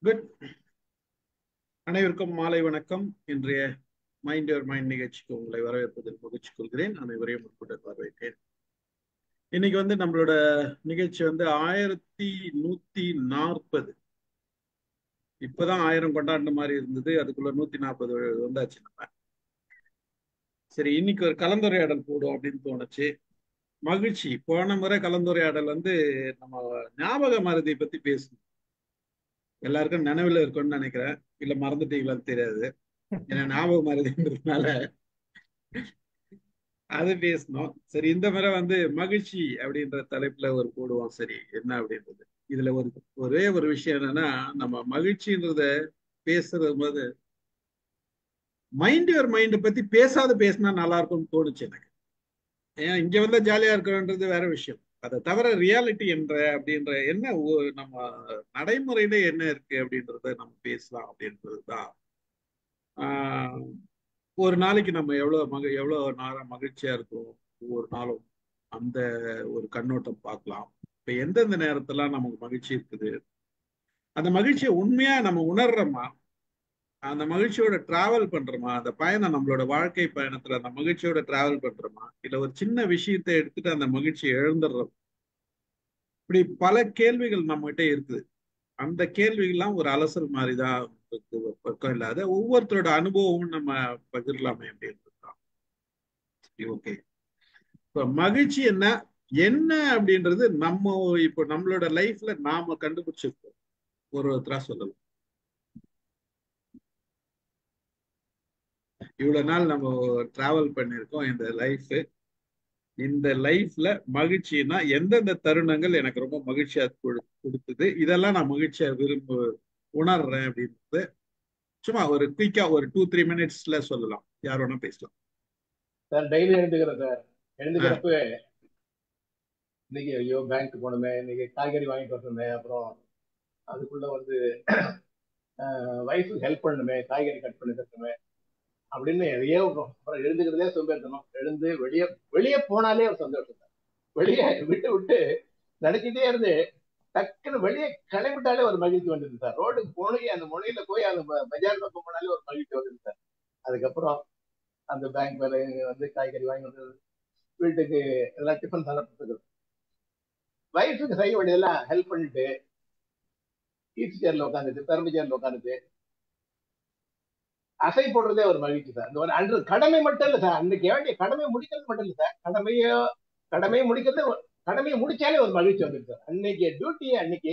Good. அனைவருக்கும் மாலை வணக்கம். இன்றைய மைண்ட் யுவர் மைண்ட் நிகழ்ச்சிக்கு உங்களை வரவேற்பதில் மகிழ்ச்சி கொள்கிறேன். அனைவரையும் முன்புடன் வரவேற்கிறேன். இன்னைக்கு நம்மளோட நிகழ்ச்சி 1140. இப்பதான் 1000 கொண்டாடின மாதிரி இருந்தது. அதுக்குள்ள 140 வந்தாச்சு நம்ம. சரி, இன்னைக்கு ஒரு கலந்துரையாடல் போடும் அப்படின்னு தோணுச்சு. மகிழ்ச்சி. போன முறை கலந்துரையாடல் நம்ம ஞாபக மறதியை பத்தி பேசணும். எல்லாருக்கும் நினைவுல இருக்கும்னு நினைக்கிறேன். இல்ல மறந்துட்டீங்களான்னு தெரியாது. ஏன்னா ஞாபக மறதின்றதுனால அது பேசணும். சரி, இந்த முறை மகிழ்ச்சி அப்படின்ற தலைப்புல ஒரு போடுவோம். சரி, என்ன அப்படின்றது. இதுல ஒரே ஒரு விஷயம் என்னன்னா, நம்ம மகிழ்ச்சின்றத பேசுறது போது மைண்ட் யுவர் மைண்ட் பத்தி பேசினா நல்லா இருக்கும்னு தோணுச்சு எனக்கு. ஏன் இங்க ஜாலியா இருக்கிறன்றது வேற விஷயம். அதை தவிர ரியாலிட்டி அப்படின்ற என்ன நம்ம நடைமுறையில என்ன இருக்கு அப்படின்றத நம்ம பேசலாம் அப்படின்றதுதான். ஒரு நாளைக்கு நம்ம எவ்வளவு நேரம் மகிழ்ச்சியா இருக்கும் ஒவ்வொரு நாளும், அந்த ஒரு கண்ணோட்டம் பார்க்கலாம். இப்ப எந்தெந்த நேரத்தெல்லாம் நமக்கு மகிழ்ச்சி இருக்குது, அந்த மகிழ்ச்சியை உண்மையா நம்ம உணர்றோமா, அந்த மகிழ்ச்சியோட டிராவல் பண்றோமா, அந்த பயணம் நம்மளோட வாழ்க்கை பயணத்துல அந்த மகிழ்ச்சியோட டிராவல் பண்றோமா, இல்ல ஒரு சின்ன விஷயத்தை எடுத்துட்டு அந்த மகிழ்ச்சியை இழந்துடுறோம். இப்படி பல கேள்விகள் நம்ம கிட்ட இருக்குது. அந்த கேள்விகள்லாம் ஒரு அலசல் மாதிரிதான் இருக்கு. ஒரு பக்கம் இல்லாத ஒவ்வொருத்தரோட அனுபவமும் நம்ம பகிரலாமே அப்படின்றது தான். ஓகே. இப்ப மகிழ்ச்சி என்ன என்ன அப்படின்றது நம்ம இப்போ நம்மளோட லைஃப்ல நாம கண்டுபிடிச்சிருக்கோம். ஒருத்தரா சொல்லலாம். இவ்வளவு நாள் நம்ம டிராவல் பண்ணிருக்கோம் இந்த லைஃப்ல மகிழ்ச்சினா எந்தெந்த தருணங்கள் எனக்கு ரொம்ப மகிழ்ச்சியா கொடுத்தது, இதெல்லாம் நான் மகிழ்ச்சியா உணர்றேன் அப்படின்றது சும்மா ஒரு குயிக்கா ஒரு 2-3 மினிட்ஸ்ல சொல்லலாம். யார் வேணா பேசலாம். சார் டெய்லி எழுந்துக்கிறேன் சார். எழுந்துக்கிறப்ப இன்னைக்கு ஐயோ பேங்க் போகணுமே, இன்னைக்கு காய்கறி வாங்கிட்டு வரணுமே, அப்புறம் அதுக்குள்ள வைஃபுக்கு ஹெல்ப் பண்ணணுமே, காய்கறி கட் பண்ணி தரணுமே அப்படின்னு எதையோ அப்புறம் எழுந்துக்கிறதே சோம்பேறித்தனம். எழுந்து வெளியே வெளியே போனாலே ஒரு சந்தோஷம் சார். வெளியே விட்டு விட்டு நடக்கிட்டே இருந்து டக்குன்னு வெளியே கிளம்பிட்டாலே ஒரு மகிழ்ச்சி வந்துடுது சார். ரோடுக்கு போய் அந்த முனையில போய் அந்த பஜார் பக்கம் போனாலே ஒரு மகிழ்ச்சி வந்துடுது சார். அதுக்கப்புறம் அந்த பேங்க் வேலை காய்கறி வாங்கி வந்து வீட்டுக்கு எல்லாம் டிஃபன் சாப்பிட்டு வைஃபுக்கு செய்ய வேண்டியதெல்லாம் ஹெல்ப் பண்ணிட்டு ஈஸி சேர்ல உட்காந்துட்டு பெருமை சேர்ல உட்காந்துட்டு அசை போடுறதே ஒரு மகிழ்ச்சி சார். இந்த அன்று கடமை மட்டும் இல்ல சார், அன்னைக்கு வேண்டிய கடமை முடிக்கிறது மட்டும் இல்ல சார், கடமையை முடிக்கிறது, கடமையை முடிச்சாலே ஒரு மகிழ்ச்சி வந்துருக்கு சார். அன்னைக்கு டியூட்டியை அன்னைக்கு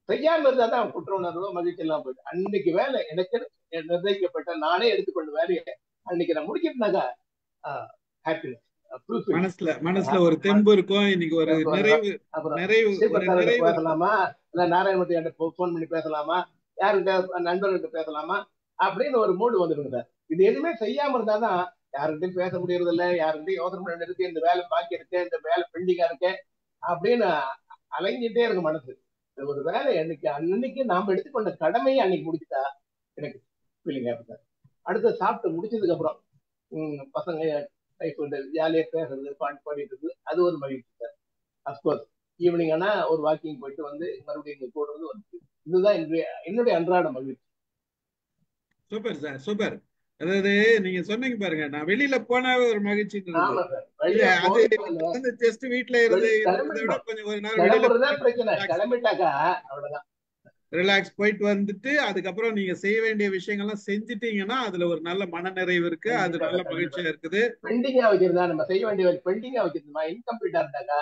செய்யாம இருந்தா தான் குற்ற உணர்வோ மகிழ்ச்சி எல்லாம் போயிட்டு, அன்னைக்கு வேலை எனக்கு நிர்ணயிக்கப்பட்ட நானே எடுத்துக்கொண்ட வேலையை அன்னைக்கு நான் முடிக்கிறதுனாக்கா ஹாப்பினஸ். மனசுல ஒரு தெம்பு இருக்கும். இன்னைக்கு ஒரு நிறைவு பேசலாமா, இல்ல நாராயணமூர்த்தி போன் பண்ணி பேசலாமா, யாருக்கிட்ட நண்பர்கிட்ட பேசலாமா அப்படின்னு ஒரு மூடு வந்துடுங்க சார். இது எதுவுமே செய்யாம இருந்தாதான் யாருக்கிட்டையும் பேச முடியறது இல்லை, யாருக்கிட்டையும் யோசனை பண்ண இருக்கு, இந்த வேலை பாக்கி இருக்கு, இந்த வேலை பெண்டிங்கா இருக்கு அப்படின்னு அலைஞ்சிட்டே இருக்கு மனசு. ஒரு வேலை அன்னைக்கு நாம எடுத்துக்கொண்ட கடமையை அன்னைக்கு முடிச்சுட்டா எனக்கு ஃபீலிங் ஆகும் சார். அடுத்து சாப்பிட்டு முடிச்சதுக்கு அப்புறம் பசங்க ஜாலியா பேசுறது, பாட்டு பாடிட்டு இருக்கு, அது ஒரு மகிழ்ச்சி சார். அப்கோர்ஸ் ஈவினிங் ஆனா ஒரு வாக்கிங் போயிட்டு மறுபடியும் இங்க போடுறது இதுதான் என்னுடைய அன்றாட மகிழ்ச்சி. Super sir, super. அதாவது நீங்க சொன்னீங்க பாருங்க, நான் வெளியில போனாவே ஒரு மகிழ்ச்சி. ஜஸ்ட் வீட்டுல கிளம்பிட்டாக்கா அவ்வளவுதான். ரிலாக்ஸ் போயிட்டு வந்துட்டு அதுக்கப்புறம் நீங்க செய்ய வேண்டிய விஷயங்கள்லாம் செஞ்சுட்டீங்கன்னா அதுல ஒரு நல்ல மனநிறைவு இருக்கு, அது நல்ல மகிழ்ச்சியா இருக்குது. பெண்டிங்கா வச்சிருந்தா நம்ம செய்ய வேண்டிய பெண்டிங்கா வச்சிருந்தோமா, இன்கம்ப்ளீட்டா இருந்தாக்கா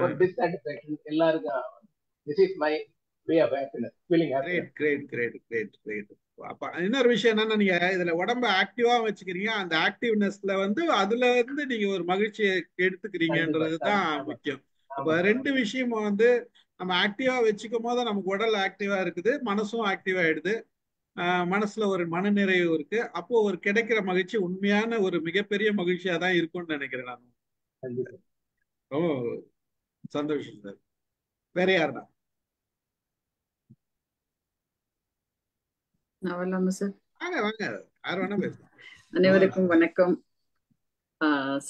ஒரு டிஸ்சாட்டிஸ்ஃபேக்ஷன் எல்லாருக்கும். This is my way of happiness, feeling happiness. Great great great great. அப்ப இன்னொரு விஷயம் என்னன்னா, நீங்க இதுல உடம்ப ஆக்டிவா வச்சுக்கிறீங்க. அந்த ஆக்டிவ்னஸ்ல அதுல நீங்க ஒரு மகிழ்ச்சியை எடுத்துக்கிறீங்கன்றதுதான் முக்கியம். அப்ப ரெண்டு விஷயமும் நம்ம ஆக்டிவா வச்சுக்கும் போது நமக்கு உடல் ஆக்டிவா இருக்குது, மனசும் ஆக்டிவா ஆயிடுது. மனசுல ஒரு மனநிறைவு இருக்கு. அப்போ ஒரு கிடைக்கிற மகிழ்ச்சி உண்மையான ஒரு மிகப்பெரிய மகிழ்ச்சியா தான் இருக்கும்னு நினைக்கிறேன் நான். ரொம்ப சந்தோஷம் சார். வேற யாருன்னா? அனைவருக்கும் வணக்கம்.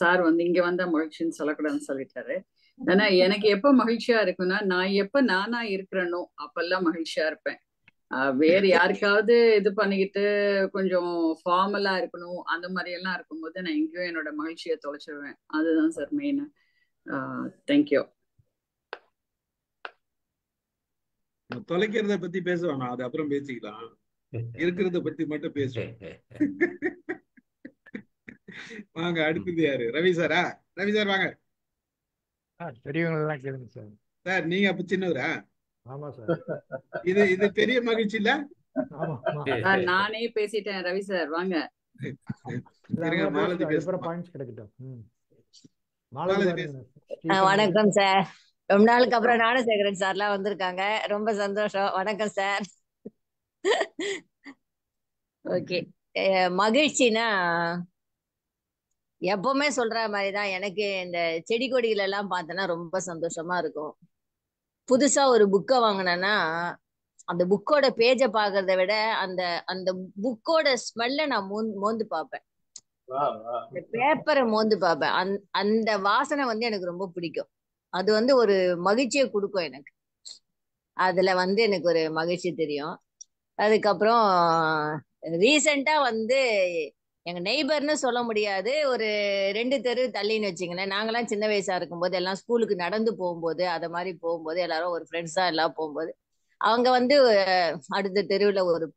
சார் இங்க வந்தா மகிழ்ச்சின்னு சொல்லக்கூடாதுன்னு சொல்லிட்டாரு. ஆனா எனக்கு எப்ப மகிழ்ச்சியா இருக்குன்னா, நான் எப்ப நானா இருக்கிறேனோ அப்பெல்லாம் மகிழ்ச்சியா இருப்பேன். வேற யாருக்காவது இது பண்ணிக்கிட்டு கொஞ்சம் ஃபார்மலா இருக்கணும் அந்த மாதிரி எல்லாம் இருக்கும்போது நான் எங்கேயும் என்னோட மகிழ்ச்சியை தொலைச்சிருவேன். அதுதான் சார் மெயின். தேங்க்யூ. தொலைக்கிறத பத்தி பேச வேணாம், அது அப்புறம் பேசிக்கலாம். இருக்கிறத பத்தி மட்டும் பேசுவோம். வாங்க, அடுத்தது யாரு? ரவி சாரா? ரவி சார் வாங்க. பெரியவங்க கேளுங்க சார். சார் நீங்க அப்ப சின்னவரா? ஆமா சார். இது பெரிய மகிழ்ச்சி இல்ல? ஆமா சார் நானே பேசிட்டேன். ரவி சார் வாங்க. இருங்க, மாலதி பேசுறேன். பாயிண்ட்ஸ் கிடைக்கட்டும். மாலதி பேசு. வணக்கம் சார். ரொம்ப நாளுக்கு அப்புறம் ஞானசேகரன் சார்லாம் வந்திருக்காங்க, ரொம்ப சந்தோஷம். வணக்கம் சார். ஓகே, மகிழ்ச்சினா எப்பவுமே சொல்ற மாதிரிதான். எனக்கு இந்த செடி கொடிகள் எல்லாம் பார்த்தேன்னா ரொம்ப சந்தோஷமா இருக்கும். புதுசா ஒரு புக்கை வாங்கினேன்னா அந்த புக்கோட பேஜை பாக்குறத விட அந்த அந்த புக்கோட ஸ்மெல்ல நான் மோந்து பார்ப்பேன், பேப்பரை மோந்து பார்ப்பேன். அந்த வாசனை வந்து எனக்கு ரொம்ப பிடிக்கும். அது வந்து ஒரு மகிழ்ச்சியை கொடுக்கும் எனக்கு. அதுல வந்து எனக்கு ஒரு மகிழ்ச்சி தெரியும். அதுக்கப்புறம் ரீசெண்டா வந்து எங்க நெய்பர்னு சொல்ல முடியாது, ஒரு 2 தெரு தள்ளின்னு வச்சுங்களேன். நாங்கெல்லாம் சின்ன வயசா இருக்கும்போது எல்லாம் ஸ்கூலுக்கு நடந்து போகும்போது அதை மாதிரி போகும்போது எல்லாரும் ஒரு ஃப்ரெண்ட்ஸா எல்லாம் போகும்போது அவங்க வந்து அடுத்த தெருவுல ஒரு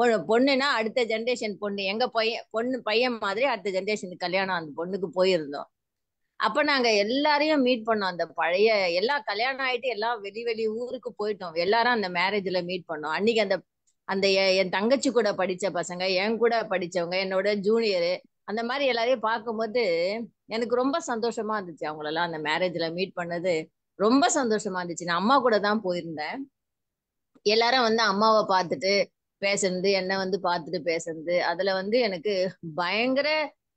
ஒரு பொண்ணுனா அடுத்த ஜென்ரேஷன் பொண்ணு, எங்க பையன் மாதிரி அடுத்த ஜென்ரேஷனுக்கு கல்யாணம் அந்த பொண்ணுக்கு போயிருந்தோம். அப்ப நாங்க எல்லாரையும் மீட் பண்ணோம். அந்த பழைய எல்லாம் கல்யாணம் ஆயிட்டு எல்லாம் வெளி ஊருக்கு போயிட்டோம். எல்லாரும் அந்த மேரேஜ்ல மீட் பண்ணோம். அன்னைக்கு அந்த அந்த என் தங்கச்சி கூட படிச்ச பசங்க, என் கூட படிச்சவங்க, என்னோட ஜூனியரு, அந்த மாதிரி எல்லாரையும் பார்க்கும்போது எனக்கு ரொம்ப சந்தோஷமா இருந்துச்சு. அவங்களெல்லாம் அந்த மேரேஜ்ல மீட் பண்ணது ரொம்ப சந்தோஷமா இருந்துச்சு. நான் அம்மா கூட தான் போயிருந்தேன். எல்லாரும் வந்து அம்மாவை பார்த்துட்டு பேசுறது, என்ன வந்து பார்த்துட்டு பேசுறது, அதுல வந்து எனக்கு பயங்கர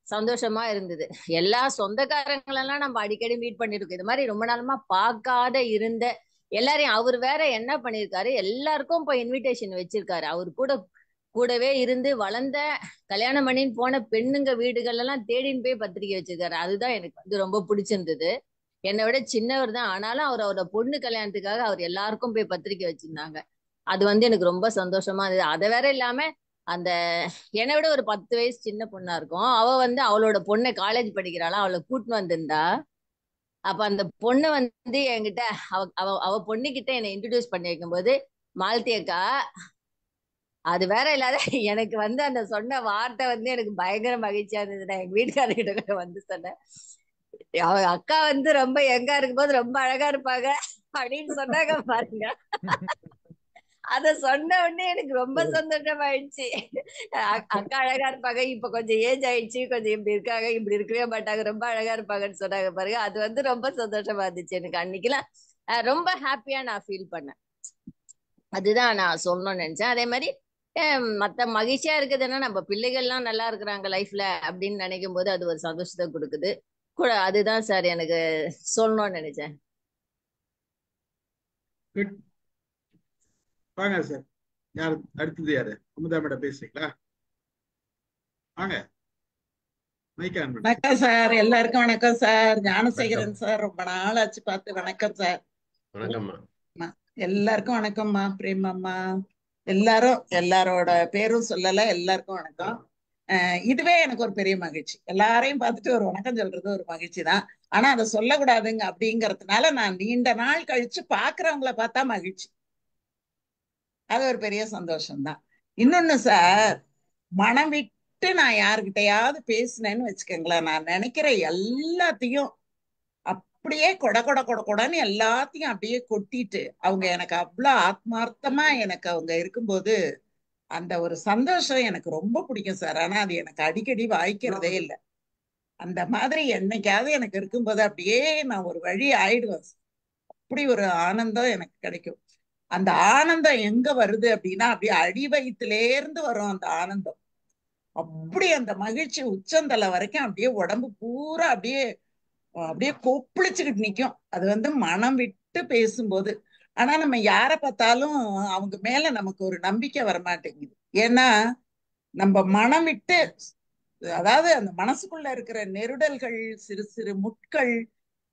சந்தோஷமா இருந்தது. எல்லா சொந்தக்காரங்களெல்லாம் நம்ம அடிக்கடி மீட் பண்ணிருக்கோம். இது மாதிரி ரொம்ப நாளமா பார்க்காத இருந்த எல்லாரையும் அவர் வேற என்ன பண்ணிருக்காரு, எல்லாருக்கும் இப்போ இன்விடேஷன் வச்சிருக்காரு. அவர் கூடவே இருந்து வளர்ந்த கல்யாணம் பண்ணின்னு போன பெண்ணுங்க வீடுகள் எல்லாம் தேடின்னு போய் பத்திரிக்கை வச்சிருக்காரு. அதுதான் எனக்கு வந்து ரொம்ப பிடிச்சிருந்தது. என்னை விட சின்னவர் தான், ஆனாலும் அவரோட பொண்ணு கல்யாணத்துக்காக அவர் எல்லாருக்கும் போய் பத்திரிக்கை வச்சிருந்தாங்க. அது வந்து எனக்கு ரொம்ப சந்தோஷமா இருந்தது. அதை வேற இல்லாம அந்த என்னை விட ஒரு 10 வயசு சின்ன பொண்ணா இருக்கும், அவ வந்து அவளோட பொண்ணை காலேஜ் படிக்கிறாளா, அவளை கூட்டின்னு வந்திருந்தா. அப்ப அந்த பொண்ணு வந்து என்கிட்ட அவ பொண்ணுகிட்ட என்னை இன்ட்ரடியூஸ் பண்ணி வைக்கும்போது, மாலதி அக்கா, அது வேற இல்லாத எனக்கு வந்து அந்த சொன்ன வார்த்தை வந்து எனக்கு பயங்கர மகிழ்ச்சியா இருந்தது. நான் எங்க வீட்டுக்காரர்கிட்ட வந்து சொன்னேன், அவ அக்கா வந்து ரொம்ப யங்கா இருக்கும்போது ரொம்ப அழகா இருப்பாங்க அப்படின்னு சொன்னாங்க பாருங்க. அத சொன்ன உடனே எனக்கு ரொம்ப சந்தோஷமாயிடுச்சு. அக்கா அழகா இருப்பாங்க, இப்ப கொஞ்சம் ஏஜ் ஆயிடுச்சு, கொஞ்சம் இப்படி இருக்காங்க, இப்படி இருக்கவே மாட்டாங்க, ரொம்ப அழகா இருப்பாங்கன்னு சொன்னாங்க பாருங்க. அது வந்து ரொம்ப சந்தோஷமா இருந்துச்சு எனக்கு. அன்னைக்கெல்லாம் ரொம்ப ஹாப்பியா நான் ஃபீல் பண்ணேன். அதுதான் நான் சொல்லணும்னு நினைச்சேன். அதே மாதிரி மத்த மகிழ்ச்சியா இருக்குதுன்னா நம்ம பிள்ளைகள்லாம் நல்லா இருக்கிறாங்க லைஃப்ல அப்படின்னு நினைக்கும் போது அது ஒரு சந்தோஷத்தை கொடுக்குது கூட. அதுதான் சார் எனக்கு சொல்லணும்னு நினைச்சேன். வாங்க சார். யாரு அடுத்தது? யாரு? அமுதா மேடம் பேசுறீங்களா? வாங்க. வணக்கம் சார், எல்லாருக்கும் வணக்கம் சார். ஞானசேகரன் சார், ரொம்ப நாள் ஆச்சு பார்த்து. வணக்கம் சார். வணக்கம்மா. எல்லாருக்கும் வணக்கம்மா. பிரேமம்மா, எல்லாரும் எல்லாரோட பேரும் சொல்லல, எல்லாருக்கும் வணக்கம். இதுவே எனக்கு ஒரு பெரிய மகிழ்ச்சி. எல்லாரையும் பார்த்துட்டு ஒரு வணக்கம் சொல்றது ஒரு மகிழ்ச்சி தான். ஆனா அதை சொல்லக்கூடாதுங்க அப்படிங்கறதுனால நான் நீண்ட நாள் கழிச்சு பாக்குறவங்கள பார்த்தா மகிழ்ச்சி, அது ஒரு பெரிய சந்தோஷம்தான். இன்னொன்னு சார், மனம் விட்டு நான் யாருக்கிட்டையாவது பேசினேன்னு வச்சுக்கோங்களேன், நான் நினைக்கிற எல்லாத்தையும் அப்படியே கொடன்னு எல்லாத்தையும் அப்படியே கொட்டிட்டு அவங்க எனக்கு அவ்வளவு ஆத்மார்த்தமா எனக்கு அவங்க இருக்கும்போது அந்த ஒரு சந்தோஷம் எனக்கு ரொம்ப பிடிக்கும் சார். ஆனா அது எனக்கு அடிக்கடி வாய்க்கிறதே இல்லை. அந்த மாதிரி என்னைக்காவது எனக்கு இருக்கும்போது அப்படியே நான் ஒரு வழி ஆயிடுவேன். அப்படி ஒரு ஆனந்தம் எனக்கு கிடைக்கும். அந்த ஆனந்தம் எங்க வருது அப்படின்னா, அப்படியே அடி வயிற்றுலேருந்து வரும் அந்த ஆனந்தம். அப்படி அந்த மகிழ்ச்சி உச்சந்தலை வரைக்கும் அப்படியே உடம்பு பூரா அப்படியே அப்படியே கொப்பளிச்சுக்கிட்டு நிக்கும். அது வந்து மனம் விட்டு பேசும்போது. ஆனா நம்ம யாரை பார்த்தாலும் அவங்க மேல நமக்கு ஒரு நம்பிக்கை வரமாட்டேங்குது. ஏன்னா நம்ம மனம் விட்டு, அதாவது அந்த மனசுக்குள்ள இருக்கிற நெருடல்கள், சிறு சிறு முட்கள்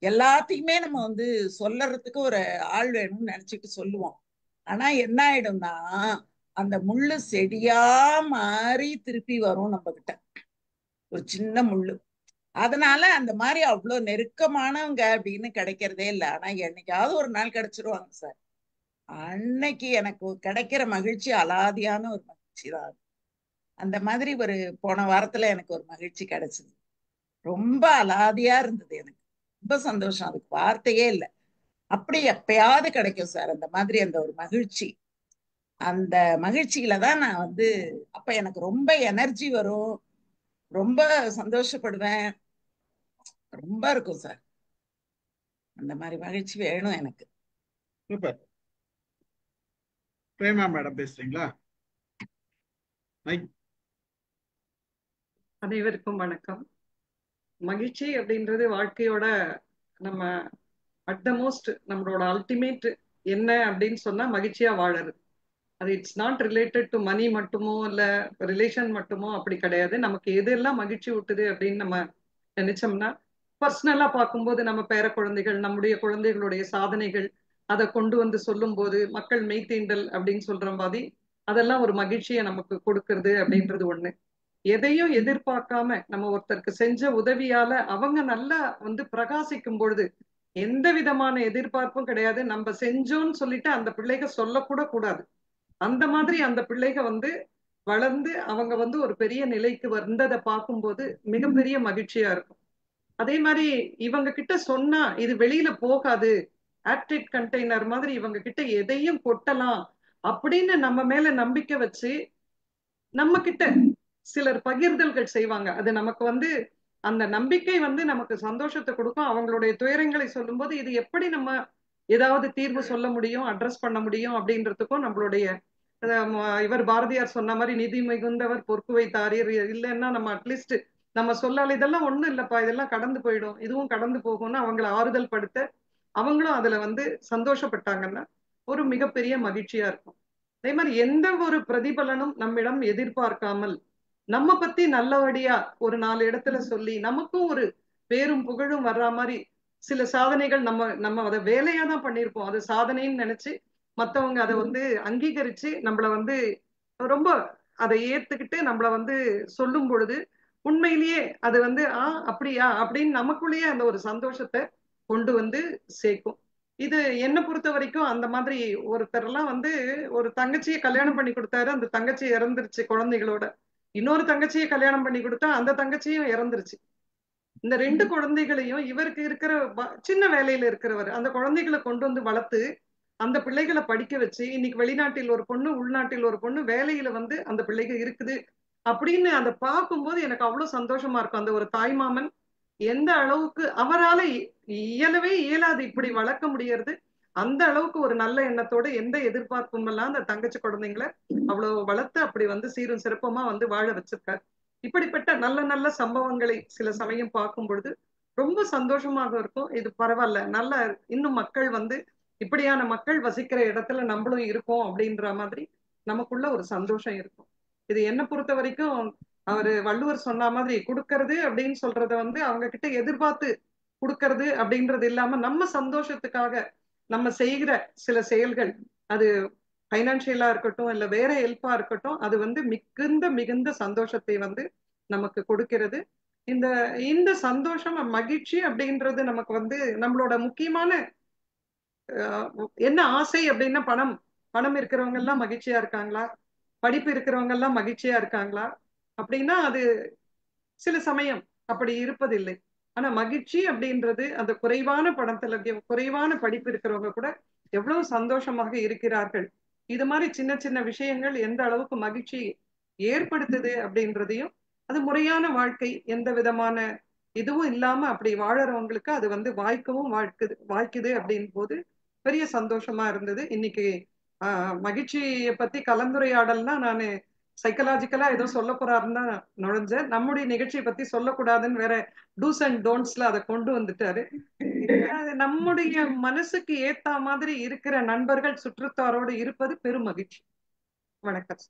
எல்லாத்தையுமே நம்ம வந்து சொல்லறதுக்கு ஒரு ஆள் வேணும்னு நினைச்சிட்டு சொல்லுவோம். ஆனா என்ன ஆயிடும்னா அந்த முள்ளு செடியா மாறி திருப்பி வரும் நம்ம கிட்ட, ஒரு சின்ன முள்ளு. அதனால அந்த மாதிரி அவ்வளவு நெருக்கமானவங்க அப்படின்னு கிடைக்கிறதே இல்லை. ஆனா என்னைக்காவது ஒரு நாள் கிடைச்சிருவாங்க சார். அன்னைக்கு எனக்கு கிடைக்கிற மகிழ்ச்சி அலாதியான ஒரு மகிழ்ச்சி தான் அது. அந்த மாதிரி ஒரு போன வாரத்துல எனக்கு ஒரு மகிழ்ச்சி கிடைச்சது. ரொம்ப அலாதியா இருந்தது எனக்கு. ரொம்ப சந்தோஷம், அதுக்கு வார்த்தையே இல்லை. அப்படி எப்பயாவது கிடைக்கும் சார் அந்த மாதிரி அந்த ஒரு மகிழ்ச்சி. அந்த மகிழ்ச்சியில தான் நான் அப்ப எனக்கு ரொம்ப எனர்ஜி வரும், ரொம்ப சந்தோஷப்படுவேன், ரொம்ப இருக்கும் சார். அந்த மாதிரி மகிழ்ச்சி வேணும் எனக்கு. சூப்பர். பிரேமா மேடம் பேசுறீங்களா? அனைவருக்கும் வணக்கம். மகிழ்ச்சி அப்படின்றது வாழ்க்கையோட நம்ம அட் த மோஸ்ட் நம்மளோட அல்டிமேட் என்ன அப்படின்னு சொன்னா மகிழ்ச்சியா வாழறது. அது இட்ஸ் நாட் ரிலேட்டட் டு மணி மட்டுமோ இல்ல ரிலேஷன் மட்டுமோ, அப்படி கிடையாது. நமக்கு எதெல்லாம் மகிழ்ச்சி ஊட்டுது அப்படின்னு நம்ம நினைச்சோம்னா, பர்சனலா பார்க்கும்போது நம்ம பேர குழந்தைகள், நம்முடைய குழந்தைகளுடைய சாதனைகள், அதை கொண்டு வந்து சொல்லும் போது மக்கள் மெய்தீண்டல் அப்படின்னு சொல்ற மாதிரி அதெல்லாம் ஒரு மகிழ்ச்சியை நமக்கு கொடுக்கறது அப்படின்றது ஒண்ணு. எதையும் எதிர்பார்க்காம நம்ம ஒருத்தருக்கு செஞ்ச உதவியால அவங்க நல்லா பிரகாசிக்கும் பொழுது எந்த விதமான எதிர்பார்ப்பும் கிடையாது. நம்ம செஞ்சோம்னு சொல்லிட்டு அந்த பிள்ளைக சொல்லக்கூட கூடாது. அந்த மாதிரி அந்த பிள்ளைக வளர்ந்து அவங்க ஒரு பெரிய நிலைக்கு வந்ததை பார்க்கும்போது மிகப்பெரிய மகிழ்ச்சியா இருக்கும். அதே மாதிரி இவங்க கிட்ட சொன்னா இது வெளியில போகாது, ஏர்டைட் கண்டெய்னர் மாதிரி இவங்க கிட்ட எதையும் கொட்டலாம் அப்படின்னு நம்ம மேல நம்பிக்கை வச்சு நம்ம கிட்ட சிலர் பகிர்தல்கள் செய்வாங்க. அது நமக்கு அந்த நம்பிக்கை நமக்கு சந்தோஷத்தை கொடுக்கும். அவங்களுடைய துயரங்களை சொல்லும்போது இது எப்படி நம்ம ஏதாவது தீர்வு சொல்ல முடியும், அட்ரஸ் பண்ண முடியும் அப்படின்றதுக்கும் நம்மளுடைய இவர் பாரதியார் சொன்ன மாதிரி நிதி மிகுந்தவர் பொறுப்பு வைத்தாரியர் இல்லைன்னா நம்ம அட்லீஸ்ட் நம்ம சொல்லால இதெல்லாம் ஒண்ணும் இல்லப்பா, இதெல்லாம் கடந்து போயிடும், இதுவும் கடந்து போகும்னு அவங்களை ஆறுதல் படுத்த அவங்களும் அதுல சந்தோஷப்பட்டாங்கன்னா ஒரு மிகப்பெரிய மகிழ்ச்சியா இருக்கும். அதே மாதிரி எந்த ஒரு பிரதிபலனும் நம்மிடம் எதிர்பார்க்காமல் நம்ம பத்தி நல்லபடியா ஒரு 4 இடத்துல சொல்லி நமக்கும் ஒரு பேரும் புகழும் வர்ற மாதிரி சில சாதனைகள் நம்ம அதை வேலையா தான் பண்ணியிருப்போம், அது சாதனைன்னு நினைச்சு மத்தவங்க அதை அங்கீகரிச்சு நம்மள ரொம்ப அதை ஏத்துக்கிட்டு நம்மள சொல்லும் பொழுது உண்மையிலேயே அது அப்படியா அப்படின்னு நமக்குள்ளேயே அந்த ஒரு சந்தோஷத்தை கொண்டு சேர்க்கும். இது என்ன பொறுத்த வரைக்கும் அந்த மாதிரி ஒருத்தர் எல்லாம் ஒரு தங்கச்சியை கல்யாணம் பண்ணி கொடுத்தாரு, அந்த தங்கச்சி இறந்துருச்சு குழந்தைகளோட. இன்னொரு தங்கச்சியை கல்யாணம் பண்ணி கொடுத்தா அந்த தங்கச்சியும் இறந்துருச்சு. இந்த 2 குழந்தைகளையும் இவருக்கு இருக்கிற சின்ன வேலையில இருக்கிறவர் அந்த குழந்தைகளை கொண்டு வளர்த்து அந்த பிள்ளைகளை படிக்க வச்சு இன்னைக்கு வெளிநாட்டில் ஒரு பொண்ணு உள்நாட்டில் ஒரு பொண்ணு வேலையில அந்த பிள்ளைகள் இருக்குது அப்படின்னு அதை பார்க்கும்போது எனக்கு அவ்வளவு சந்தோஷமா இருக்கும். அந்த ஒரு தாய்மாமன் எந்த அளவுக்கு அவரால இயலவே இயலாது இப்படி வளர்க்க முடியறது, அந்த அளவுக்கு ஒரு நல்ல எண்ணத்தோட எந்த எதிர்பார்ப்பும் எல்லாம் அந்த தங்கச்சி குழந்தைங்களை அவ்வளவு வளர்த்து அப்படி சீரும் சிறப்பமா வாழ வச்சிருக்காரு. இப்படிப்பட்ட நல்ல நல்ல சம்பவங்களை சில சமயம் பார்க்கும் பொழுது ரொம்ப சந்தோஷமாக இருக்கும். இது பரவாயில்ல, நல்ல இன்னும் மக்கள் இப்படியான மக்கள் வசிக்கிற இடத்துல நம்மளும் இருக்கோம் அப்படின்ற மாதிரி நமக்குள்ள ஒரு சந்தோஷம் இருக்கும். இது என்ன பொறுத்த வரைக்கும் அவரு வள்ளுவர் சொன்ன மாதிரி கொடுக்கறது அப்படின்னு சொல்றத அவங்க கிட்ட எதிர்பார்த்து கொடுக்கறது அப்படின்றது இல்லாம நம்ம சந்தோஷத்துக்காக நம்ம செய்கிற சில செயல்கள், அது பைனான்சியலா இருக்கட்டும் இல்ல வேற ஹெல்ப்பா இருக்கட்டும், அது மிகுந்த மிகுந்த சந்தோஷத்தை நமக்கு கொடுக்கிறது. இந்த இந்த சந்தோஷம் மகிழ்ச்சி அப்படின்றது நமக்கு நம்மளோட முக்கியமான என்ன ஆசை அப்படின்னா பணம் இருக்கிறவங்க எல்லாம் மகிழ்ச்சியா இருக்காங்களா, படிப்பு இருக்கிறவங்க எல்லாம் மகிழ்ச்சியா இருக்காங்களா அப்படின்னா அது சில சமயம் அப்படி இருப்பதில்லை. ஆனா மகிழ்ச்சி அப்படின்றது அந்த குறைவான பணத்துல குறைவான படிப்பு இருக்கிறவங்க கூட எவ்வளவு சந்தோஷமாக இருக்கிறார்கள். இது மாதிரி சின்ன சின்ன விஷயங்கள் எந்த அளவுக்கு மகிழ்ச்சி ஏற்படுத்துது அப்படின்றதையும், அது முறையான வாழ்க்கை எந்த விதமான இதுவும் இல்லாம அப்படி வாழறவங்களுக்கு அது வாய்க்குது அப்படின் போது பெரிய சந்தோஷமா இருந்தது. இன்னைக்கு மகிழ்ச்சியை பத்தி கலந்துரையாடல்னா நானு சைக்கலாஜிக்கலா ஏதோ சொல்ல போறாருன்னு தான் நுழைஞ்சேன். நம்முடைய நிகழ்ச்சியை பத்தி சொல்லக்கூடாதுன்னு வேற டூஸ் அண்ட் டோன்ட்ஸ்ல அதை கொண்டு வந்துட்டாரு. நம்முடைய மனசுக்கு ஏத்த மாதிரி இருக்கிற நண்பர்கள் சுற்றத்தாரோடு இருப்பது பெரும் மகிழ்ச்சி. வணக்கம்.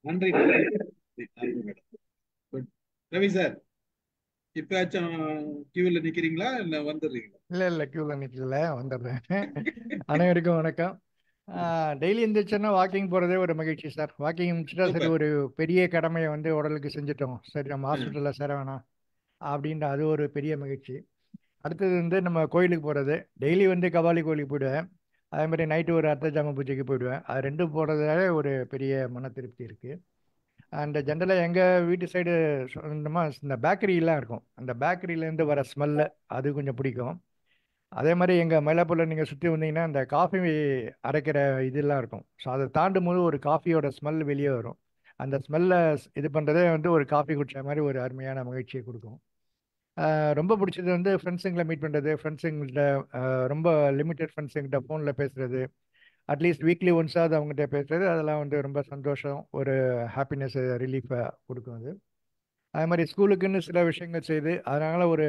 நன்றி ரவி சார். இப்பயாச்சும் கியூல நிக்கிறீங்களா இல்ல வந்துடுறீங்களா? இல்ல கியூல நிக்கல, வந்துடுறேன். அனைவருக்கும் வணக்கம். டெய்லி எந்திரிச்சோன்னா வாக்கிங் போகிறதே ஒரு மகிழ்ச்சி சார். வாக்கிங் முடிச்சுட்டா சரி, சூப்பர். ஒரு பெரிய கடமையை வந்து உடலுக்கு செஞ்சுட்டோம், சரி நம்ம ஹாஸ்பிட்டலில் சேர வேணாம் அப்படின்ற அது ஒரு பெரிய மகிழ்ச்சி. அடுத்தது வந்து நம்ம கோயிலுக்கு போகிறது. டெய்லி வந்து கபாலி கோயிலுக்கு போயிடுவேன். அதே மாதிரி நைட்டு ஒரு அர்த்த ஜாம பூஜைக்கு போயிடுவேன். அது ரெண்டும் போகிறதால ஒரு பெரிய மன திருப்தி இருக்குது. அண்ட் ஜென்ரலாக எங்கள் வீட்டு சைடு சொந்தமாக இந்த பேக்கரிலாம் இருக்கும். அந்த பேக்கரியிலேருந்து வர ஸ்மெல்லு அது கொஞ்சம் பிடிக்கும். அதே மாதிரி எங்கள் மயிலாப்பூரில் நீங்கள் சுற்றி வந்தீங்கன்னா அந்த காஃபி அரைக்கிற இதெல்லாம் இருக்கும். ஸோ அதை தாண்டும் போது ஒரு காஃபியோட ஸ்மெல் வெளியே வரும். அந்த ஸ்மெல்லை இது பண்ணுறதே வந்து ஒரு காஃபி குடிச்ச மாதிரி ஒரு அருமையான மகிழ்ச்சியை கொடுக்கும். ரொம்ப பிடிச்சது வந்து ஃப்ரெண்ட்ஸுங்களை மீட் பண்ணுறது, ஃப்ரெண்ட்ஸுங்கள்கிட்ட ரொம்ப லிமிட்டட் ஃப்ரெண்ட்ஸுங்கிட்ட ஃபோனில் பேசுகிறது, அட்லீஸ்ட் வீக்லி ஒன்ஸாவது அவங்ககிட்ட பேசுறது, அதெல்லாம் வந்து ரொம்ப சந்தோஷம், ஒரு ஹாப்பினஸ் ரிலீஃபை கொடுக்கும் அது. அதே மாதிரி ஸ்கூலுக்குன்னு சில விஷயங்கள் செய்து அதனால ஒரு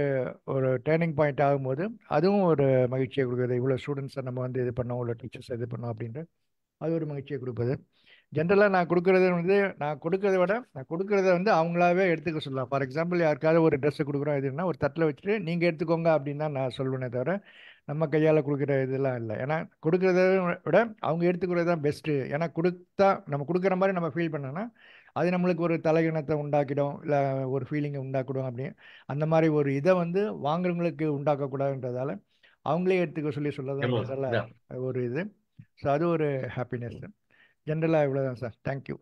ஒரு டேர்னிங் பாயிண்ட் ஆகும்போது அதுவும் ஒரு மகிழ்ச்சியை கொடுக்குது. இவ்வளோ ஸ்டூடெண்ட்ஸை நம்ம வந்து இது பண்ணோம், இவ்வளோ டீச்சர்ஸ் இது பண்ணோம் அப்படின்ட்டு அது ஒரு மகிழ்ச்சியை கொடுப்பது. ஜென்ரலாக நான் கொடுக்குறது வந்து நான் கொடுக்கறத விட நான் கொடுக்குறத வந்து அவங்களாவே எடுத்துக்க சொல்லலாம். ஃபார் எக்ஸாம்பிள் யாருக்காவது ஒரு ட்ரெஸ்ஸு கொடுக்குறோம் எதுன்னா ஒரு தட்டில் வச்சுட்டு நீங்கள் எடுத்துக்கோங்க அப்படின்னு தான் நான் சொல்லுவேனே தவிர நம்ம கையால் கொடுக்குற இதெல்லாம் இல்லை. ஏன்னா கொடுக்குறத விட அவங்க எடுத்துக்கிறது தான் பெஸ்ட்டு. ஏன்னா கொடுத்தா நம்ம கொடுக்குற மாதிரி நம்ம ஃபீல் பண்ணோன்னா அது நம்மளுக்கு ஒரு தலைகணத்தை உண்டாக்கிடும், இல்லை ஒரு ஃபீலிங்கை உண்டாக்கிடும். அப்படி அந்த மாதிரி ஒரு இதை வந்து வாங்குறவங்களுக்கு உண்டாக்கக்கூடாதுன்றதால அவங்களே எடுத்துக்க சொல்லி சொல்லதான் ஜென்ரலாக ஒரு இது. ஸோ அது ஒரு ஹாப்பினஸ். ஜென்ரலாக இவ்வளோதான் சார். தேங்க்யூ.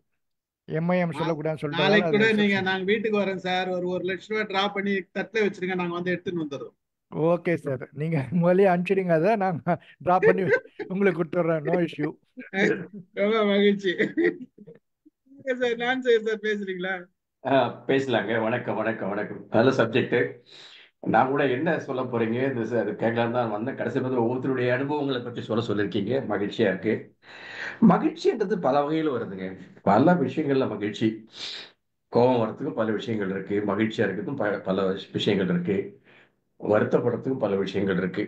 எம்ஐஎம் சொல்லக்கூடாதுன்னு சொல்லிட்டதால நாளைக்கு அது கூட நீங்க எக்ஸப்ஷன். நாங்க வீட்டுக்கு வரேன் சார். ஒரு 1,00,000 டிரா பண்ணி தட்டில் வச்சிருங்க, நாங்க வந்து எடுத்துன்னு வந்துடுறோம். ஓகே சார், நீங்கள் முதலே அனுப்பிச்சிடுங்க, அதை நாங்கள் ட்ராப் பண்ணி உங்களுக்கு கொடுத்துட்றேன். No issue. ரொம்ப மகிழ்ச்சி சார். நான் சார் பேசுறீங்களா? பேசலாங்க. வணக்கம் வணக்கம் வணக்கம். நல்ல சப்ஜெக்ட். நான் கூட என்ன சொல்ல போறீங்க இது சார் கேட்கலாம் தான் வந்தேன். கடைசி பார்த்து ஒவ்வொருத்தருடைய அனுபவங்களை பற்றி சொல்லியிருக்கீங்க. மகிழ்ச்சியா இருக்கு. மகிழ்ச்சின்றது பல வகையில் வருதுங்க. பல விஷயங்கள்ல மகிழ்ச்சி. கோபம் வர்றதுக்கும் பல விஷயங்கள் இருக்கு, மகிழ்ச்சியா இருக்கிறதுக்கும் பல விஷயங்கள் இருக்கு, வருத்தப்படுறதுக்கும் பல விஷயங்கள் இருக்கு.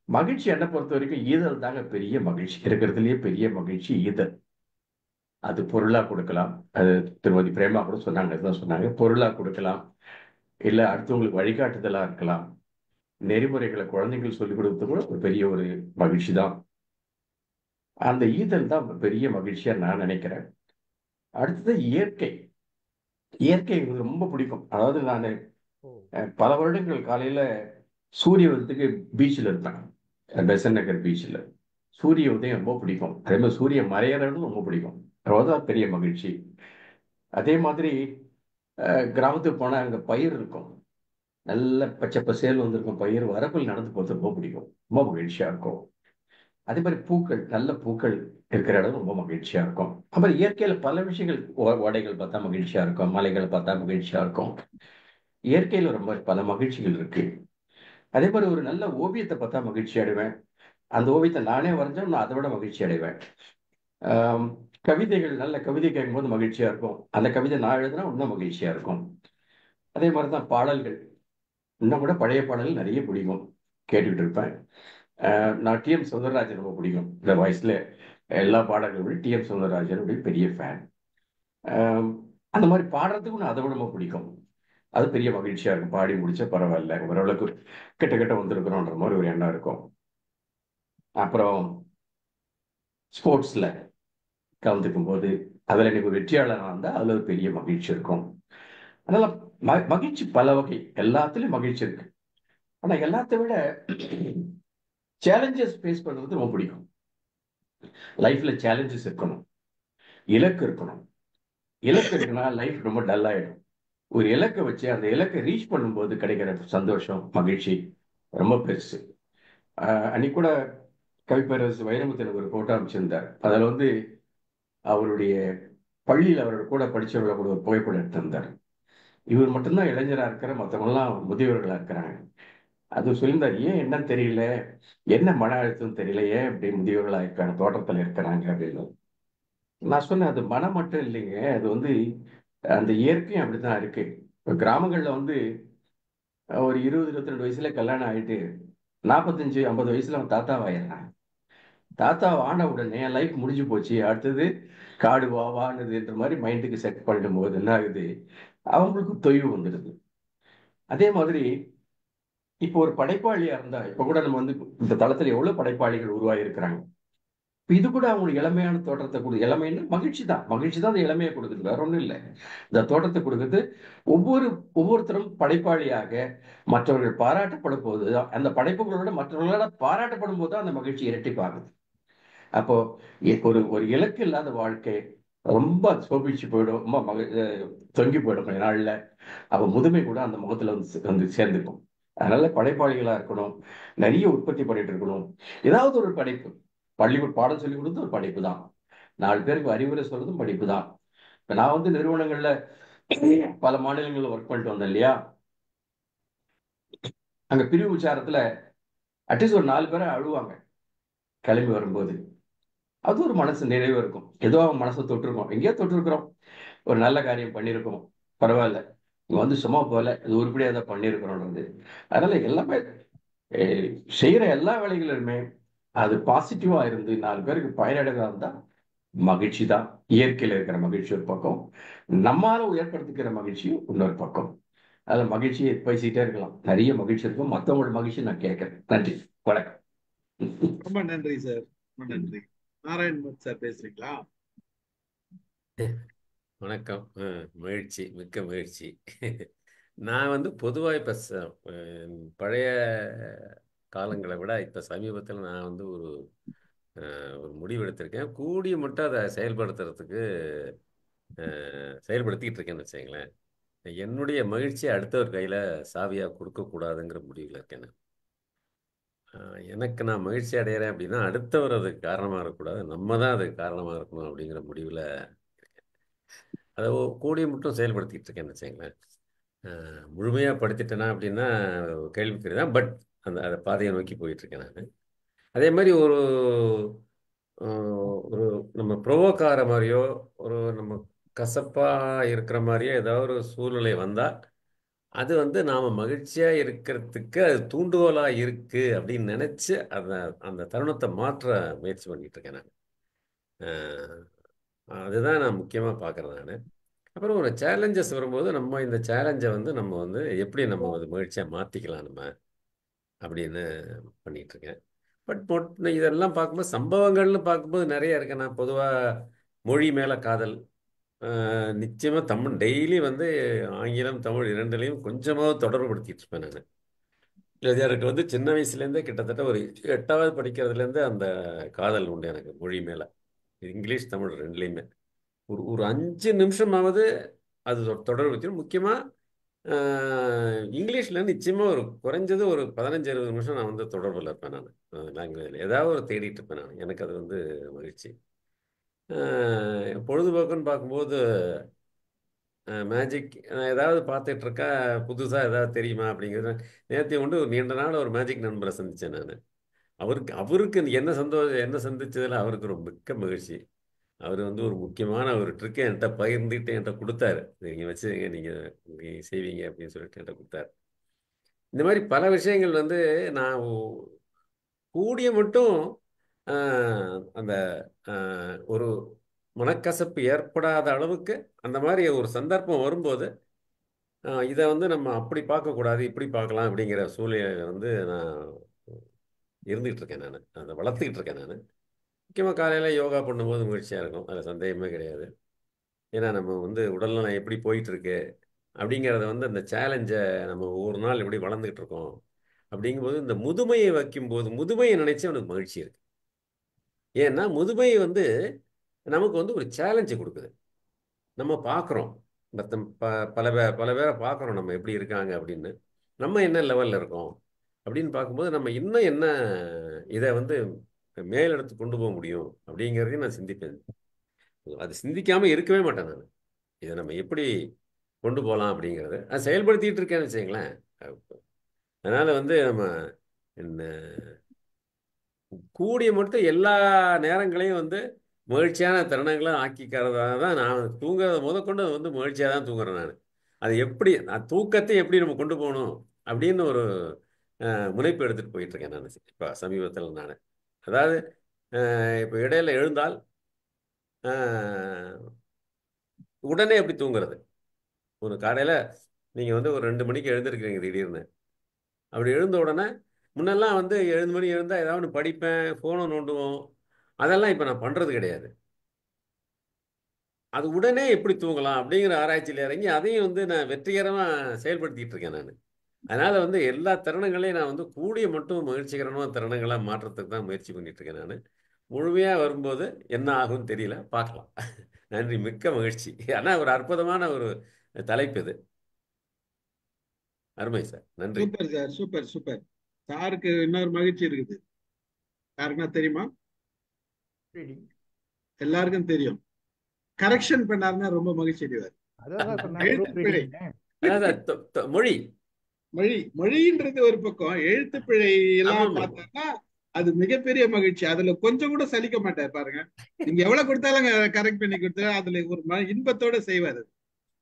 மகிழ்ச்சி என்னை பொறுத்த வரைக்கும் ஈதல் தாங்க பெரிய மகிழ்ச்சி. இருக்கிறதுலயே பெரிய மகிழ்ச்சி ஈதல். அது பொருளா கொடுக்கலாம். அது திருமதி பிரேமா கூட சொன்னாங்க, அதுதான் சொன்னாங்க. பொருளா கொடுக்கலாம், இல்ல அடுத்தவங்களுக்கு வழிகாட்டுதலா இருக்கலாம். நெறிமுறைகளை குழந்தைகள் சொல்லிக் கொடுத்து கூட ஒரு பெரிய ஒரு மகிழ்ச்சி தான். அந்த ஈதல் தான் பெரிய மகிழ்ச்சியா நான் நினைக்கிறேன். அடுத்தது இயற்கை. இயற்கை எனக்கு ரொம்ப பிடிக்கும். அதாவது நான் பல வருடங்கள் காலையில சூரிய உதயத்துக்கு பீச்சில் இருப்பேன், பெசன் நகர் பீச்சில். சூரிய உதயம் ரொம்ப பிடிக்கும். அதே மாதிரி சூரிய மறையறதும் ரொம்ப பிடிக்கும். அதுதான் பெரிய மகிழ்ச்சி. அதே மாதிரி கிராமத்துக்கு போனால் அங்கே பயிர் இருக்கும், நல்ல பச்சை பசேல் வந்திருக்கும் பயிர், வரப்பில் நடந்து போகிறது ரொம்ப பிடிக்கும், ரொம்ப மகிழ்ச்சியா இருக்கும். அதே மாதிரி பூக்கள், நல்ல பூக்கள் இருக்கிற இடம் ரொம்ப மகிழ்ச்சியா இருக்கும். அப்புறம் இயற்கையில பல விஷயங்கள், ஓடைகள் பார்த்தா மகிழ்ச்சியா இருக்கும், மலைகளை பார்த்தா மகிழ்ச்சியா இருக்கும். இயற்கையில ரொம்ப பல மகிழ்ச்சிகள் இருக்கு. அதே மாதிரி ஒரு நல்ல ஓவியத்தை பார்த்தா மகிழ்ச்சி அடைவேன். அந்த ஓவியத்தை நானே வரைஞ்சா நான் அதை விட மகிழ்ச்சி அடைவேன். கவிதைகள், நல்ல கவிதை கேட்கும்போது மகிழ்ச்சியா இருக்கும். அந்த கவிதை நான் எழுதுனா இன்னும் மகிழ்ச்சியா இருக்கும். அதே மாதிரிதான் பாடல்கள், இன்னும் கூட பழைய பாடல்கள் நிறைய பிடிக்கும், கேட்டுக்கிட்டு இருப்பேன். நான் டிஎம் சௌந்தரராஜன் ரொம்ப பிடிக்கும். இந்த வயசுல எல்லா பாடல்களும் டிஎம் சௌந்தரராஜனுடைய பெரிய ஃபேன். அந்த மாதிரி பாடுறதுக்கு நான் அதை விட ரொம்ப பிடிக்கும். அது பெரிய மகிழ்ச்சியா இருக்கும். பாடி முடிச்ச பரவாயில்ல, ஓரளவுக்கு கிட்ட வந்திருக்கிறோன்ற மாதிரி ஒரு எண்ணம் இருக்கும். அப்புறம் ஸ்போர்ட்ஸ்ல கலந்துக்கும் போது அதில் எனக்கு வெற்றியாளராக இருந்தால் அதில் ஒரு பெரிய மகிழ்ச்சி இருக்கும். அதனால மகிழ்ச்சி பல வகை, எல்லாத்துலயும் மகிழ்ச்சி இருக்கு. ஆனா எல்லாத்தை விட சேலஞ்சஸ் ஃபேஸ் பண்றது ரொம்ப பிடிக்கும். லைஃப்ல சேலஞ்சஸ் இருக்கணும், இலக்கு இருக்கணும். இலக்கு இருக்குன்னா லைஃப் ரொம்ப டல் ஆயிடும். ஒரு இலக்கை வச்சு அந்த இலக்கை ரீச் பண்ணும்போது கிடைக்கிற சந்தோஷம், மகிழ்ச்சி ரொம்ப பெருசு. அன்னைக்கு கூட கவிப்பேரரசு வைரமுத்து ஒரு போட்டோ அமைச்சிருந்தார். அதில் வந்து அவருடைய பள்ளியில் அவரோட கூட படிச்சவர்களை கூட ஒரு புகைப்படம் எடுத்திருந்தார். இவர் மட்டும்தான் இளைஞராக இருக்கிற, மற்றவங்கலாம் முதியவர்களாக இருக்கிறாங்க. அது சொல்லியிருந்தார், ஏன் என்னன்னு தெரியல, என்ன மன அழுத்தம் தெரியல, ஏன் இப்படி முதியவர்களாக இருக்காங்க, தோட்டத்தில் இருக்கிறாங்க அப்படின்னு. நான் சொன்னேன், அது மனம் மட்டும் இல்லைங்க, அது வந்து அந்த இயற்கையும் அப்படித்தான் இருக்கு. இப்போ கிராமங்களில் வந்து ஒரு 20-22 வயசுல கல்யாணம் ஆகிட்டு 45-50 வயசுல அவன் தாத்தாவாயிடுறான். தாத்தா ஆன உடனே என் லைஃப் முடிஞ்சு போச்சு, அடுத்தது காடு வானுதுன்ற மாதிரி மைண்டுக்கு செட் பண்ணிடும் போது என்ன ஆகுது, அவங்களுக்கு தொய்வு வந்துடுது. அதே மாதிரி இப்போ ஒரு படைப்பாளியா இருந்தா, இப்ப கூட நம்ம வந்து இந்த தளத்துல எவ்வளவு படைப்பாளிகள் உருவாகி இருக்கிறாங்க. இப்ப இது கூட அவங்களுக்கு இளமையான தோற்றத்தை கொடுக்குது. இளமைன்னு மகிழ்ச்சி தான், மகிழ்ச்சி தான் அந்த இளமையை கொடுக்குது, வேற ஒன்றும் இல்லை. இந்த தோற்றத்தை கொடுக்குது. ஒவ்வொருத்தரும் படைப்பாளியாக மற்றவர்கள் பாராட்டப்படும் போது, அந்த படைப்புகளோட மற்றவர்களோட பாராட்டப்படும் போது அந்த மகிழ்ச்சி இரட்டிப்பாகுது. அப்போ ஒரு ஒரு இலக்கு இல்லாத வாழ்க்கை ரொம்ப சோபிச்சு போயிடும், ரொம்ப தொங்கி போயிடும் கொஞ்ச நாள்ல. அப்போ முதுமை கூட அந்த முகத்துல வந்து சேர்ந்துக்கும். அதனால படைப்பாளிகளா இருக்கணும், நிறைய உற்பத்தி பண்ணிட்டு இருக்கணும். ஏதாவது ஒரு படைப்பு, பள்ளிக்கூட பாடம் சொல்லி கொடுத்து ஒரு படிப்பு தான், 4 பேருக்கு அறிவுரை சொல்றதும் படிப்பு தான். இப்ப நான் வந்து நிறுவனங்கள்ல பல மாநிலங்கள்ல ஒர்க் பண்ணிட்டு வந்தேன் இல்லையா, அங்க பிரிவு விசாரத்துல அட்லீஸ்ட் ஒரு 4 பேரை அழுவாங்க கிளம்பி வரும்போது. அது ஒரு மனசு நிறைவு இருக்கும். ஏதோ அவன் மனசை தொட்டிருக்கோம், எங்கேயோ தொட்டிருக்கிறோம், ஒரு நல்ல காரியம் பண்ணியிருக்கோம், பரவாயில்ல, இங்க வந்து சும்மா போல இது உருப்படியா தான் பண்ணியிருக்கிறோன்றது. அதனால எல்லாமே செய்யற எல்லா வேலைகளிலுமே அது பாசிட்டிவா இருந்து 4 பேருக்கு பயனடைதா இருந்தா மகிழ்ச்சி தான். இயற்கையில இருக்கிற மகிழ்ச்சி ஒரு பக்கம், நம்மால ஏற்படுத்திக்கிற மகிழ்ச்சியும் இன்னொரு பக்கம். அதில் மகிழ்ச்சியை பேசிக்கிட்டே இருக்கலாம், நிறைய மகிழ்ச்சி இருக்கும். மற்றவங்களோட மகிழ்ச்சி நான் கேட்கறேன். நன்றி, வணக்கம். ரொம்ப நன்றி சார், ரொம்ப நன்றி. நாராயண் சார் பேசுறீங்களா? வணக்கம். மகிழ்ச்சி, மிக்க மகிழ்ச்சி. நான் வந்து பொதுவாக இப்போ பழைய காலங்களை விட இப்போ சமீபத்தில் நான் வந்து ஒரு முடிவு எடுத்திருக்கேன். கூடிய மட்டும் அதை செயல்படுத்திக்கிட்டு இருக்கேன்னு வச்சுங்களேன். என்னுடைய மகிழ்ச்சியை அடுத்தவர் கையில் சாவியாக கொடுக்கக்கூடாதுங்கிற முடிவில் இருக்கேன். எனக்கு நான் மகிழ்ச்சி அடைகிறேன் அப்படின்னா அடுத்தவர் அதுக்கு காரணமாக இருக்கக்கூடாது, நம்ம தான் அதுக்கு காரணமாக இருக்கணும் அப்படிங்கிற முடிவில் அதை கூடிய மட்டும் செயல்படுத்திக்கிட்டு இருக்கேன்னு வச்சுங்களேன். முழுமையாக படுத்திட்டேனா அப்படின்னா கேள்விக்குறி தான். பட் அதை பாதையை நோக்கி போயிட்டுருக்கேன் நான். அதே மாதிரி ஒரு ஒரு நம்ம ப்ரொவோக்கார மாதிரியோ ஒரு நம்ம கசப்பாக இருக்கிற மாதிரியோ ஏதாவது ஒரு சூழ்நிலை வந்தால் அது வந்து நாம் மகிழ்ச்சியாக இருக்கிறதுக்கு அது தூண்டுகோலாக இருக்குது அப்படின்னு நினச்சி அந்த தருணத்தை மாற்ற முயற்சி பண்ணிகிட்டு இருக்கேன் நான். அதுதான் நான் முக்கியமாக பார்க்குறேன் நான். அப்புறம் ஒரு சேலஞ்சஸ் வரும்போது நம்ம இந்த சேலஞ்சை வந்து நம்ம வந்து எப்படி நம்ம வந்து மகிழ்ச்சியாக மாற்றிக்கலாம் நம்ம அப்படின்னு பண்ணிகிட்ருக்கேன். பட் இதெல்லாம் பார்க்கும்போது சம்பவங்கள்னு பார்க்கும்போது நிறைய இருக்கு. நான் பொதுவாக மொழி மேலே காதல், நிச்சயமாக தமிழ் டெய்லி வந்து ஆங்கிலம் தமிழ் இரண்டுலையும் கொஞ்சமாவது தொடர்புபடுத்திட்டு இருப்பேன் நான். எனக்கு வந்து சின்ன வயசுலேருந்தே கிட்டத்தட்ட ஒரு 8வது படிக்கிறதுலேருந்து அந்த காதல் உண்டு எனக்கு மொழி மேலே, இங்கிலீஷ் தமிழ் ரெண்டுலேயுமே. ஒரு 5 நிமிஷமாவது அது தொடர்பு வச்சிடும். முக்கியமாக இங்கிலீஷில் நிச்சயமாக ஒரு குறைஞ்சது ஒரு 15-20 நிமிஷம் நான் வந்து தொடர்பில் இருப்பேன். நான் லாங்குவேஜில் ஏதாவது ஒரு தேடிட்டு இருப்பேன் நான். எனக்கு அது வந்து மகிழ்ச்சி. பொழுதுபோக்குன்னு பார்க்கும்போது மேஜிக் ஏதாவது பார்த்துட்டு இருக்கா, புதுசாக ஏதாவது தெரியுமா அப்படிங்கிறது. நேற்று கொண்டு ஒரு நீண்ட நாள் ஒரு மேஜிக் நண்பரை சந்தித்தேன் நான். அவருக்கு என்ன சந்திச்சதில் அவருக்கு ஒரு மிக்க மகிழ்ச்சி. அவர் வந்து ஒரு முக்கியமான ஒரு ட்ரிக்கை என்கிட்ட பகிர்ந்துட்டு என்கிட்ட கொடுத்தாரு. நீங்கள் வச்சுருங்க, நீங்கள் செய்வீங்க அப்படின்னு சொல்லிட்டு என்கிட்ட கொடுத்தாரு. இந்த மாதிரி பல விஷயங்கள் வந்து நான் கூடிய மட்டும் அந்த ஒரு மனக்கசப்பு ஏற்படாத அளவுக்கு அந்த மாதிரி ஒரு சந்தர்ப்பம் வரும்போது இதை வந்து நம்ம அப்படி பார்க்கக்கூடாது, இப்படி பார்க்கலாம் அப்படிங்கிற சூழ்நிலை வந்து நான் இருந்துகிட்டு இருக்கேன். நான் அதை வளர்த்துக்கிட்டு இருக்கேன். நான் முக்கியமாக காலையில் யோகா பண்ணும்போது மகிழ்ச்சியாக இருக்கும், அதில் சந்தேகமே கிடையாது. ஏன்னா நம்ம வந்து உடல்நலம் எப்படி போயிட்டுருக்கு அப்படிங்கிறத வந்து அந்த சேலஞ்சை நம்ம ஒவ்வொரு நாள் எப்படி வளர்ந்துக்கிட்டு இருக்கோம் அப்படிங்கும்போது இந்த முதுமையை வைக்கும்போது முதுமையை நினைச்சு அவனுக்கு மகிழ்ச்சி இருக்கு. ஏன்னா முதுமை வந்து நமக்கு வந்து ஒரு சேலஞ்சு கொடுக்குது. நம்ம பார்க்குறோம், பல பேரை பார்க்குறோம் நம்ம எப்படி இருக்காங்க அப்படின்னு, நம்ம என்ன லெவலில் இருக்கோம் அப்படின்னு பார்க்கும்போது நம்ம இன்னும் என்ன இதை வந்து மேலெடுத்து கொண்டு போக முடியும் அப்படிங்கிறதையும் நான் சிந்திப்பேன். அது சிந்திக்காமல் இருக்கவே மாட்டேன் நான். இதை நம்ம எப்படி கொண்டு போகலாம் அப்படிங்கிறத அது செயல்படுத்திகிட்டு இருக்கேன்னு வச்சுங்களேன். அதனால் வந்து நம்ம கூடிய மட்டும் எல்லா நேரங்களையும் வந்து மகிழ்ச்சியான தருணங்களாக ஆக்கிக்கிறதா தான் நான் தூங்குறத முதற்கொண்டு வந்து மகிழ்ச்சியாக தான் தூங்குறேன் நான். அது எப்படி தூக்கத்தை எப்படி நம்ம கொண்டு போகணும் அப்படின்னு ஒரு முனைப்பு எடுத்துகிட்டு போயிட்டுருக்கேன் நான் இப்போ சமீபத்தில். நான் அதாவது இப்போ இடையில எழுந்தால் உடனே எப்படி தூங்குறது. ஒரு காலையில் நீங்கள் வந்து ஒரு 2 மணிக்கு எழுந்திருக்கிறீங்க திடீர்னு, அப்படி எழுந்த உடனே முன்னெல்லாம் வந்து 7 மணி எழுந்தால் ஏதாவது ஒன்று படிப்பேன், ஃபோனை நோண்டுவோம், அதெல்லாம் இப்போ நான் பண்ணுறது கிடையாது. அது உடனே எப்படி தூங்கலாம் அப்படிங்கிற ஆராய்ச்சியில் இறங்கி அதையும் வந்து நான் வெற்றிகரமாக செயல்படுத்திட்டு இருக்கேன் நான். அதனால் வந்து எல்லா தருணங்களையும் நான் வந்து கூடிய மட்டும் மகிழ்ச்சிகரமான தருணங்களாக மாற்றத்துக்கு தான் முயற்சி பண்ணிட்டு இருக்கேன் நான். முழுமையாக வரும்போது என்ன ஆகும்னு தெரியல, பார்க்கலாம். நன்றி, மிக்க மகிழ்ச்சி. ஆனால் ஒரு அற்புதமான ஒரு தலைப்பு இது. அருமை சார், நன்றி. Super sir, super super. சாருக்கு இன்னொரு மகிழ்ச்சி இருக்குது, யாருக்குன்னா தெரியுமா? எல்லாருக்கும் தெரியும். கரெக்ஷன் பண்ணாருன்னா ரொம்ப மகிழ்ச்சி அடைவார். எழுத்துப்பிழை மொழி மொழின்றது ஒரு பக்கம், எழுத்துப்பிழை எல்லாம் பார்த்தாருன்னா அது மிகப்பெரிய மகிழ்ச்சி. அதுல கொஞ்சம் கூட சலிக்க மாட்டார் பாருங்க. நீங்க எவ்வளவு கொடுத்தாலும் கரெக்ட் பண்ணி கொடுத்தா அதுல ஒரு இன்பத்தோட செய்வாரு.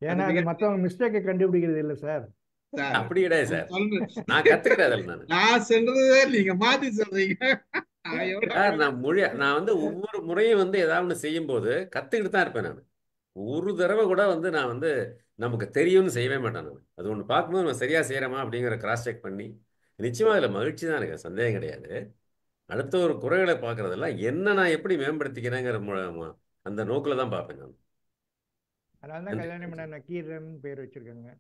ஏன்னா மத்தவங்க மிஸ்டேக்கை கண்டுபிடிக்கிறது இல்ல சார். அப்படி கிடையாது சார், நான் கத்துக்கிறேன். நான் சொல்றத நீங்க மாத்தி சொல்றீங்க. நான் வந்து ஒவ்வொரு முறையும் வந்து ஏதாவது ஒன்று செய்யும் போது கத்துக்கிட்டு தான் இருப்பேன் நான். ஒரு தடவை கூட வந்து நான் வந்து நமக்கு தெரியும்னு செய்யவே மாட்டேன் நான். அது ஒன்று பார்க்கும்போது நம்ம சரியா செய்யறோமா அப்படிங்கிற கிராஸ் செக் பண்ணி, நிச்சயமா அதில் மகிழ்ச்சி தான், எனக்கு சந்தேகம் கிடையாது. அடுத்த ஒரு குறைகளை பார்க்கறதெல்லாம் என்ன நான் எப்படி மேம்படுத்திக்கிறேங்கிற அந்த நோக்கில் தான் பார்ப்பேன் நான். அதனால தான் கல்யாணம் பண்ண நக்கீரன் பேர் வச்சிருக்காங்க.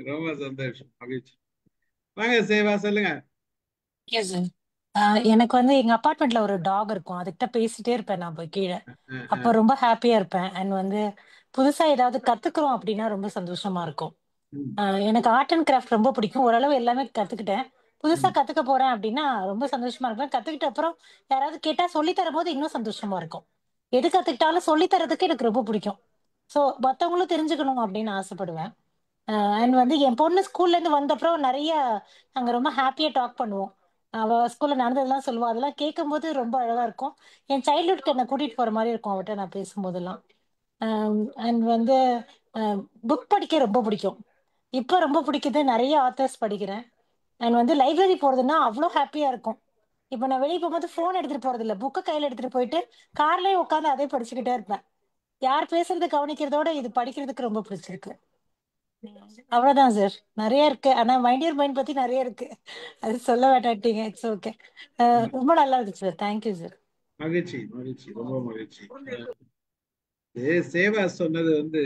ரொம்ப சந்தோஷம், மகிழ்ச்சி. வாங்க சேவா, சொல்லுங்க. எனக்கு வந்து எங்க அபார்ட்மெண்ட்ல ஒரு டாக் இருக்கும், அதுகிட்ட பேசிட்டே இருப்பேன் நான் போய் கீழே. அப்ப ரொம்ப ஹாப்பியா இருப்பேன். அண்ட் வந்து புதுசா ஏதாவது கத்துக்கிறோம் அப்படின்னா ரொம்ப சந்தோஷமா இருக்கும். எனக்கு ஆர்ட் அண்ட் கிராஃப்ட் ரொம்ப பிடிக்கும். ஓரளவு எல்லாமே கத்துக்கிட்டேன். புதுசா கத்துக்க போறேன் அப்படின்னா ரொம்ப சந்தோஷமா இருப்பேன். கத்துக்கிட்ட அப்புறம் யாராவது கேட்டா சொல்லி தரும் போது இன்னும் சந்தோஷமா இருக்கும். எது கத்துக்கிட்டாலும் சொல்லி தரதுக்கு எனக்கு ரொம்ப பிடிக்கும். ஸோ மற்றவங்களும் தெரிஞ்சுக்கணும் அப்படின்னு ஆசைப்படுவேன். அண்ட் வந்து என் பொண்ணு ஸ்கூல்ல இருந்து வந்தப்புறம் நிறைய நாங்க ரொம்ப ஹாப்பியா டாக் பண்ணுவோம். அவ ஸ்கூல்ல நடந்ததெல்லாம் சொல்லுவா, அதெல்லாம் கேட்கும் போது ரொம்ப அழகா இருக்கும். என் சைல்ட்ஹுட்க்கு என்ன கூட்டிட்டு போற மாதிரி இருக்கும் அவட்ட நான் பேசும்போதெல்லாம். அண்ட் வந்து புக் படிக்க ரொம்ப பிடிக்கும். இப்போ ரொம்ப பிடிக்குது, நிறைய ஆத்தர்ஸ் படிக்கிறேன். அண்ட் வந்து லைப்ரரி போறதுன்னா அவ்வளோ ஹாப்பியா இருக்கும். இப்போ நான் வெளியே போகும்போது ஃபோன் எடுத்துட்டு போறது இல்லை, புக்கை கையில எடுத்துட்டு போயிட்டு கார்லயே உட்காந்து அதே படிச்சுக்கிட்டே இருப்பேன். யார் பேசுறது கவனிக்கிறதோட இது படிக்கிறதுக்கு ரொம்ப பிடிச்சிருக்கு. அவ்வளவுதான் சார், நிறைய இருக்கு. ஆனா மைண்ட் யுவர் மைண்ட் பத்தி நிறைய இருக்கு, அது சொல்ல வேண்டாட்டீங்க. It's okay. ரொம்ப நல்லா இருந்துச்சு சார், தேங்க்யூ சார். மகிழ்ச்சி மகிழ்ச்சி, ரொம்ப மகிழ்ச்சி. சேவா சொன்னது வந்து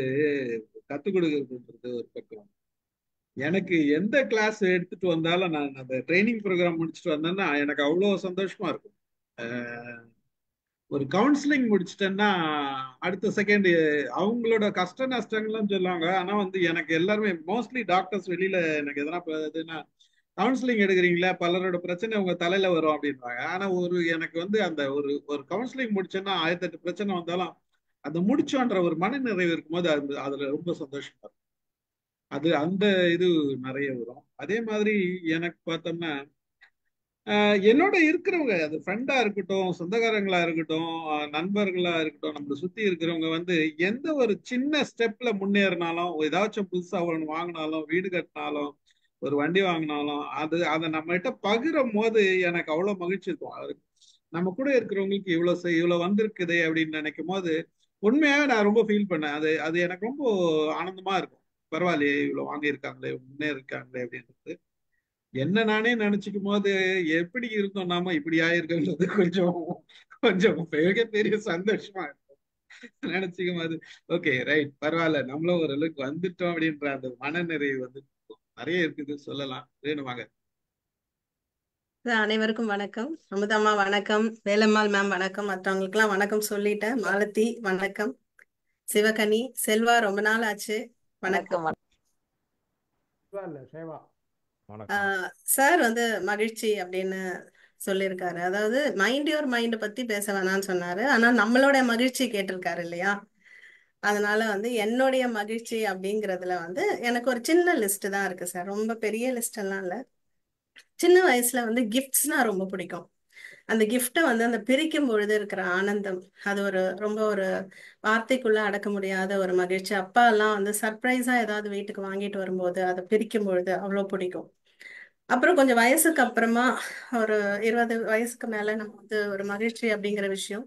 கத்துக் கொடுக்கறதுன்றது ஒரு பக்கம். எனக்கு எந்த கிளாஸ் எடுத்துட்டு வந்தாலும் நான் அந்த ட்ரைனிங் ப்ரோக்ராம் முடிச்சுட்டு வந்தேன்னா எனக்கு அவ்வளோ சந்தோஷமா இருக்கும். ஒரு கவுன்சிலிங் முடிச்சிட்டேன்னா அடுத்த செகண்ட் அவங்களோட கஷ்ட நஷ்டங்கள்லாம் சொல்லுவாங்க. ஆனா வந்து எனக்கு எல்லாருமே மோஸ்ட்லி டாக்டர்ஸ் வெளியில எனக்கு எதனா கவுன்சிலிங் எடுக்கிறீங்களா, பலரோட பிரச்சனை உங்க தலையில வரும் அப்படின்றாங்க. ஆனா எனக்கு வந்து அந்த ஒரு கவுன்சிலிங் முடிச்சேன்னா 1008 பிரச்சனை வந்தாலும் அந்த முடிச்சோன்ற ஒரு மன நிறைவு இருக்கும்போது அதுல ரொம்ப சந்தோஷமா இருக்கும். அந்த இது நிறைய வரும். அதே மாதிரி எனக்கு பார்த்தோம்னா என்னோட இருக்கிறவங்க, அது ஃப்ரெண்டா இருக்கட்டும், சொந்தக்காரங்களா இருக்கட்டும், நண்பர்களா இருக்கட்டும், நம்மளை சுத்தி இருக்கிறவங்க வந்து எந்த ஒரு சின்ன ஸ்டெப்ல முன்னேறினாலும், ஏதாச்சும் புதுசா ஒன்று வாங்கினாலும், வீடு கட்டினாலும், ஒரு வண்டி வாங்கினாலும் அதை நம்ம கிட்ட பகிரும் போது எனக்கு அவ்வளவு மகிழ்ச்சி இருக்கும். நம்ம கூட இருக்கிறவங்களுக்கு இவ்வளவு வந்திருக்குது அப்படின்னு நினைக்கும் போது உண்மையாவே நான் ரொம்ப ஃபீல் பண்ணேன். அது எனக்கு ரொம்ப ஆனந்தமா இருக்கும். பரவாயில்லையே, இவ்வளவு வாங்கியிருக்காங்களே, முன்னேறிருக்காங்களே அப்படின்றது என்ன நானே நினைச்சுக்கும் போது எப்படி இருந்தோம் நாம இப்படி ஆயிருக்கிறது கொஞ்சம் கொஞ்சம் பெரிய சந்தோஷமா இருக்கும் நினைச்சுக்கும் போது. ஓகே ரைட், பரவாயில்ல, நம்மளும் ஓரளவுக்கு வந்துட்டோம் அப்படின்ற அந்த மனநிறைவு வந்து நிறைய இருக்குது, சொல்லலாம். வேணுமாங்க. அனைவருக்கும் வணக்கம். அமுதம்மா வணக்கம், வேலம்மாள் மேம் வணக்கம், மற்றவங்களுக்கு எல்லாம் வணக்கம் சொல்லிட்டேன். மாலதி வணக்கம், சிவகனி, செல்வா ரொம்ப நாள் ஆச்சு, வணக்கம். சார் வந்து மகிழ்ச்சி அப்படின்னு சொல்லியிருக்காரு. அதாவது மைண்ட் யுவர் மைண்ட் பத்தி பேச வேணாம்னு சொன்னாரு, ஆனா நம்மளோட மகிழ்ச்சி கேட்டிருக்காரு இல்லையா? அதனால வந்து என்னுடைய மகிழ்ச்சி அப்படிங்கிறதுல வந்து எனக்கு ஒரு சின்ன லிஸ்ட் தான் இருக்கு சார், ரொம்ப பெரிய லிஸ்ட் எல்லாம் இல்ல. சின்ன வயசுல வந்து கிஃப்ட்ஸ்னா ரொம்ப பிடிக்கும். அந்த கிஃப்டை வந்து அந்த பிரிக்கும் பொழுது இருக்கிற ஆனந்தம், அது ரொம்ப ஒரு வார்த்தைக்குள்ள அடக்க முடியாத ஒரு மகிழ்ச்சி. அப்பா எல்லாம் வந்து சர்ப்ரைஸா ஏதாவது வீட்டுக்கு வாங்கிட்டு வரும்போது அதை பிரிக்கும் பொழுது அவ்வளவு பிடிக்கும். அப்புறம் கொஞ்சம் வயசுக்கு அப்புறமா ஒரு 20 வயசுக்கு மேல நம்ம வந்து ஒரு மகிழ்ச்சி அப்படிங்கிற விஷயம்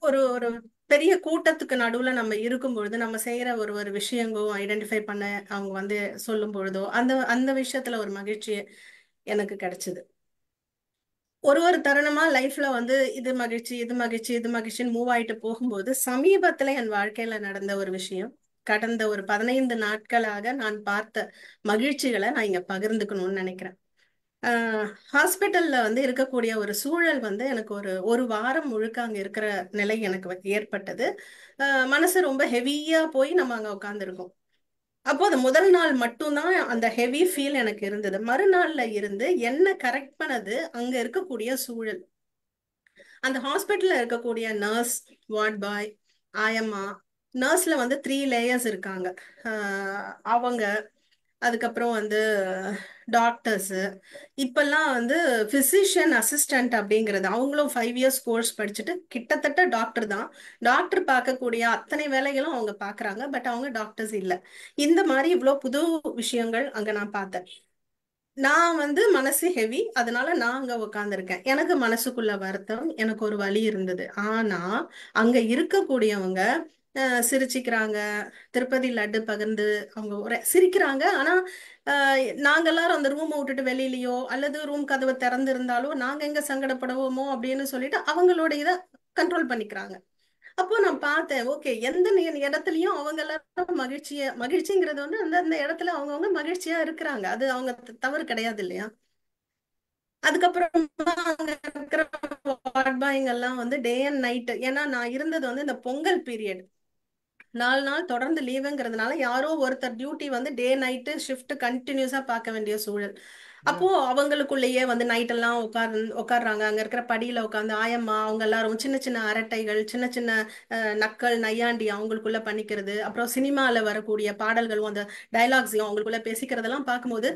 ஒரு ஒரு பெரிய கூட்டத்துக்கு நடுவுல நம்ம இருக்கும் பொழுது நம்ம செய்யற ஒரு ஒரு விஷயங்களோ ஐடென்டிஃபை பண்ண அவங்க வந்து சொல்லும் பொழுதோ அந்த அந்த விஷயத்துல ஒரு மகிழ்ச்சி எனக்கு கிடைச்சது. ஒரு ஒரு தருணமா லைஃப்ல வந்து இது மகிழ்ச்சி இது மகிழ்ச்சி இது மகிழ்ச்சின்னு மூவ் ஆயிட்டு போகும்போது சமீபத்துல என் வாழ்க்கையில நடந்த ஒரு விஷயம், கடந்த ஒரு 15 நாட்களாக நான் பார்த்த மகிழ்ச்சிகளை நான் இங்க பகிர்ந்துக்கணும்னு நினைக்கிறேன். ஹாஸ்பிட்டல்ல வந்து இருக்கக்கூடிய ஒரு சூழல் வந்து எனக்கு ஒரு வாரம் முழுக்க அங்க இருக்கிற நிலை எனக்கு ஏற்பட்டது. மனசு ரொம்ப ஹெவியா போய் நம்ம அங்க உட்கார்ந்துருக்கோம். அப்போ அது முதல் நாள் மட்டும்தான் அந்த ஹெவி ஃபீல் எனக்கு இருந்தது. மறுநாள்ல இருந்து என்ன கரெக்ட் பண்ணது அங்க இருக்கக்கூடிய சூழல். அந்த ஹாஸ்பிட்டல்ல இருக்கக்கூடிய நர்ஸ், வார்ட் பாய், ஆயம்மா. நர்ஸ்ல வந்து 3 லேயர்ஸ் இருக்காங்க. அவங்க, அதுக்கப்புறம் வந்து டாக்டர்ஸ், இப்பெல்லாம் வந்து பிசிஷியன் அசிஸ்டன்ட் அப்படிங்கிறது அவங்களும் 5 இயர்ஸ் கோர்ஸ் படிச்சுட்டு கிட்டத்தட்ட டாக்டர் தான். டாக்டர் பார்க்கக்கூடிய அத்தனை வேலைகளும் அவங்க பாக்குறாங்க, பட் அவங்க டாக்டர்ஸ் இல்ல. இந்த மாதிரி இவ்வளவு புது விஷயங்கள் அங்க நான் பார்த்தேன். நான் வந்து மனசு ஹெவி, அதனால நான் அங்க உட்கார்ந்துருக்கேன். எனக்கு மனசுக்குள்ள வருத்தம், எனக்கு ஒரு வலி இருந்தது. ஆனா அங்க இருக்கக்கூடியவங்க சிரிச்சுக்கிறாங்க. திருப்பதி லட்டு பகிர்ந்து அவங்க ஒரே சிரிக்கிறாங்க. ஆனா நாங்க எல்லாரும் அந்த ரூமை விட்டுட்டு வெளியிலயோ அல்லது ரூம் கதவை திறந்து இருந்தாலோ நாங்க எங்க சங்கடப்படுவோமோ அப்படின்னு சொல்லிட்டு அவங்களோட இதை கண்ட்ரோல் பண்ணிக்கிறாங்க. அப்போ நான் பார்த்தேன், ஓகே, எந்த இடத்துலயும் அவங்க எல்லாரும் மகிழ்ச்சிங்கிறது வந்து அந்த இடத்துல அவங்கவுங்க மகிழ்ச்சியா இருக்கிறாங்க. அது அவங்க தவறு கிடையாது இல்லையா? அதுக்கப்புறமா அங்க இருக்கிற வார்ட் பாய்ங்க எல்லாம் வந்து டே அண்ட் நைட், ஏன்னா நான் இருந்தது வந்து இந்த பொங்கல் பீரியட், 4 நாள் தொடர்ந்து லீவுங்கிறதுனால யாரோ ஒருத்தர் டியூட்டி வந்து டே நைட்டு ஷிஃப்ட் கண்டினியூஸா பார்க்க வேண்டிய சூழல். அப்போ அவங்களுக்குள்ளேயே வந்து நைட் எல்லாம் உட்காடுறாங்க. அங்க இருக்கிற படியில உட்காந்து ஆயம்மா அவங்க எல்லாரும் சின்ன சின்ன அரட்டைகள், சின்ன சின்ன நக்கல் நையாண்டி அவங்களுக்குள்ள பண்ணிக்கிறது, அப்புறம் சினிமால வரக்கூடிய பாடல்களும் அந்த டைலாக்ஸையும் அவங்களுக்குள்ள பேசிக்கிறதெல்லாம் பார்க்கும்போது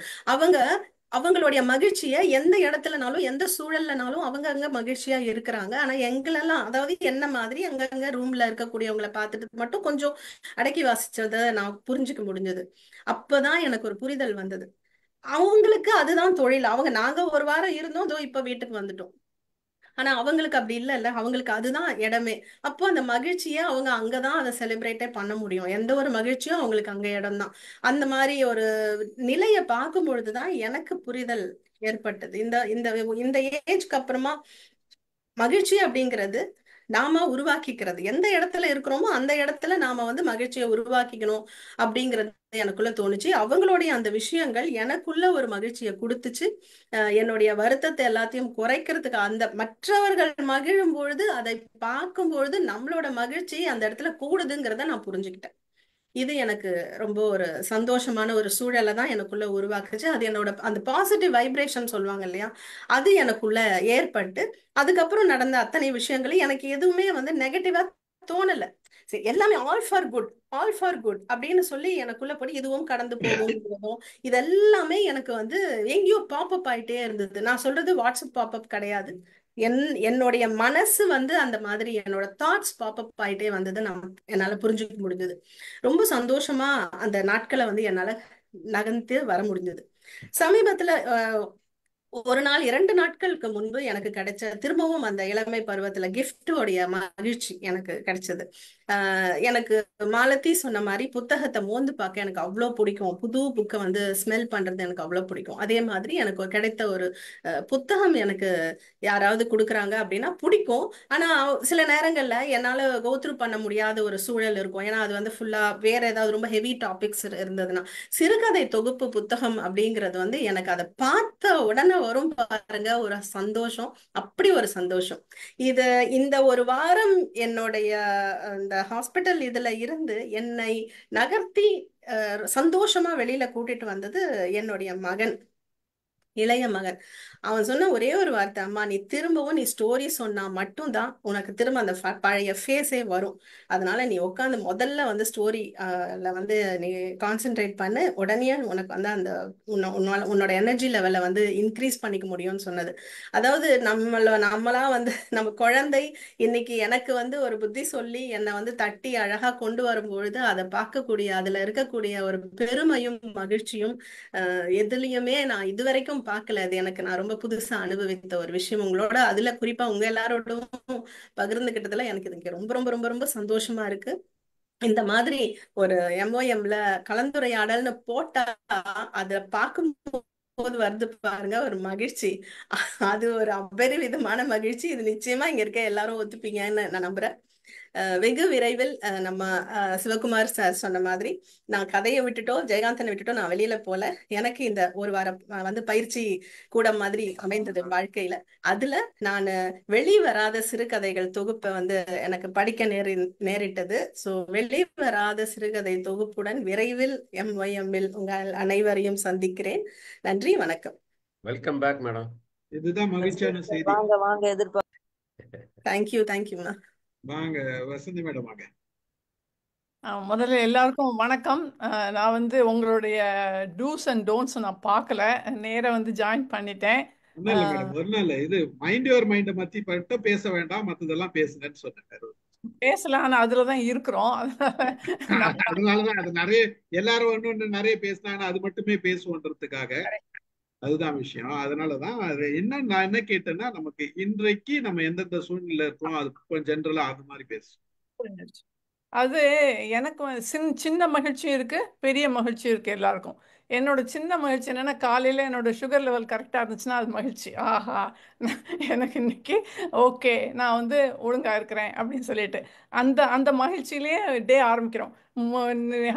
அவங்களுடைய மகிழ்ச்சியை எந்த இடத்துலனாலும் எந்த சூழல்லனாலும் அவங்க அங்க மகிழ்ச்சியா இருக்கிறாங்க. ஆனா எங்களெல்லாம், அதாவது என்ன மாதிரி அங்கங்க ரூம்ல இருக்கக்கூடியவங்களை பார்த்துட்டு மட்டும் கொஞ்சம் அடக்கி வாசிச்சதை நான் புரிஞ்சுக்க முடிஞ்சது. அப்பதான் எனக்கு ஒரு புரிதல் வந்தது. அவங்களுக்கு அதுதான் தொழில். நாங்க ஒரு வாரம் இருந்தோம், இதோ இப்ப வீட்டுக்கு வந்துட்டோம். ஆனா அவங்களுக்கு அப்படி இல்லைல்ல, அவங்களுக்கு அதுதான் இடமே. அப்போ அந்த மகிழ்ச்சியை அவங்க அங்கதான் அதை செலிப்ரேட்டே பண்ண முடியும். எந்த ஒரு மகிழ்ச்சியும் அவங்களுக்கு அங்க இடம்தான். அந்த மாதிரி ஒரு நிலையை பார்க்கும் பொழுதுதான் எனக்கு புரிதல் ஏற்பட்டது. இந்த இந்த இந்த ஏஜ்க்கு அப்புறமா மகிழ்ச்சி அப்படிங்கிறது நாம உருவாக்கிக்கிறது. எந்த இடத்துல இருக்கிறோமோ அந்த இடத்துல நாம வந்து மகிழ்ச்சியை உருவாக்கிக்கணும் அப்படிங்கிறது எனக்குள்ள தோணுச்சு. அவங்களுடைய அந்த விஷயங்கள் எனக்குள்ள ஒரு மகிழ்ச்சியை கொடுத்துச்சு. என்னுடைய வருத்தத்தை எல்லாத்தையும் குறைக்கிறதுக்கு, அந்த மற்றவர்கள் மகிழும் பொழுது அதை பார்க்கும் பொழுது நம்மளோட மகிழ்ச்சி அந்த இடத்துல கூடுதுங்கிறத நான் புரிஞ்சுக்கிட்டேன். இது எனக்கு ரொம்ப ஒரு சந்தோஷமான ஒரு சூழலை தான் எனக்குள்ள உருவாக்குச்சு. அது என்னோட அந்த பாசிட்டிவ் வைப்ரேஷன் சொல்லுவாங்க இல்லையா, அது எனக்குள்ள ஏற்பட்டு அதுக்கப்புறம் நடந்த அத்தனை விஷயங்களும் எனக்கு எதுவுமே வந்து நெகட்டிவா தோணல. சரி, எல்லாமே all for good, all for good அப்படின்னு சொல்லி எனக்குள்ள படி இதுவும் கடந்து போகும். இதெல்லாமே எனக்கு வந்து எங்கேயோ பாப்அப் ஆயிட்டே இருந்தது. நான் சொல்றது வாட்ஸ்அப் பாப்அப் கிடையாது. என்னுடைய மனசு வந்து அந்த மாதிரி என்னோட தாட்ஸ் பாப்அப் ஆயிட்டே வந்தது என்னால புரிஞ்சுக்க முடிஞ்சது. ரொம்ப சந்தோஷமா அந்த நாட்களை வந்து என்னால நகர்ந்து வர முடிஞ்சது. சமீபத்துல ஒரு நாள் 2 நாட்களுக்கு முன்பு எனக்கு கிடைச்ச திரும்பவும் அந்த இளமை பருவத்துல கிஃப்டோடைய மகிழ்ச்சி எனக்கு கிடைச்சது. எனக்கு மாலதி சொன்ன மாதிரி புத்தகத்தை மோந்து பார்க்க எனக்கு அவ்வளோ பிடிக்கும். புது புக்கை வந்து ஸ்மெல் பண்றது எனக்கு அவ்வளோ பிடிக்கும். அதே மாதிரி எனக்கு கிடைத்த ஒரு புத்தகம் எனக்கு யாராவது கொடுக்குறாங்க அப்படின்னா பிடிக்கும். ஆனா சில நேரங்கள்ல என்னால கோத்ரூ பண்ண முடியாத ஒரு சூழல் இருக்கும். ஏன்னா அது வந்து ஃபுல்லா வேற ஏதாவது ரொம்ப ஹெவி டாபிக்ஸ் இருந்ததுன்னா, சிறுகதை தொகுப்பு புத்தகம் அப்படிங்கிறது வந்து எனக்கு அதை பார்த்த உடனே வரும் பாருங்க ஒரு சந்தோஷம், அப்படி ஒரு சந்தோஷம். இந்த ஒரு வாரம் என்னுடைய இந்த ஹாஸ்பிட்டல் இதுல இருந்து என்னை நகர்த்தி சந்தோஷமா வெளியில கூட்டிட்டு வந்தது என்னுடைய மகன், இளைய மகன். அவன் சொன்ன ஒரே ஒரு வார்த்தை, அம்மா நீ திரும்பவும் ஸ்டோரி சொன்னா மட்டும்தான் உனக்கு திரும்ப அந்த பழைய ஃபேஸே வரும். அதனால நீ உட்காந்து முதல்ல வந்து ஸ்டோரி வந்து நீ கான்சென்ட்ரேட் பண்ணு, உடனே உனக்கு வந்து அந்த உன்னோட எனர்ஜி லெவலை வந்து இன்க்ரீஸ் பண்ணிக்க முடியும்னு சொன்னது. அதாவது நம்மளா வந்து நம்ம குழந்தை இன்னைக்கு எனக்கு வந்து ஒரு புத்தி சொல்லி என்னை வந்து தட்டி அழகா கொண்டு வரும்பொழுது அதை பார்க்கக்கூடிய, அதுல இருக்கக்கூடிய ஒரு பெருமையும் மகிழ்ச்சியும் எதுலயுமே நான் இதுவரைக்கும் பார்க்கல. அது எனக்கு நான் ரொம்ப புதுசா அனுபவித்த ஒரு விஷயம் உங்களோட, அதுல குறிப்பா உங்க எல்லாரோடவும் பகிர்ந்துகிட்டதுல எனக்கு இதுக்கு ரொம்ப ரொம்ப ரொம்ப ரொம்ப சந்தோஷமா இருக்கு. இந்த மாதிரி ஒரு எம்ஓஎம்ல கலந்துரையாடல்னு போட்டா அத பார்க்கும்போது வருது பாருங்க ஒரு மகிழ்ச்சி. அது ஒரு அபரிவிதமான மகிழ்ச்சி. இது நிச்சயமா இங்க இருக்க எல்லாரும் ஒத்துப்பீங்கன்னு நான் நம்புறேன். வெகு விரைவில் நம்ம சிவகுமார் சார் சொன்ன மாதிரி நான் கதையை விட்டுட்டோ ஜெயகாந்தனை விட்டுட்டோ நான் வெளியில போல. எனக்கு இந்த ஒரு வாரம் வந்து பயிற்சி கூடம் மாதிரி அமைந்தது வாழ்க்கையில. அதுல நான் வெளிவராத சிறுகதைகள் தொகுப்பை வந்து எனக்கு படிக்க நேரிட்டது. ஸோ வெளிவராத சிறுகதை தொகுப்புடன் விரைவில் எம்ஒய்எம்மில் உங்கள் அனைவரையும் சந்திக்கிறேன். நன்றி, வணக்கம். Welcome back madam. இதுதான் மகிழ்ச்சியான செய்தி. வாங்க வாங்க தேங்க்யூ தேங்க்யூண்ணா. வாங்க வசந்தி மேடம் வாங்க. முதல்ல எல்லாருக்கும் வணக்கம். நான் வந்து உங்களுடைய டூஸ் அண்ட் டோன்ட்ஸ் நான் பார்க்கல, நேரா வந்து ஜாயின் பண்ணிட்டேன். ஒன்றும் இல்லை மேடம், ஒன்றும் இல்லை. இது மைண்ட் யுவர் மைண்டை பற்றி மட்டும் பேச வேண்டாம், மற்றதெல்லாம் பேசுங்கன்னு சொன்னேன். பேசலாம், ஆனால் அதில் தான் இருக்கிறோம். அதனாலதான் அது நிறைய எல்லாரும் ஒன்று நிறைய பேசினாங்கன்னா அது மட்டுமே பேசுவோன்றதுக்காக, அதுதான் விஷயம். அதனாலதான் அது என்ன நான் என்ன கேட்டேன்னா, நமக்கு இன்றைக்கு நம்ம எந்தெந்த சூழ்நிலை இருக்கோம் அது ஜென்ரலா அது மாதிரி பேசுவோம். அது எனக்கு சின்ன மகிழ்ச்சி இருக்கு, பெரிய மகிழ்ச்சி இருக்கு எல்லாருக்கும். என்னோட சின்ன மகிழ்ச்சி என்னன்னா, காலையில என்னோட சுகர் லெவல் கரெக்டா இருந்துச்சுன்னா அது மகிழ்ச்சி. ஆஹா, எனக்கு இன்னைக்கு ஓகே, நான் வந்து ஒழுங்கா இருக்கிறேன் அப்படின்னு சொல்லிட்டு அந்த அந்த மகிழ்ச்சியிலேயே டே ஆரம்பிக்கிறோம்.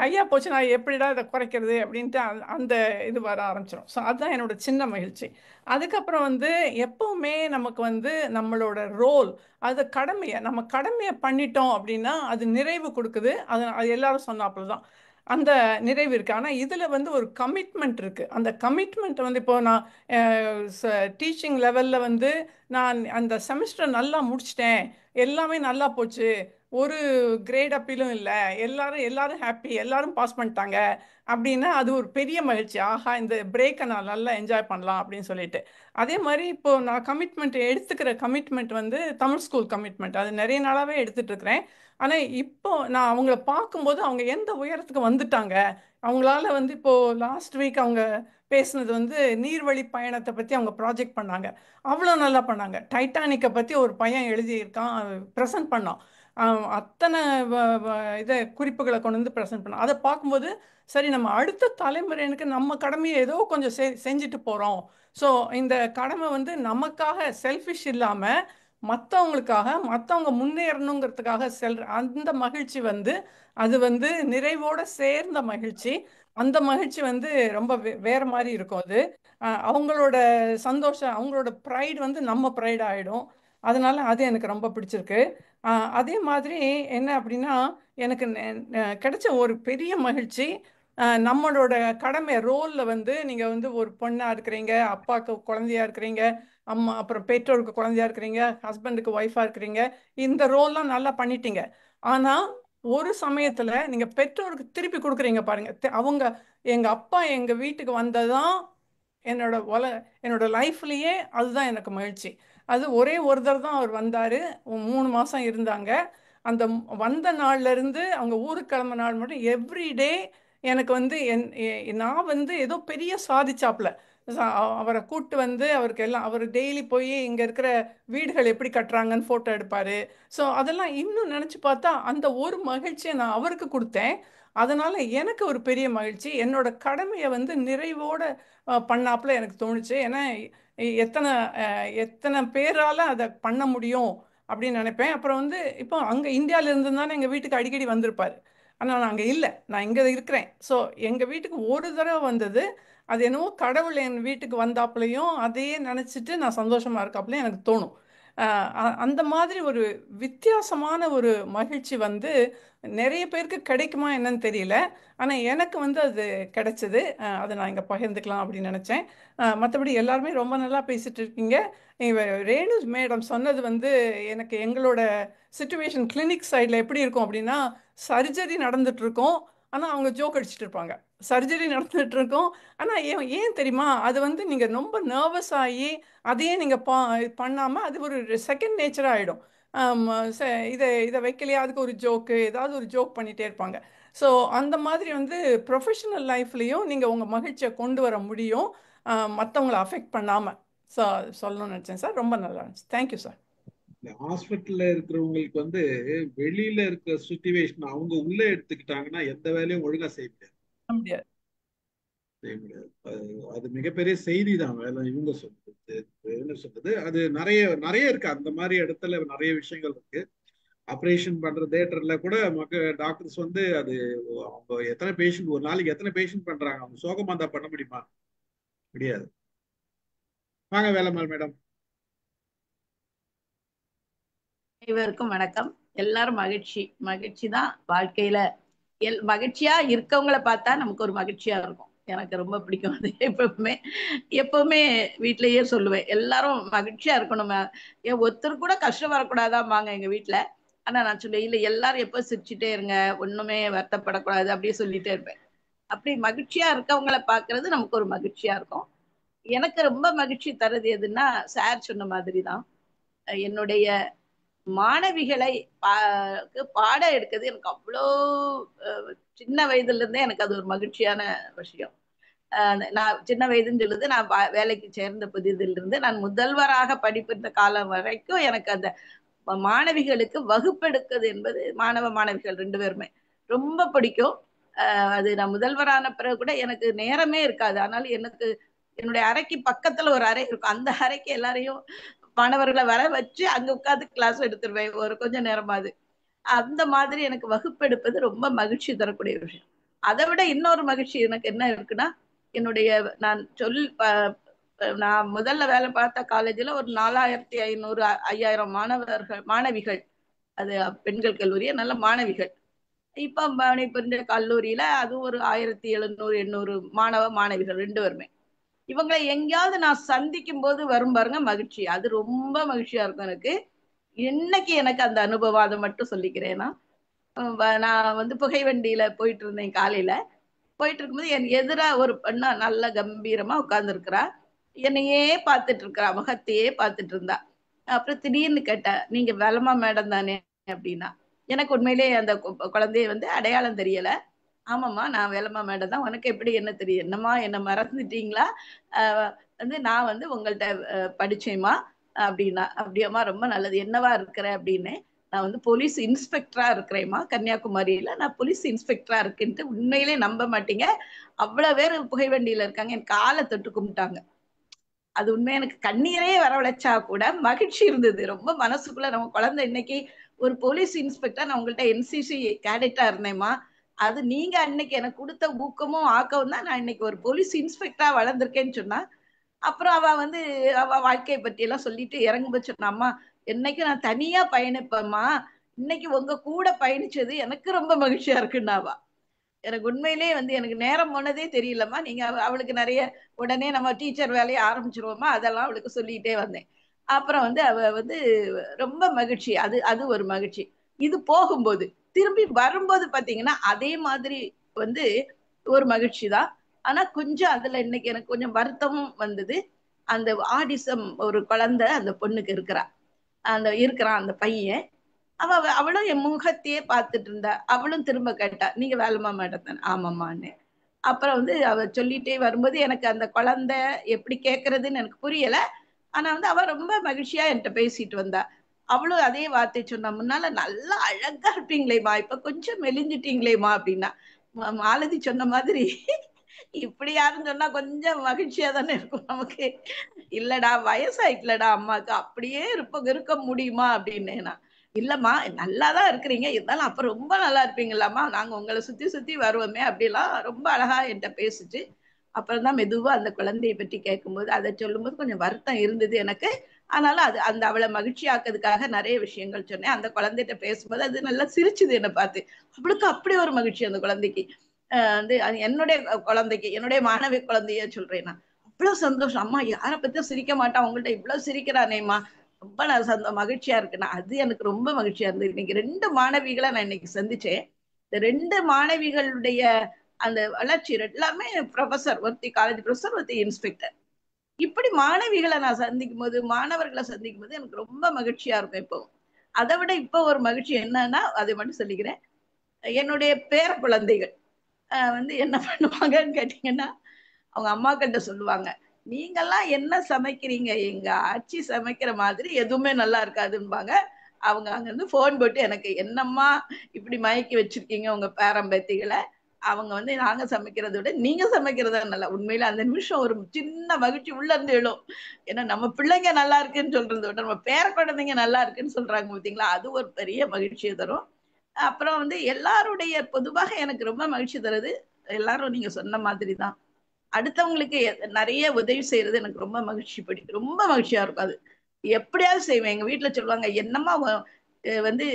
ஹையா போச்சு, நான் எப்படிடா இதை குறைக்கிறது அப்படின்ட்டு அந்த இது வர ஆரம்பிச்சிடும். ஸோ அதுதான் என்னோட சின்ன மகிழ்ச்சி. அதுக்கப்புறம் வந்து எப்பவுமே நமக்கு வந்து நம்மளோட ரோல், அது நம்ம கடமையை பண்ணிட்டோம் அப்படின்னா அது நிறைவு கொடுக்குது. அது எல்லாரும் சொன்னாப்புல தான் அந்த நிறைவு இருக்கு. ஆனால் இதில் வந்து ஒரு கமிட்மெண்ட் இருக்கு. அந்த கமிட்மெண்ட் வந்து இப்போ நான் டீச்சிங் லெவலில் வந்து நான் அந்த செமஸ்டர் நல்லா முடிச்சிட்டேன், எல்லாமே நல்லா போச்சு, ஒரு கிரேட் அப்பீலும் இல்லை, எல்லாரும் ஹாப்பி, எல்லாரும் பாஸ் பண்ணிட்டாங்க அப்படின்னா அது ஒரு பெரிய மகிழ்ச்சி. ஆஹா, இந்த பிரேக்கை நான் நல்லா என்ஜாய் பண்ணலாம் அப்படின்னு சொல்லிட்டு. அதே மாதிரி இப்போ நான் எடுத்துக்கிற கமிட்மெண்ட் வந்து தமிழ் ஸ்கூல் கமிட்மெண்ட். அது நிறைய நாளாகவே எடுத்துட்டு இருக்கிறேன். ஆனால் இப்போ நான் அவங்கள பார்க்கும்போது அவங்க எந்த உயரத்துக்கு வந்துட்டாங்க. அவங்களால வந்து இப்போ லாஸ்ட் வீக் அவங்க பேசுனது வந்து நீர்வழி பயணத்தை பற்றி அவங்க ப்ராஜெக்ட் பண்ணாங்க. அவ்வளோ நல்லா பண்ணாங்க. டைட்டானிக்கை பற்றி ஒரு பையன் எழுதியிருக்கான், ப்ரெசென்ட் பண்ணான். அத்தனை இதை குறிப்புகளை கொண்டு வந்து ப்ரெசென்ட் பண்ணோம். அதை பார்க்கும்போது சரி, நம்ம அடுத்த தலைமுறைக்கு நம்ம கடமையை ஏதோ கொஞ்சம் செஞ்சுட்டு போகிறோம். ஸோ இந்த கடமை வந்து நமக்காக செல்ஃபிஷ் இல்லாமல் மற்றவங்க முன்னேறணுங்கிறதுக்காக அந்த மகிழ்ச்சி வந்து அது வந்து நிறைவோட சேர்ந்த மகிழ்ச்சி. அந்த மகிழ்ச்சி வந்து ரொம்ப வேற மாதிரி இருக்கும். அது அவங்களோட சந்தோஷம், அவங்களோட ப்ரைட் வந்து நம்ம ப்ரைட் ஆகிடும். அதனால அது எனக்கு ரொம்ப பிடிச்சிருக்கு. அதே மாதிரி என்ன அப்படின்னா, எனக்கு கிடைச்ச ஒரு பெரிய மகிழ்ச்சி, நம்மளோட கடமை ரோலில் வந்து நீங்கள் வந்து ஒரு பொண்ணாக இருக்கிறீங்க, அப்பாவுக்கு குழந்தையா இருக்கிறீங்க, அம்மா அப்புறம் பெற்றோருக்கு குழந்தையா இருக்கிறீங்க, ஹஸ்பண்டுக்கு ஒய்ஃபாக இருக்கிறீங்க, இந்த ரோல்லாம் நல்லா பண்ணிட்டீங்க. ஆனால் ஒரு சமயத்தில் நீங்கள் பெற்றோருக்கு திருப்பி கொடுக்குறீங்க பாருங்க. எங்கள் அப்பா எங்கள் வீட்டுக்கு வந்ததான் என்னோட லைஃப்லேயே அதுதான் எனக்கு மகிழ்ச்சி. அது ஒரே ஒருத்தர் தான் அவர் வந்தார், 3 மாதம் இருந்தாங்க. அந்த வந்த நாள்லேருந்து அவங்க ஊருக்கு கிளம்ப நாள் மட்டும் எவ்ரிடே எனக்கு வந்து நான் வந்து ஏதோ பெரிய சாதிச்சாப்புல அவரை கூப்பிட்டு வந்து அவருக்கு எல்லாம் அவர் டெய்லி போய் இங்கே இருக்கிற வீடுகள் எப்படி கட்டுறாங்கன்னு ஃபோட்டோ எடுப்பார். ஸோ அதெல்லாம் இன்னும் நினச்சி பார்த்தா அந்த ஒரு மகிழ்ச்சியை நான் அவருக்கு கொடுத்தேன். அதனால் எனக்கு ஒரு பெரிய மகிழ்ச்சி, என்னோட கடமையை வந்து நிறைவோட பண்ணாப்புல எனக்கு தோணுச்சு. ஏன்னா எத்தனை பேரால் அதை பண்ண முடியும் அப்படின்னு நினைப்பேன். அப்புறம் வந்து இப்போ அங்கே இந்தியாவில் இருந்தானே எங்கள் வீட்டுக்கு அடிக்கடி வந்திருப்பார். ஆனால் நான் அங்கே இல்லை, நான் இங்கே இருக்கிறேன். ஸோ எங்கள் வீட்டுக்கு ஒரு தடவை வந்தது, அது என்னவோ கடவுள் என் வீட்டுக்கு வந்தாப்புலையும் அதையே நினச்சிட்டு நான் சந்தோஷமாக இருக்காப்புலையும் எனக்கு தோணும். அந்த மாதிரி ஒரு வித்தியாசமான ஒரு மகிழ்ச்சி வந்து நிறைய பேருக்கு கிடைக்குமா என்னன்னு தெரியல. ஆனால் எனக்கு வந்து அது கிடைச்சது. அதை நான் இங்கே பகிர்ந்துக்கலாம் அப்படின்னு நினச்சேன். மற்றபடி எல்லாருமே ரொம்ப நல்லா பேசிட்டு இருக்கீங்க. ரேணு மேடம் சொன்னது வந்து எனக்கு எங்களோட சிச்சுவேஷன் கிளினிக் சைடில் எப்படி இருக்கும் அப்படின்னா, சர்ஜரி நடந்துட்டு இருக்கோம், ஆனால் அவங்க ஜோக் அடிச்சுட்டு இருப்பாங்க. சர்ஜரி நடந்துட்டு இருக்கோம், ஆனால் ஏன் தெரியுமா, அது வந்து நீங்கள் ரொம்ப நர்வஸ் ஆகி அதையே நீங்கள் பண்ணாமல் அது ஒரு செகண்ட் நேச்சராக ஆகிடும். இதை வைக்கலையா, அதுக்கு ஒரு ஜோக்கு, ஏதாவது ஒரு ஜோக் பண்ணிகிட்டே இருப்பாங்க. ஸோ அந்த மாதிரி வந்து ப்ரொஃபஷனல் லைஃப்லேயும் நீங்கள் உங்கள் மகிழ்ச்சியை கொண்டு வர முடியும். மற்றவங்களை அஃபெக்ட் பண்ணாமல் சொல்லணும்னு நினச்சேன் சார். ரொம்ப நல்லா இருந்துச்சு. Thank you sir. ஹாஸ்பிட்டல்ல இருக்கிறவங்களுக்கு வந்து வெளியில இருக்கிற சுச்சுவேஷன் அவங்க உள்ள எடுத்துக்கிட்டாங்கன்னா எந்த வேலையும் ஒழுங்கா செய்ய முடியாது. செய்ய முடியாது. அது மிகப்பெரிய செய்தி தான். வேலை இவங்க சொல்றது என்ன சொல்றது, அது நிறைய நிறைய இருக்கு. அந்த மாதிரி இடத்துல நிறைய விஷயங்கள் இருக்கு. ஆப்ரேஷன் பண்ற தியேட்டர்ல கூட டாக்டர்ஸ் வந்து அது அவங்க எத்தனை பேஷண்ட் ஒரு நாளைக்கு எத்தனை பேஷண்ட் பண்றாங்க, அவங்க சோகமா தான் பண்ண முடியுமா? முடியாது. வாங்க வேலம்மாள் மேடம். அனைவருக்கும் வணக்கம். எல்லாரும் மகிழ்ச்சி தான் வாழ்க்கையில. மகிழ்ச்சியா இருக்கவங்களை பார்த்தா நமக்கு ஒரு மகிழ்ச்சியா இருக்கும். எனக்கு ரொம்ப பிடிக்கும் அது. எப்பவுமே வீட்லயே சொல்லுவேன், எல்லாரும் மகிழ்ச்சியா இருக்கணும். ஒருத்தர் கூட கஷ்டம் வரக்கூடாதாம்பாங்க எங்க வீட்டுல. ஆனா நான் சொல்லுவேன், இல்ல எல்லாரும் எப்போ சிரிச்சுட்டே இருங்க, ஒண்ணுமே வருத்தப்படக்கூடாது அப்படியே சொல்லிட்டே இருப்பேன். அப்படி மகிழ்ச்சியா இருக்கவங்களை பாக்குறது நமக்கு ஒரு மகிழ்ச்சியா இருக்கும். எனக்கு ரொம்ப மகிழ்ச்சி தருது எதுன்னா, சார் சொன்ன மாதிரிதான் என்னுடைய மாணவிகளை பாடம் எடுக்கிறது எனக்கு அவ்வளோ சின்ன வயதுல இருந்தே எனக்கு அது ஒரு மகிழ்ச்சியான விஷயம். நான் சின்ன வயதுன்னு சொல்லுது, நான் வேலைக்கு சேர்ந்த புதிதிலிருந்து நான் முதல்வராக படிப்பிருந்த காலம் வரைக்கும் எனக்கு அந்த மாணவிகளுக்கு வகுப்பெடுக்கிறது என்பது, மாணவிகள் 2 பேருமே ரொம்ப பிடிக்கும். அது நான் முதல்வரான பிறகு கூட எனக்கு நேரமே இருக்காது. ஆனாலும் எனக்கு என்னுடைய அறைக்கு பக்கத்துல ஒரு அறை இருக்கும். அந்த அறைக்கு எல்லாரையும் மாணவர்களை வர வச்சு அங்க உட்காந்து கிளாஸ் எடுத்துருவேன் ஒரு கொஞ்ச நேரமாவது. அந்த மாதிரி எனக்கு வகுப்பெடுப்பது ரொம்ப மகிழ்ச்சி தரக்கூடிய விஷயம். அதை விட இன்னொரு மகிழ்ச்சி எனக்கு என்ன இருக்குன்னா, என்னுடைய நான் முதல்ல வேலை பார்த்த காலேஜ்ல ஒரு 4500 5000 மாணவிகள், அது பெண்கள் கல்லூரிய நல்ல மாணவிகள். இப்ப பணிபுரிஞ்ச கல்லூரியில அது ஒரு 1700 800 மாணவிகள் 2 பேருமே. இவங்களை எங்கேயாவது நான் சந்திக்கும் போது வரும் பாருங்க மகிழ்ச்சி, அது ரொம்ப மகிழ்ச்சியா இருக்கும் எனக்கு. இன்னைக்கு எனக்கு அந்த அனுபவம், அதை மட்டும் சொல்லிக்கிறேன்னா, நான் வந்து புகை வண்டியில போயிட்டு இருந்தேன். காலையில போயிட்டு இருக்கும்போது என் எதிரா ஒரு பெண்ணா நல்ல கம்பீரமா உட்கார்ந்து இருக்கிறா, என்னையே பார்த்துட்டு இருக்கிறா, முகத்தையே பார்த்துட்டு இருந்தா. அப்புறம் திடீர்னு கேட்டா, நீங்க வேலம்மா மேடம் தானே அப்படின்னா. எனக்கு உண்மையிலேயே அந்த குழந்தைய வந்து அடையாளம் தெரியல. ஆமாம்மா நான் வேலம்மா மேடம் தான், உனக்கு எப்படி என்ன தெரியும்? என்னம்மா என்ன மறந்துட்டீங்களா? வந்து நான் வந்து உங்கள்கிட்ட படிச்சேம்மா அப்படின்னா. அப்படியாம்மா ரொம்ப நல்லது, என்னவா இருக்கிற அப்படின்னு. நான் வந்து போலீஸ் இன்ஸ்பெக்டரா இருக்கிறேம்மா, கன்னியாகுமரியில நான் போலீஸ் இன்ஸ்பெக்டரா இருக்குன்ட்டு. உண்மையிலே நம்ப மாட்டீங்க, அவ்வளவு பேர் புகைவண்டியில இருக்காங்க, என் காலை தொட்டு கும்பிட்டாங்க. அது உண்மை, எனக்கு கண்ணீரே வரவழைச்சா கூட மகிழ்ச்சி இருந்தது ரொம்ப மனசுக்குள்ள. நம்ம குழந்தை இன்னைக்கு ஒரு போலீஸ் இன்ஸ்பெக்டர், நான் உங்கள்கிட்ட என்சிசி கேடட்டா இருந்தேம்மா, அது நீங்க அன்னைக்கு எனக்கு கொடுத்த ஊக்கமும் ஆக்கவும் தான் நான் இன்னைக்கு ஒரு போலீஸ் இன்ஸ்பெக்டரா வளர்ந்திருக்கேன்னு சொன்னா. அப்புறம் அவ வந்து அவ வாழ்க்கையை பற்றி எல்லாம் சொல்லிட்டு இறங்கும்போது சொன்னா, அம்மா என்னைக்கு நான் தனியா பயணிப்பேம்மா, இன்னைக்கு உங்க கூட பயணிச்சது எனக்கு ரொம்ப மகிழ்ச்சியா இருக்குன்னாவா. எனக்கு உண்மையிலேயே வந்து எனக்கு நேரம் போனதே தெரியலம்மா, நீங்க அவளுக்கு நிறைய உடனே நம்ம டீச்சர் வேலையை ஆரம்பிச்சிருவோமா, அதெல்லாம் அவளுக்கு சொல்லிட்டே வந்தேன். அப்புறம் வந்து அவ வந்து ரொம்ப மகிழ்ச்சி, அது ஒரு மகிழ்ச்சி. இது போகும்போது திரும்பி வரும்போது பாத்தீங்கன்னா அதே மாதிரி வந்து ஒரு மகிழ்ச்சி தான். ஆனா கொஞ்சம் அதுல இன்னைக்கு எனக்கு கொஞ்சம் வருத்தமும் வந்தது. அந்த ஆடிசம் ஒரு குழந்தை அந்த பொண்ணுக்கு இருக்கிறான் அந்த பையன். அவளும் என் முகத்தையே பார்த்துட்டு இருந்தா. அவளும் திரும்ப கேட்டா, நீங்க வேலம்மா மேடம் தானே? ஆமாம்மான்னு. அப்புறம் வந்து அவ சொல்லிட்டே வரும்போது எனக்கு அந்த குழந்தை எப்படி கேட்கறதுன்னு எனக்கு புரியல. ஆனா வந்து அவ ரொம்ப மகிழ்ச்சியா என்கிட்ட பேசிட்டு வந்தா. அவளும் அதே வார்த்தை சொன்னா, முன்னால நல்லா அழகா இருப்பீங்களேம்மா, இப்ப கொஞ்சம் மெலிஞ்சிட்டீங்களேம்மா அப்படின்னா. மாலதி சொன்ன மாதிரி இப்படி யாரும் சொன்னா கொஞ்சம் மகிழ்ச்சியா தானே இருக்கும் நமக்கு. இல்லடா வயசாயிட்டலடா அம்மாக்கு, அப்படியே இருக்க முடியுமா அப்படின்னேனா. இல்லம்மா நல்லாதான் இருக்கிறீங்க, இருந்தாலும் அப்ப ரொம்ப நல்லா இருப்பீங்களாம்மா, நாங்க உங்களை சுத்தி சுத்தி வருவோமே அப்படிலாம் ரொம்ப அழகா என்கிட்ட பேசிச்சு. அப்புறம் தான் மெதுவா அந்த குழந்தையை பற்றி கேட்கும்போது, அதை சொல்லும்போது கொஞ்சம் வருத்தம் இருந்தது எனக்கு. ஆனாலும் அந்த அவளை மகிழ்ச்சி ஆக்கிறதுக்காக நிறைய விஷயங்கள் சொன்னேன். அந்த குழந்தைகிட்ட பேசும்போது அது நல்லா சிரிச்சுது என்னை பார்த்து. அவளுக்கு அப்படி ஒரு மகிழ்ச்சி அந்த குழந்தைக்கு. வந்து என்னுடைய குழந்தைக்கு, என்னுடைய மாணவி குழந்தைய சொல்றேன் நான். அவ்வளவு சந்தோஷம், அம்மா யாரை பத்தியும் சிரிக்க மாட்டான், உங்கள்ட்ட இவ்வளவு சிரிக்கிறானேம்மா, ரொம்ப மகிழ்ச்சியா இருக்குன்னா. அது எனக்கு ரொம்ப மகிழ்ச்சியா இருந்தது. இன்னைக்கு 2 மாணவிகளை நான் இன்னைக்கு சந்திச்சேன். இந்த 2 மாணவிகளுடைய அந்த வளர்ச்சி எல்லாமே ப்ரொஃபசர், ஒருத்தி காலேஜ் ப்ரொஃபசர், ஒருத்தி இன்ஸ்பெக்டர். இப்படி மாணவிகளை நான் சந்திக்கும் போது, மாணவர்களை சந்திக்கும் போது எனக்கு ரொம்ப மகிழ்ச்சியா இருக்கும். இப்போ அதை விட இப்போ ஒரு மகிழ்ச்சி என்னன்னா, அதை மட்டும் சொல்லிக்கிறேன். என்னுடைய பேர குழந்தைகள் வந்து என்ன பண்ணுவாங்கன்னு கேட்டீங்கன்னா, அவங்க அம்மா கிட்ட சொல்லுவாங்க, நீங்கெல்லாம் என்ன சமைக்கிறீங்க, எங்க ஆச்சி சமைக்கிற மாதிரி எதுவுமே நல்லா இருக்காதுன்பாங்க. அவங்க அங்க இருந்து போன் போட்டு எனக்கு என்னம்மா இப்படி மயக்கி வச்சிருக்கீங்க உங்க பேரம்பேத்திகளை, அவங்க வந்து நாங்க சமைக்கிறத விட நீங்க சமைக்கிறதா நல்லா. உண்மையில அந்த நிமிஷம் ஒரு சின்ன மகிழ்ச்சி உள்ள இருந்து எழும். ஏன்னா நம்ம பிள்ளைங்க நல்லா இருக்குன்னு சொல்றதை விட நம்ம பேர குழந்தைங்க நல்லா இருக்குன்னு சொல்றாங்க பார்த்தீங்களா, அது ஒரு பெரிய மகிழ்ச்சியை தரும். அப்புறம் வந்து எல்லாருடைய பொதுவாக எனக்கு ரொம்ப மகிழ்ச்சி தருது, எல்லாரும் நீங்க சொன்ன மாதிரி தான், அடுத்தவங்களுக்கு நிறைய உதவி செய்யறது எனக்கு ரொம்ப ரொம்ப மகிழ்ச்சியா இருக்கும். அது எப்படியாவது செய்வேன். எங்க வீட்டுல சொல்லுவாங்க, என்னம்மா வந்து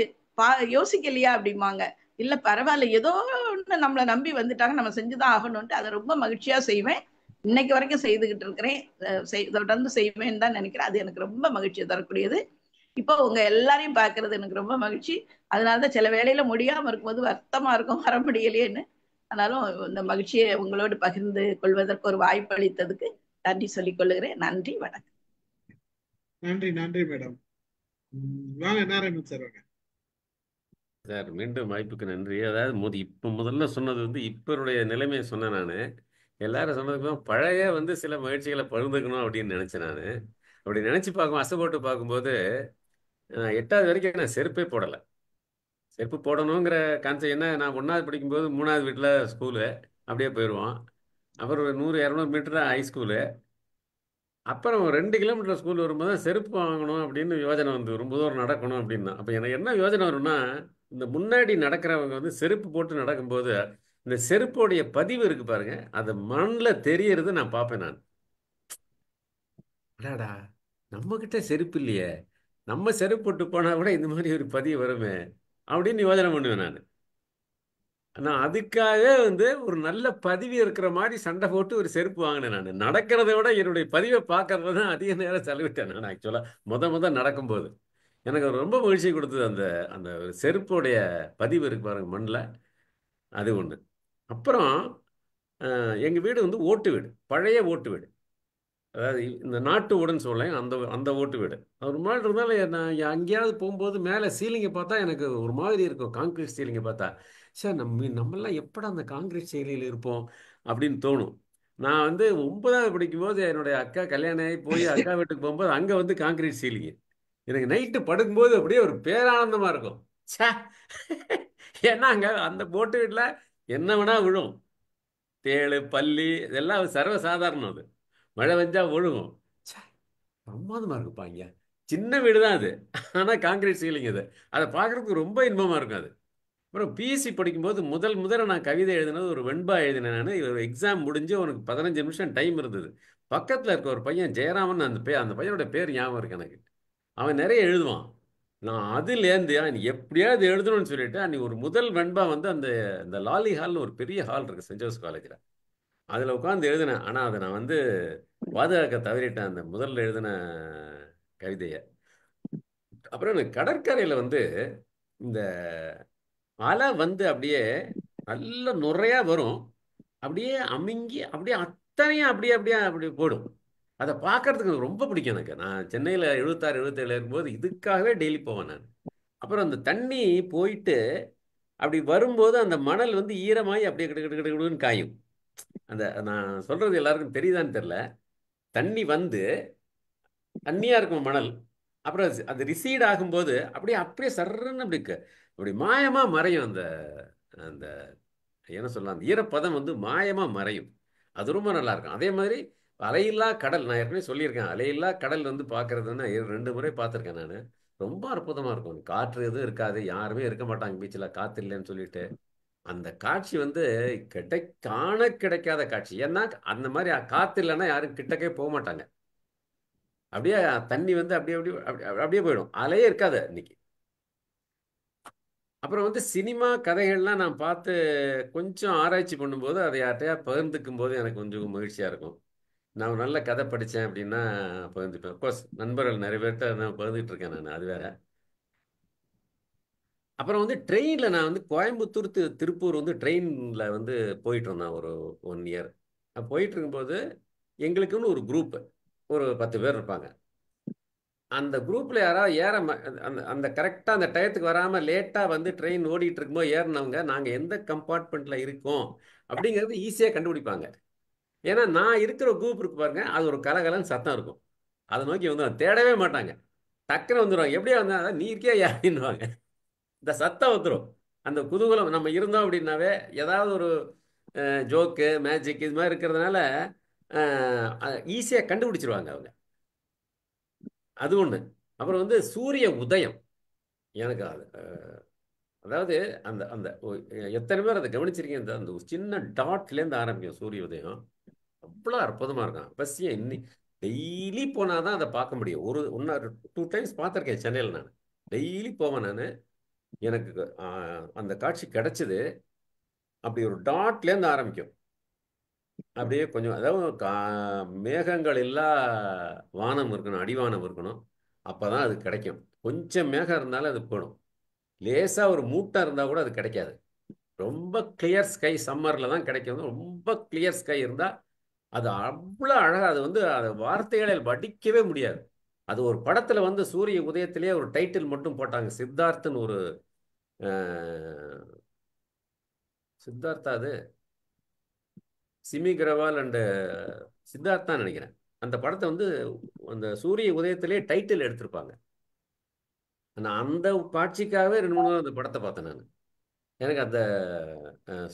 யோசிக்கலையா அப்படிம்பாங்க. இல்ல பரவாயில்ல, ஏதோ ஒண்ணு நம்மளை நம்பி வந்துட்டாங்க, நம்ம செஞ்சுதான் ஆகணும்ட்டு அதை ரொம்ப மகிழ்ச்சியா செய்வேன். இன்னைக்கு வரைக்கும் செய்துகிட்டு இருக்கிறேன், தொடர்ந்து செய்வேன்னு தான் நினைக்கிறேன். அது எனக்கு ரொம்ப மகிழ்ச்சியை தரக்கூடியது. இப்போ உங்க எல்லாரையும் பாக்குறது எனக்கு ரொம்ப மகிழ்ச்சி. அதனாலதான் சில வேளையில முடியாம இருக்கும்போது வருத்தமா இருக்கும், வர முடியலையேன்னு. ஆனாலும் இந்த மகிழ்ச்சியை உங்களோடு பகிர்ந்து கொள்வதற்கு ஒரு வாய்ப்பு அளித்ததுக்கு நன்றி சொல்லிக் கொள்ளுகிறேன். நன்றி, வணக்கம். நன்றி நன்றி மேடம். வாங்க நாராயணன் சார். வாங்க சார். மீண்டும் வாய்ப்புக்கு நன்றி. அதாவது இப்போ முதல்ல சொன்னது வந்து இப்போருடைய நிலைமையை சொன்னேன் நான். எல்லாரும் சொன்னதுக்கு பழைய வந்து சில மகிழ்ச்சிகளை பகிர்ந்துக்கணும் அப்படின்னு நினச்சேன் நான். அப்படி நினச்சி அசைப்போட்டு பார்க்கும்போது 8வது வரைக்கும் நான் செருப்பே போடலை. செருப்பு போடணுங்கிற கான்செப்ட் என்ன, நான் 1வது படிக்கும்போது 3வது வீட்டில் ஸ்கூலு, அப்படியே போயிடுவோம். அப்புறம் ஒரு 100-200 மீட்டர் ஹை ஸ்கூலு. அப்புறம் 2 கிலோமீட்டர் ஸ்கூல் வரும்போது செருப்பு வாங்கணும் அப்படின்னு யோஜனை வந்து ரொம்ப தூரம் நடக்கணும் அப்படின்னா. அப்போ எனக்கு என்ன யோஜனை வரும்னா, இந்த முன்னாடி நடக்கிறவங்க வந்து செருப்பு போட்டு நடக்கும்போது இந்த செருப்போடைய பதிவு இருக்கு பாருங்க, அது மண்ணில் தெரியறது நான் பார்ப்பேன். நான் அடாடா நம்மக்கிட்ட செருப்பு இல்லையே, நம்ம செருப்பு போட்டு போனால் கூட இந்த மாதிரி ஒரு பதிவு வருமே அப்படின்னு யோஜனை பண்ணுவேன் நான். நான் அதுக்காக வந்து ஒரு நல்ல பதிவு இருக்கிற மாதிரி சண்டை போட்டு ஒரு செருப்பு வாங்கினேன். நான் நடக்கிறத விட என்னுடைய பதிவை பார்க்கறது தான் அதிக நேரம் செலவிட்டேன். நான் ஆக்சுவலாக முத நடக்கும்போது எனக்கு ரொம்ப மகிழ்ச்சி கொடுத்தது அந்த அந்த செருப்புடைய பதிவு இருக்கு பாருங்க மண்ணில், அது ஒன்று. அப்புறம் எங்கள் வீடு வந்து ஓட்டு வீடு, பழைய ஓட்டு வீடு. அதாவது இந்த நாட்டு ஓடுன்னு சொல்லேன், அந்த அந்த ஓட்டு வீடு. ஒரு மாதிரி இருந்தாலும் நான் அங்கேயாவது போகும்போது மேலே சீலிங்கை பார்த்தா எனக்கு ஒரு மாதிரி இருக்கும். கான்கிரீட் சீலிங்கை பார்த்தா சார் நம்மெல்லாம் எப்படா அந்த கான்கிரீட் சீலிங்கில் இருப்போம் அப்படின்னு தோணும். நான் வந்து 9வது படிக்கும்போது என்னுடைய அக்கா கல்யாணம் ஆகி போய் அக்கா வீட்டுக்கு போகும்போது அங்கே வந்து கான்கிரீட் சீலிங்கு. எனக்கு நைட்டு படுக்கும்போது அப்படியே ஒரு பேரானந்தமாக இருக்கும். சே, ஏன்னா அங்கே அந்த போட்டு வீட்டில் என்ன வேணா விழும், தேள் பல்லி இதெல்லாம் சர்வசாதாரணம். அது மழை பெஞ்சா ஒழுகும். பிரமாதமாக இருக்குப்பா. இங்கே சின்ன வீடு தான் அது, ஆனால் கான்கிரீட் சீலிங் அது. அதை பார்க்குறதுக்கு ரொம்ப இன்பமாக இருக்கும் அது. அப்புறம் பிஎஸ்சி படிக்கும்போது முதல்ல நான் கவிதை எழுதினது ஒரு வெண்பா எழுதினேன். நான் எக்ஸாம் முடிஞ்சு உனக்கு 15 நிமிஷம் டைம் இருந்தது. பக்கத்தில் இருக்க ஒரு பையன் ஜெயராமன், அந்த பையனோட பேர் ஞாபகம் இருக்கு எனக்கு. அவன் நிறைய எழுதுவான். நான் அதுலேருந்து எப்படியாவது எழுதணும்னு சொல்லிட்டு அன்றைக்கி ஒரு முதல் வெண்பா வந்து அந்த லாலி ஹால்னு ஒரு பெரிய ஹால் இருக்குது சென்ட் ஜோசப் காலேஜில், அதில் உட்காந்து எழுதினேன். ஆனால் அதை நான் வந்து பாதுகாக்க தவறிட்டேன் அந்த முதல்ல எழுதின கவிதையை. அப்புறம் எனக்கு கடற்கரையில் வந்து இந்த அலை வந்து அப்படியே நல்ல நுறையா வரும், அப்படியே அமுங்கி அப்படியே அத்தனையும் அப்படி போடும். அதை பார்க்கறதுக்கு எனக்கு ரொம்ப பிடிக்கும். எனக்கு நான் சென்னையில் 76-77 இருக்கும்போது இதுக்காகவே டெய்லி போவேன் நான். அப்புறம் அந்த தண்ணி போயிட்டு அப்படி வரும்போது அந்த மணல் வந்து ஈரமாகி அப்படியே கிடுன்னு காயும். அந்த நான் சொல்றது எல்லாருக்கும் தெரியுதான்னு தெரில. தண்ணி வந்து தண்ணியாக இருக்கும் மணல், அப்புறம் அது ரிசீட் ஆகும்போது அப்படியே சர்றன்னு அப்படி மாயமாக மறையும். அந்த அந்த என்ன சொல்லலாம், அந்த ஈரப்பதம் வந்து மாயமாக மறையும். அது ரொம்ப நல்லா இருக்கும். அதே மாதிரி அலையில்லா கடல், நான் ஏற்கனவே சொல்லியிருக்கேன், அலையில்லா கடல் வந்து பார்க்கறதுன்னா 2 முறை பார்த்துருக்கேன் நான். ரொம்ப அற்புதமாக இருக்கும். காற்று எதுவும் இருக்காது, யாருமே இருக்க மாட்டாங்க பீச்சில், காற்று இல்லைன்னு சொல்லிட்டு. அந்த காட்சி வந்து கிடைக்காத காட்சி. ஏன்னா அந்த மாதிரி காற்று இல்லைன்னா யாரும் கிட்டக்கே போக மாட்டாங்க. அப்படியே தண்ணி வந்து அப்படியே போயிடும், அலையே இருக்காது இன்னைக்கு. அப்புறம் வந்து சினிமா கதைகள்லாம் நான் பார்த்து கொஞ்சம் ஆராய்ச்சி பண்ணும்போது அதை யார்ட்டையா பகிர்ந்துக்கும் போது எனக்கு கொஞ்சம் மகிழ்ச்சியாக இருக்கும். நான் ஒரு நல்ல கதை படித்தேன் அப்படின்னா பகிர்ந்துப்பேன். அஃப்கோர்ஸ் நண்பர்கள் நிறைய பேர்கிட்ட நான் பகிர்ந்துட்டு இருக்கேன் நான், அது வேற. அப்புறம் வந்து ட்ரெயினில் நான் வந்து கோயம்புத்தூர் திருப்பூர் வந்து ட்ரெயினில் வந்து போயிட்டு இருந்தேன் ஒரு 1 இயர். போயிட்டு இருக்கும்போது எங்களுக்குன்னு ஒரு குரூப்பு, ஒரு 10 பேர் இருப்பாங்க. அந்த குரூப்பில் யாராவது அந்த அந்த கரெக்டாக அந்த டயத்துக்கு வராமல் லேட்டாக வந்து ட்ரெயின் ஓடிட்டு இருக்கும்போது ஏறினவங்க நாங்கள் எந்த கம்பார்ட்மெண்ட்டில் இருக்கோம் அப்படிங்கிறது ஈஸியாக கண்டுபிடிப்பாங்க. ஏன்னா நான் இருக்கிற குரூப் இருக்கு பாருங்க, அது ஒரு கலகலன்னு சத்தம் இருக்கும். அதை நோக்கி வந்து தேடவே மாட்டாங்க, டக்குன்னு வந்துடுவாங்க. எப்படியா வந்தா அதான் நீ இருக்கியா யாருன்னுவாங்க. இந்த சத்தம் வந்துடும். அந்த குதூகலம் நம்ம இருந்தோம் அப்படின்னாவே ஏதாவது ஒரு ஜோக்கு மேஜிக் இது மாதிரி இருக்கிறதுனால ஈஸியாக கண்டுபிடிச்சிருவாங்க அவங்க. அது ஒன்று. அப்புறம் வந்து சூரிய உதயம் எனக்கு அது அதாவது அந்த அந்த எத்தனை பேர் அதை கவனிச்சிருக்கீங்க, அந்த ஒரு சின்ன டாட்லேருந்து ஆரம்பிக்கும் சூரிய உதயம், அவ்வளோ அற்புதமாக இருக்கும். அவசியம் டெய்லி போனால் தான் அதை பார்க்க முடியும். ஒரு 2 டைம்ஸ் பார்த்துருக்கேன் சென்னையில். நான் டெய்லி போவேன். நான் எனக்கு அந்த காட்சி கிடைச்சது. அப்படி ஒரு டாட்லேருந்து ஆரம்பிக்கும், அப்படியே கொஞ்சம் அதாவது மேகங்கள் இல்லா வானம் இருக்கணும், அடிவானம் இருக்கணும், அப்போ தான் அது கிடைக்கும். கொஞ்சம் மேகம் இருந்தாலும் அது போடும். லேசாக ஒரு மூட்டை இருந்தால் கூட அது கிடைக்காது. ரொம்ப கிளியர் ஸ்கை சம்மரில் தான் கிடைக்கும். ரொம்ப கிளியர் ஸ்கை இருந்தால் அது அவ்வளோ அழகாக, அது வந்து அது வார்த்தைகளில் வடிக்கவே முடியாது. அது ஒரு படத்தில் வந்து சூரிய உதயத்திலே ஒரு டைட்டில் மட்டும் போட்டாங்க, சித்தார்த்தன். ஒரு சித்தார்த்தா, அது சிமி கிரவால் அண்டு சித்தார்த்தான் நினைக்கிறேன். அந்த படத்தை வந்து அந்த சூரிய உதயத்திலே டைட்டில் எடுத்திருப்பாங்க. நான் அந்த காட்சிக்காகவே 2-3 நாள் அந்த படத்தை பார்த்தேன். நான் எனக்கு அந்த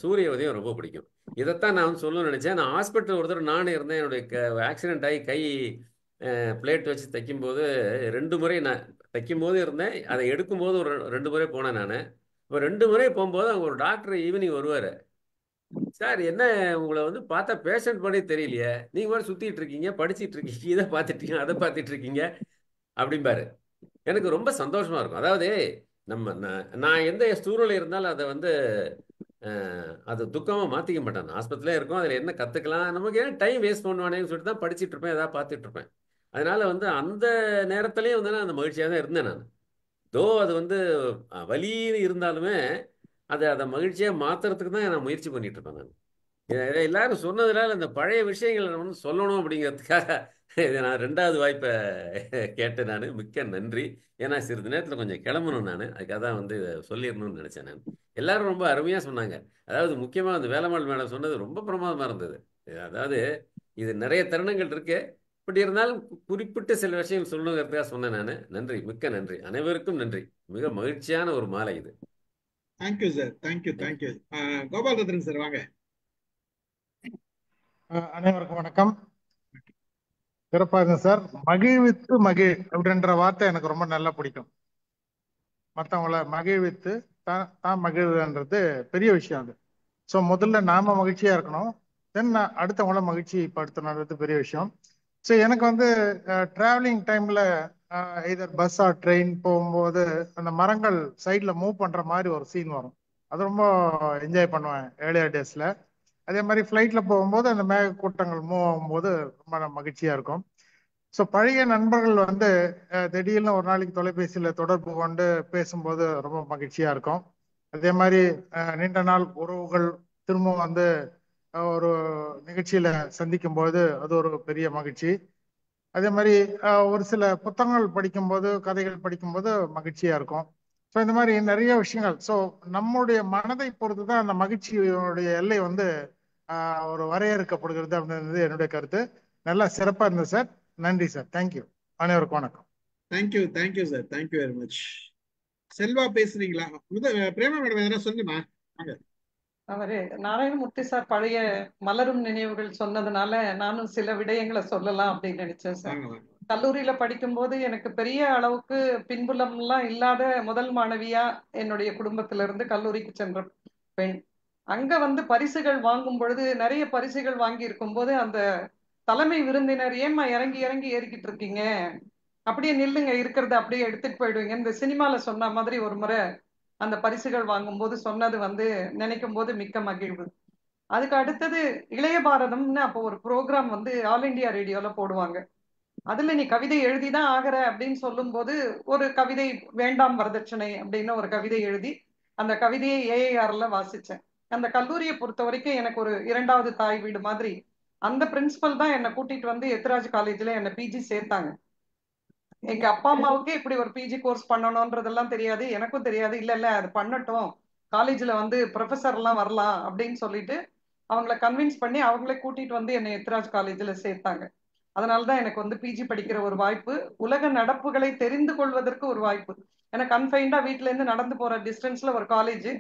சூரிய உதயம் ரொம்ப பிடிக்கும். இதைத்தான் நான் வந்து சொல்லணும்னு நினச்சேன். நான் ஹாஸ்பிட்டல் ஒரு தடவை நானே இருந்தேன். என்னுடைய ஆக்சிடென்ட் ஆகி கை பிளேட் வச்சு தைக்கும்போது 2 முறை நான் தைக்கும்போது இருந்தேன், அதை எடுக்கும்போது ஒரு 2 முறை போனேன். நான் இப்போ 2 முறை போகும்போது அங்கே ஒரு டாக்டர் ஈவினிங் வருவார். சார், என்ன உங்களை வந்து பார்த்தா பேஷண்ட் பண்ணி தெரியலையே, நீங்கள் மாதிரி சுற்றிட்டு இருக்கீங்க, படிச்சுட்டு இருக்கீங்க, இதை பார்த்துட்டீங்க, அதை பார்த்துட்டு இருக்கீங்க அப்படிம்பாரு. எனக்கு ரொம்ப சந்தோஷமாக இருக்கும். அதாவது நான் எந்த சூழ்நிலை இருந்தாலும் அதை வந்து அது துக்கமாக மாற்றிக்க மாட்டேன். ஆஸ்பத்திரியிலே இருக்கும், அதில் என்ன கற்றுக்கலாம், நமக்கு ஏன் டைம் வேஸ்ட் பண்ணுவானேன்னு சொல்லிட்டு தான் படிச்சுட்டு இருப்பேன், எதாவது பார்த்துட்டு இருப்பேன். அதனால வந்து அந்த நேரத்துலேயும் வந்து நான் அந்த மகிழ்ச்சியாக தான் இருந்தேன். நான் அது வந்து வலி இருந்தாலுமே அதை மகிழ்ச்சியாக மாற்றுறதுக்கு தான் நான் முயற்சி பண்ணிட்டு இருப்பேன். நான் எல்லாரும் சொன்னதுனால இந்த பழைய விஷயங்களை வந்து சொல்லணும் அப்படிங்கிறதுக்காக இதை நான் 2வது வாய்ப்பை கேட்டேன். நான் மிக்க நன்றி. ஏன்னா சிறிது நேரத்தில் கொஞ்சம் கிளம்பணும். நான் அதுக்காக தான் வந்து இதை சொல்லிடணும்னு நினச்சேன். நான் எல்லாரும் ரொம்ப அருமையாக சொன்னாங்க. அதாவது முக்கியமாக அந்த வேலம்மாள் மேடம் சொன்னது ரொம்ப பிரமாதமாக இருந்தது. அதாவது இது நிறைய தருணங்கள் இருக்கு, பட் இருந்தாலும் குறிப்பிட்ட சில விஷயங்கள் சொல்லணுங்கிறதுக்காக சொன்னேன். நான் நன்றி, மிக்க நன்றி, அனைவருக்கும் நன்றி. மிக மகிழ்ச்சியான ஒரு மாலை இது. Thank you sir, thank you thank you. Gopal Rathran sir வாங்க. அனைவருக்கும் வணக்கம். சிறப்பா இருங்க சார். மகிழ்வித்து மகிழ் அப்படின்ற வார்த்தை எனக்கு ரொம்ப நல்லா பிடிக்கும். மற்றவங்கள மகிழ்வித்து தான் மகிழ்வுன்றது பெரிய விஷயம். அது ஸோ முதல்ல நாம மகிழ்ச்சியா இருக்கணும், தென் அடுத்தவங்கள மகிழ்ச்சி படுத்தணுன்றது பெரிய விஷயம். ஸோ எனக்கு வந்து டிராவலிங் டைம்ல இதர் பஸ் ஆர் ட்ரெயின் போகும்போது அந்த மரங்கள் சைட்ல மூவ் பண்ற மாதிரி ஒரு சீன் வரும். அது ரொம்ப என்ஜாய் பண்ணுவேன் ஏர்லியர் டேஸ்ல. அதே மாதிரி ஃப்ளைட்ல போகும்போது அந்த மேக கூட்டங்கள் மூவ் ஆகும்போது ரொம்ப மகிழ்ச்சியா இருக்கும். ஸோ பழைய நண்பர்கள் வந்து திடீர்னு ஒரு நாளைக்கு தொலைபேசியில் தொடர்பு கொண்டு பேசும்போது ரொம்ப மகிழ்ச்சியா இருக்கும். அதே மாதிரி நீண்ட நாள் உறவுகள் திரும்பவும் வந்து ஒரு நிகழ்ச்சியில சந்திக்கும் போது அது ஒரு பெரிய மகிழ்ச்சி. அதே மாதிரி ஒரு சில புத்தகங்கள் படிக்கும்போது, கதைகள் படிக்கும்போது மகிழ்ச்சியா இருக்கும். ஸோ இந்த மாதிரி நிறைய விஷயங்கள். ஸோ நம்முடைய மனதை பொறுத்து தான் அந்த மகிழ்ச்சியுடைய எல்லை வந்து ஒரு வரையறுக்கப்படுகிறது அப்படின்றது என்னுடைய கருத்து. நல்லா சிறப்பா இருந்தது சார். நன்றி சார். தேங்க்யூ. அனைவருக்கும் வணக்கம். Thank you thank you sir. Thank you very much. Selva பேசுறீங்களா? பிரேமா மேடம் எதனா சொல்லுமா? அவரு நாராயணமூர்த்தி சார் பழைய மலரும் நினைவுகள் சொன்னதுனால நானும் சில விடயங்களை சொல்லலாம் அப்படின்னு நினைச்சேன் சார். கல்லூரியில படிக்கும்போது எனக்கு பெரிய அளவுக்கு பின்புலம் எல்லாம் இல்லாத முதல் மாணவியா என்னுடைய குடும்பத்தில இருந்து கல்லூரிக்கு சென்ற பெண். அங்க வந்து பரிசுகள் வாங்கும் பொழுது நிறைய பரிசுகள் வாங்கி இருக்கும் போது அந்த தலைமை விருந்தினர், ஏம்மா இறங்கி இறங்கி ஏறிக்கிட்டு இருக்கீங்க, அப்படியே நில்லுங்க, இருக்கிறத அப்படியே எடுத்துட்டு போயிடுவீங்க, இந்த சினிமால சொன்ன மாதிரி ஒரு முறை அந்த பரிசுகள் வாங்கும் போது சொன்னது வந்து நினைக்கும் போது மிக்க மகிழ்வு. அதுக்கு அடுத்தது இளைய பாரதம்னு அப்போ ஒரு ப்ரோக்ராம் வந்து ஆல் இண்டியா ரேடியோல போடுவாங்க. அதுல நீ கவிதை எழுதிதான் ஆகிற அப்படின்னு சொல்லும் போது ஒரு கவிதை வேண்டாம் வரதட்சணை அப்படின்னு ஒரு கவிதை எழுதி அந்த கவிதையை ஏஐஆர்ல வாசிச்சேன். அந்த கல்லூரியை பொறுத்த வரைக்கும் எனக்கு ஒரு 2வது தாய் வீடு மாதிரி. அந்த பிரின்சிபல் தான் என்னை கூட்டிட்டு வந்து எத்ராஜ் காலேஜ்ல என்னை பிஜி சேர்த்தாங்க. எங்க அப்பா அம்மாவுக்கு இப்படி ஒரு பிஜி கோர்ஸ் பண்ணணும்ன்றதெல்லாம் தெரியாது, எனக்கும் தெரியாது. இல்ல இல்ல அது பண்ணட்டும், காலேஜ்ல வந்து ப்ரொஃபஸர் எல்லாம் வரலாம் அப்படின்னு சொல்லிட்டு அவங்கள கன்வின்ஸ் பண்ணி அவங்களே கூட்டிட்டு வந்து என்னை எத்ராஜ் காலேஜ்ல சேர்த்தாங்க. அதனாலதான் எனக்கு வந்து பிஜி படிக்கிற ஒரு வாய்ப்பு, உலக நடப்புகளை தெரிந்து கொள்வதற்கு ஒரு வாய்ப்பு. எனக்கு அன்ஃபைண்டா வீட்டுல இருந்து நடந்து போற டிஸ்டன்ஸ்ல ஒரு காலேஜ்,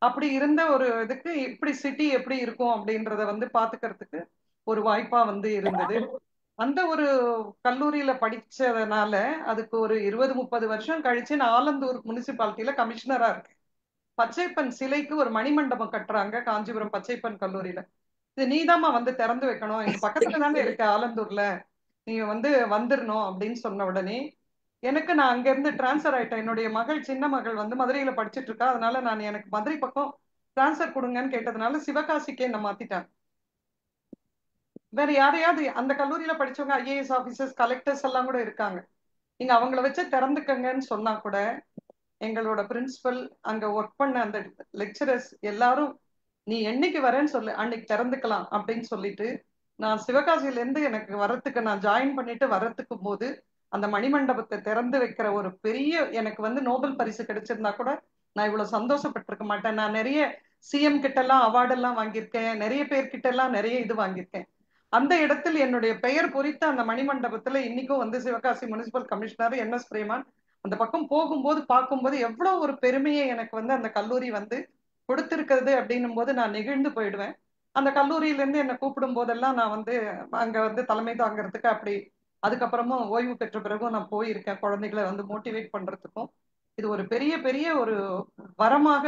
அப்படி இருந்த ஒரு இதுக்கு இப்படி சிட்டி எப்படி இருக்கும் அப்படின்றத வந்து பாத்துக்கிறதுக்கு ஒரு வாய்ப்பா வந்து இருந்தது. அந்த ஒரு கல்லூரியில படிச்சதுனால அதுக்கு ஒரு 20-30 வருஷம் கழிச்சு நான் ஆலந்தூர் முனிசிபாலிட்டியில கமிஷனரா இருக்கேன். பச்சைப்பன் சிலைக்கு ஒரு மணிமண்டபம் கட்டுறாங்க காஞ்சிபுரம் பச்சைப்பன் கல்லூரியில. இது நீதாம்மா வந்து திறந்து வைக்கணும், இங்க பக்கத்துல தானே இருக்க ஆலந்தூர்ல, நீங்க வந்து வந்துடணும் அப்படின்னு சொன்ன உடனே எனக்கு, நான் அங்க இருந்து டிரான்ஸ்ஃபர் ஆயிட்டேன். என்னுடைய மகள், சின்ன மகள் வந்து மதுரையில படிச்சுட்டு இருக்கா. அதனால நான் எனக்கு மதுரை பக்கம் டிரான்ஸ்ஃபர் கொடுங்கன்னு கேட்டதுனால சிவகாசிக்கே என்ன மாத்திட்டாங்க. வேற யாரையாவது அந்த கல்லூரியில படிச்சவங்க ஐஏஎஸ் ஆபீசர்ஸ், கலெக்டர்ஸ் எல்லாம் கூட இருக்காங்க, நீங்க அவங்கள வச்சு திறந்துக்கங்கன்னு சொன்னா கூட எங்களோட பிரின்சிபல், அங்க ஒர்க் பண்ண அந்த லெக்சரர்ஸ் எல்லாரும், நீ என்னைக்கு வரேன்னு சொல்லு, அன்னைக்கு திறந்துக்கலாம் அப்படின்னு சொல்லிட்டு, நான் சிவகாசியில இருந்து எனக்கு வரத்துக்கு, நான் ஜாயின் பண்ணிட்டு வரத்துக்கு போது அந்த மணிமண்டபத்தை திறந்து வைக்கிற ஒரு பெரிய, எனக்கு வந்து நோபல் பரிசு கிடைச்சிருந்தா கூட நான் இவ்வளவு சந்தோஷப்பட்டிருக்க மாட்டேன். நான் நிறைய சிஎம் கிட்ட எல்லாம் அவார்டு எல்லாம் வாங்கியிருக்கேன், நிறைய பேர்கிட்ட எல்லாம் நிறைய இது வாங்கியிருக்கேன். அந்த இடத்தில் என்னுடைய பெயர் பொறித்த அந்த மணிமண்டபத்துல இன்னைக்கும் வந்து சிவகாசி முனிசிபல் கமிஷனர் என்எஸ் பிரேமான் அந்த பக்கம் போகும்போது பார்க்கும்போது எவ்வளவு ஒரு பெருமையை எனக்கு வந்து அந்த கல்லூரி வந்து கொடுத்திருக்கிறது அப்படின்னும் போது நான் நெகிழ்ந்து போயிடுவேன். அந்த கல்லூரியில இருந்து என்னை கூப்பிடும் போதெல்லாம் நான் வந்து அங்க வந்து தலைமை தாங்கிறதுக்கு, அப்படி அதுக்கப்புறமும் ஓய்வு பெற்ற பிறகும் நான் போயிருக்கேன், குழந்தைகளை வந்து மோட்டிவேட் பண்றதுக்கும். இது ஒரு பெரிய பெரிய ஒரு வரமாக,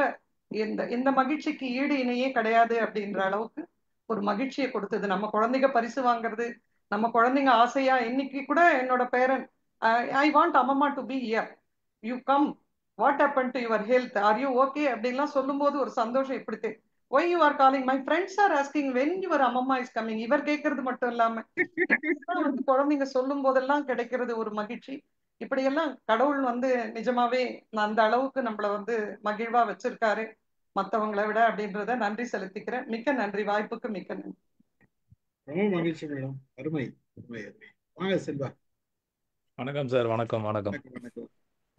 இந்த இந்த மகிழ்ச்சிக்கு ஈடு இணையே கிடையாது அப்படின்ற அளவுக்கு ஒரு மகிழ்ச்சியை கொடுத்தது. நம்ம குழந்தைங்க பரிசு வாங்குறது, நம்ம குழந்தைங்க ஆசையா, இன்னைக்கு கூட என்னோட பேரன், ஐ வாண்ட் அம்மம்மா to be here, you come, what happen to your health, are you okay அப்படின்லாம் சொல்லும் போது ஒரு சந்தோஷம். இப்படி why you are calling, my friends R asking when your அம்மம்மா இஸ் கமிங், இவர் கேட்கறது மட்டும் இல்லாம வந்து குழந்தைங்க சொல்லும் போதெல்லாம் கிடைக்கிறது ஒரு மகிழ்ச்சி. இப்படியெல்லாம் கடவுள் வந்து நிஜமாவே அந்த அளவுக்கு நம்மள வந்து மகிழ்வா வச்சிருக்காரு மத்தவங்களை விட அப்படின்றத நன்றி செலுத்திக்கிறேன். மிக்க நன்றி, வாய்ப்புக்கு மிக்க நன்றி. ரொம்ப மகிழ்ச்சி மேடம், அருமை அருமை அருமை. வாங்க செல்வா. வணக்கம் சார். வணக்கம் வணக்கம். வணக்கம் வணக்கம்.